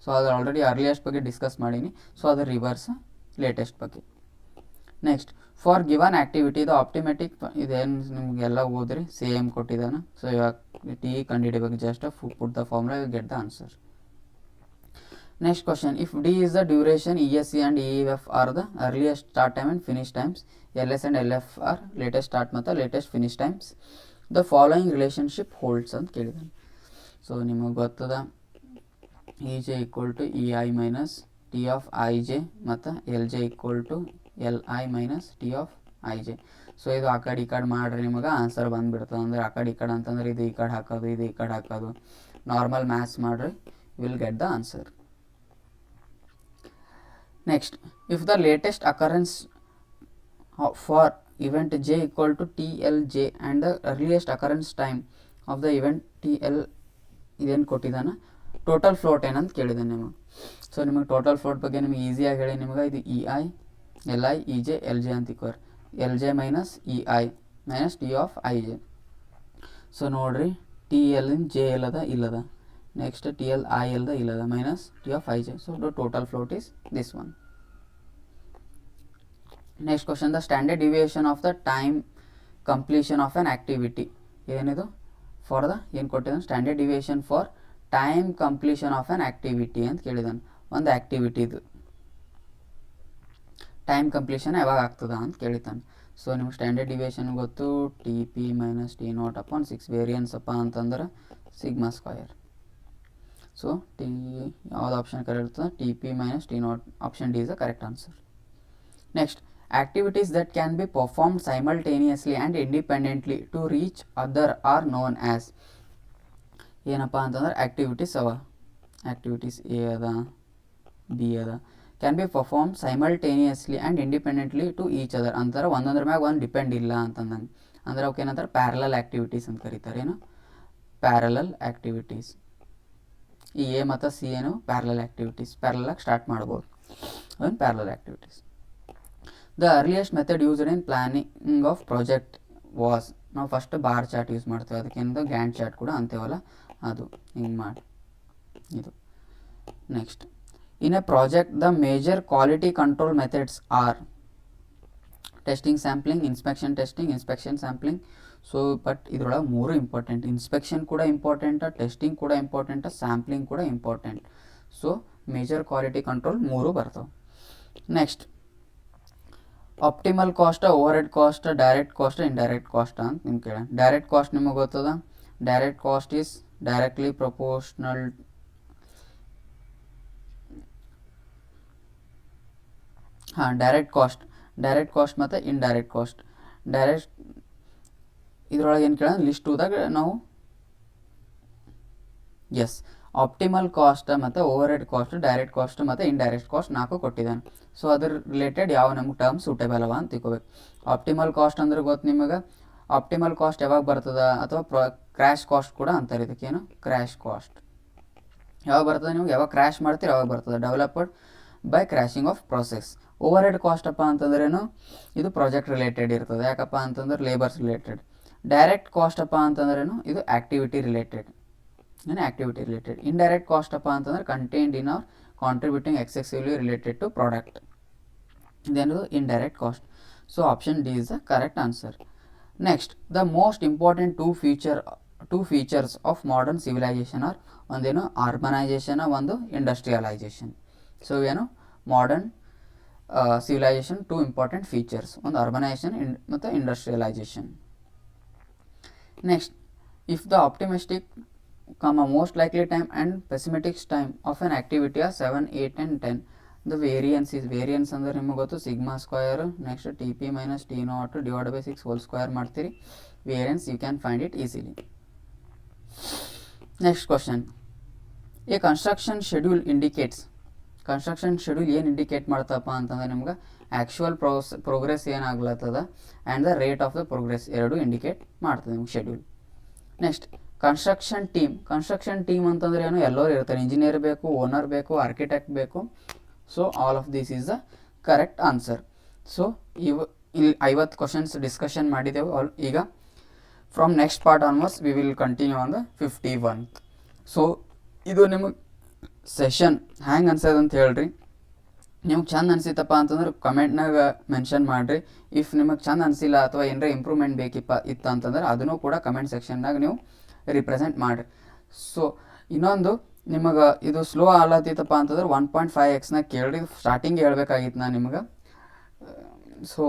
So ಅದು ಆಲ್ರೆಡಿ ಅರ್ಲಿಯೆಸ್ಟ್ ಬಗ್ಗೆ ಡಿಸ್ಕಸ್ ಮಾಡೀನಿ. ಸೊ ಅದು ರಿವರ್ಸ್ ಲೇಟೆಸ್ಟ್ ಬಗ್ಗೆ. ನೆಕ್ಸ್ಟ್, ಫಾರ್ ಗಿವನ್ ಆ್ಯಕ್ಟಿವಿಟಿ ಇದು ಆಪ್ಟಿಮೆಟಿಕ್, ಇದೇನು ನಿಮಗೆಲ್ಲ ಓದ್ರಿ ಸೇಮ್ ಕೊಟ್ಟಿದ್ದಾನೆ. ಸೊ ಇವಾಗ ಟಿ ಕಂಡುಹಿಡಿಬೇಕು, just put the formula you get the answer. Next question, if D is the duration, ESC and EF are the earliest start time and finish times, LS and LF are latest start ಮತ್ತು latest finish times, the following relationship holds ಅಂತ ಕೇಳಿದ್ದಾನೆ. So ನಿಮಗೆ ಗೊತ್ತದ EJ equal to EI minus T of IJ ಮತ್ತು LJ equal to LI minus T of IJ. So ಇದು ಆ ಕಡೆ ಈ ಕಡೆ ಮಾಡ್ರಿ ನಿಮಗೆ ಆನ್ಸರ್ ಬಂದುಬಿಡ್ತದೆ. ಅಂದರೆ ಆ ಕಡೆ ಈ ಕಡೆ ಅಂತಂದ್ರೆ ಇದು ಈ ಕಡೆ ಹಾಕೋದು, ಇದು ಈ ಕಡೆ ಹಾಕೋದು, ನಾರ್ಮಲ್ ಮ್ಯಾಥ್ಸ್ ಮಾಡ್ರಿ, will get the answer. Next, if the latest occurrence for event J equal to TLJ and the earliest occurrence time of the event TL ಇದೇನು ಕೊಟ್ಟಿದ್ದಾನೆ, ಟೋಟಲ್ ಫ್ಲೋಟ್ ಏನಂತ ಕೇಳಿದ್ದಾನೆ ನಿಮಗೆ. ಸೊ ನಿಮಗೆ ಟೋಟಲ್ ಫ್ಲೋಟ್ ಬಗ್ಗೆ ನಿಮಗೆ ಈಸಿಯಾಗಿ ಹೇಳಿ, ನಿಮಗೆ ಇದು EI LI EJ LJ ಅಂತ ಇಕ್ಕೋರಿ. LJ minus EI minus T of IJ. So ನೋಡಿರಿ, TL ಇನ್ J ಎಲ್ಲದ ಇಲ್ಲದ, ನೆಕ್ಸ್ಟ್ TL I ಎಲ್ಲದ ಇಲ್ಲದ, minus T of IJ. So the total float is this one. Next question, the standard deviation of the time completion of an activity. ಏನಿದು for the ಏನು ಕೊಟ್ಟಿದ್ದಾನೆ, standard deviation for time completion of an activity ಅಂತ ಕೇಳಿದಾನೆ. ಒಂದು ಆ್ಯಕ್ಟಿವಿಟಿದು time completion ಯಾವಾಗ ಆಗ್ತದ ಅಂತ ಕೇಳಿತಾನೆ. So ನಿಮ್ಗೆ standard deviation ಗೊತ್ತು, TP minus T0 upon 6, variance ಅಪ್ಪ ಅಂತಂದ್ರೆ ಸಿಗ್ಮಾ ಸ್ಕ್ವಯರ್. ಸೊ ಯಾವ್ದು ಆಪ್ಷನ್ ಕರೆಕ್ಟ್ ಇರ್ತದೆ, TP minus T0, option D is the correct answer. Next, activities that can be performed simultaneously and independently to reach other are known as. ಏನಪ್ಪ ಅಂತಂದ್ರೆ activities ಅವ, activities A ಅದ, B ಅದ, can be perform simultaneously and independently to each other ಅಂತಾರೆ. ಒಂದೊಂದ್ರ ಮ್ಯಾಗ ಒಂದು depend ಇಲ್ಲ ಅಂತಂದಂಗೆ. ಅಂದ್ರೆ ಅವಕ್ಕೆ ಏನಂತಾರೆ, ಪ್ಯಾರಲಲ್ ಆ್ಯಕ್ಟಿವಿಟೀಸ್ ಅಂತ ಕರೀತಾರೆ. ಏನು ಪ್ಯಾರಲಲ್ ಆ್ಯಕ್ಟಿವಿಟೀಸ್. ಈ ಎ ಮತ್ತು ಸಿ ಏನು ಪ್ಯಾರಲಲ್ ಆ್ಯಕ್ಟಿವಿಟೀಸ್, ಪ್ಯಾರಲಾಗಿ ಸ್ಟಾರ್ಟ್ ಮಾಡ್ಬೋದು. ಅದನ್ನು parallel activities. The earliest method used in planning of project was, ನಾವು ಫಸ್ಟ್ ಬಾರ್ ಚಾರ್ಟ್ ಯೂಸ್ ಮಾಡ್ತೇವೆ, ಅದಕ್ಕಿಂತ ಗ್ಯಾಂಟ್ ಚಾರ್ಟ್ ಕೂಡ ಅಂತೇವಲ್ಲ ಅದು, ಹಿಂಗೆ ಮಾಡಿ ಇದು. Next, in a project the major quality control methods are testing, sampling, inspection testing, inspection sampling. So but ಇದ್ರೊಳಗೆ ಮೂರು ಇಂಪಾರ್ಟೆಂಟ್, ಇನ್ಸ್ಪೆಕ್ಷನ್ ಕೂಡ ಇಂಪಾರ್ಟೆಂಟ, ಟೆಸ್ಟಿಂಗ್ ಕೂಡ ಇಂಪಾರ್ಟೆಂಟ, ಸ್ಯಾಂಪ್ಲಿಂಗ್ ಕೂಡ important. So major quality control ಮೂರು ಬರ್ತಾವೆ. Next, optimal cost, over head cost, direct cost, indirect cost ಅಂತ ನಿಮ್ಗೆ ಕೇಳ. ಡೈರೆಕ್ಟ್ ಕಾಸ್ಟ್ ನಿಮಗೆ ಗೊತ್ತದ, direct cost is directly proportional, direct cost ಮತ್ತು ಇಂಡೈರೆಕ್ಟ್ ಕಾಸ್ಟ್. ಡೈರೆಕ್ಟ್ ಇದ್ರೊಳಗೆ ಏನು ಕೇಳ, ಲಿಸ್ಟುದಾಗ ನಾವು ಎಸ್ ಆಪ್ಟಿಮಲ್ ಕಾಸ್ಟ್ ಮತ್ತು over head cost, direct cost ಮತ್ತು ಇಂಡೈರೆಕ್ಟ್ ಕಾಸ್ಟ್ 4 ಕೊಟ್ಟಿದ್ದಾನೆ. ಸೊ ಅದ್ರ ರಿಲೇಟೆಡ್ ಯಾವ ನಮ್ಗೆ ಟರ್ಮ್ ಸೂಟೇಬಲ್ ಅವ ಅಂತ ತಿಳ್ಕೊಬೇಕು. ಆಪ್ಟಿಮಲ್ ಕಾಸ್ಟ್ ಅಂದ್ರೆ ಗೊತ್ತು ನಿಮಗೆ, ಆಪ್ಟಿಮಲ್ ಕಾಸ್ಟ್ ಯಾವಾಗ ಬರ್ತದ, ಅಥವಾ ಕ್ರ್ಯಾಶ್ ಕಾಸ್ಟ್ ಕೂಡ ಅಂತಾರೆ ಇದಕ್ಕೇನು, ಕ್ರ್ಯಾಶ್ ಕಾಸ್ಟ್ ಯಾವಾಗ ಬರ್ತದೆ ನಿಮ್ಗೆ, ಯಾವಾಗ ಕ್ರ್ಯಾಶ್ ಮಾಡ್ತೀರಿ ಅವಾಗ ಬರ್ತದೆ, developed by crashing of process. Over head cost ಅಪ್ಪ ಅಂತಂದ್ರೇನು, ಇದು ಪ್ರಾಜೆಕ್ಟ್ ರಿಲೇಟೆಡ್ ಇರ್ತದೆ, ಯಾಕಪ್ಪ ಅಂತಂದ್ರೆ ಲೇಬರ್ಸ್ ರಿಲೇಟೆಡ್. ಡೈರೆಕ್ಟ್ ಕಾಸ್ಟ್ ಅಪ್ಪ ಅಂತಂದ್ರೇನು, ಇದು ಆ್ಯಕ್ಟಿವಿಟಿ ರಿಲೇಟೆಡ್, ಏನು ಆ್ಯಕ್ಟಿವಿಟಿ ರಿಲೇಟೆಡ್. ಇಂಡೈರೆಕ್ಟ್ ಕಾಸ್ಟ್ ಅಪ್ಪ ಅಂತಂದ್ರೆ contained in or contributing excessively related to product, ಇದೇನದು indirect cost. So option D is the correct answer. Next, the most important two features of modern civilisation are, ಒಂದೇನು urbanisation, ಒಂದು industrialisation. So ಏನು modern civilisation two important features, ಒಂದು urbanisation ಮತ್ತು industrialisation. Next, if the optimistic most likely time and pessimistic time of an activity are 7, 8 and 10. The variance is, variance ಅಂದರೆ ನಿಮಗೆ ಗೊತ್ತು sigma square, next TP minus T0 divide by 6 whole square ಮಾಡ್ತೀರಿ. Variance you can find it easily. Next question, a construction schedule indicates construction schedule ಏನು indicate ಮಾಡ್ತಪ್ಪ ಅಂತಂದ್ರೆ ನಿಮ್ಗೆ actual progress ಏನಾಗ್ಲತ್ತದ and the rate of the progress ಎರಡು indicate ಮಾಡ್ತದೆ ನಿಮ್ಗೆ schedule. Next construction team ಅಂತಂದ್ರೆ ಏನು, ಎಲ್ಲರೂ ಇರ್ತಾರೆ, ಇಂಜಿನಿಯರ್ ಬೇಕು, ಓನರ್ ಬೇಕು, ಆರ್ಕಿಟೆಕ್ಟ್ ಬೇಕು. So all of this is the correct answer. So ಇಲ್ಲಿ 50 ಕ್ವಶನ್ಸ್ ಡಿಸ್ಕಷನ್ ಮಾಡಿದೆವು. ಈಗ from next part onwards we will continue on the 51. So ಇದು ನಿಮಗೆ ಸೆಷನ್ ಹ್ಯಾಂಗೆ ಅನ್ಸೋದು ಅಂತ ಹೇಳ್ರಿ. ನಿಮ್ಗೆ ಚಂದ ಅನಿಸಿತಪ್ಪ ಅಂತಂದ್ರೆ ಕಮೆಂಟ್ನಾಗ ಮೆನ್ಷನ್ ಮಾಡಿರಿ. ಇಫ್ ನಿಮಗೆ ಚಂದ ಅನಿಸಿಲ್ಲ ಅಥವಾ ಏನಾರ ಇಂಪ್ರೂವ್ಮೆಂಟ್ ಇತ್ತು ಅಂತಂದ್ರೆ ಅದನ್ನು ಕೂಡ ಕಮೆಂಟ್ ಸೆಕ್ಷನ್ನಾಗ ನೀವು ರಿಪ್ರೆಸೆಂಟ್ ಮಾಡಿರಿ. ಸೊ ಇನ್ನೊಂದು ನಿಮಗೆ ಇದು ಸ್ಲೋ ಆಲತ್ತಿತ್ತಪ್ಪ ಅಂತಂದ್ರೆ 1.5x ಕೇಳ್ರಿ. ಸ್ಟಾರ್ಟಿಂಗ್ ಹೇಳ್ಬೇಕಾಗಿತ್ತು ನಾನು ನಿಮ್ಗೆ. ಸೊ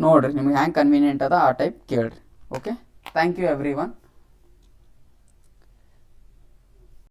ನೋಡಿರಿ ನಿಮ್ಗೆ ಹ್ಯಾಂಗೆ ಕನ್ವೀನಿಯೆಂಟ್ ಅದ ಆ ಟೈಪ್ ಕೇಳ್ರಿ. Okay, thank you every one.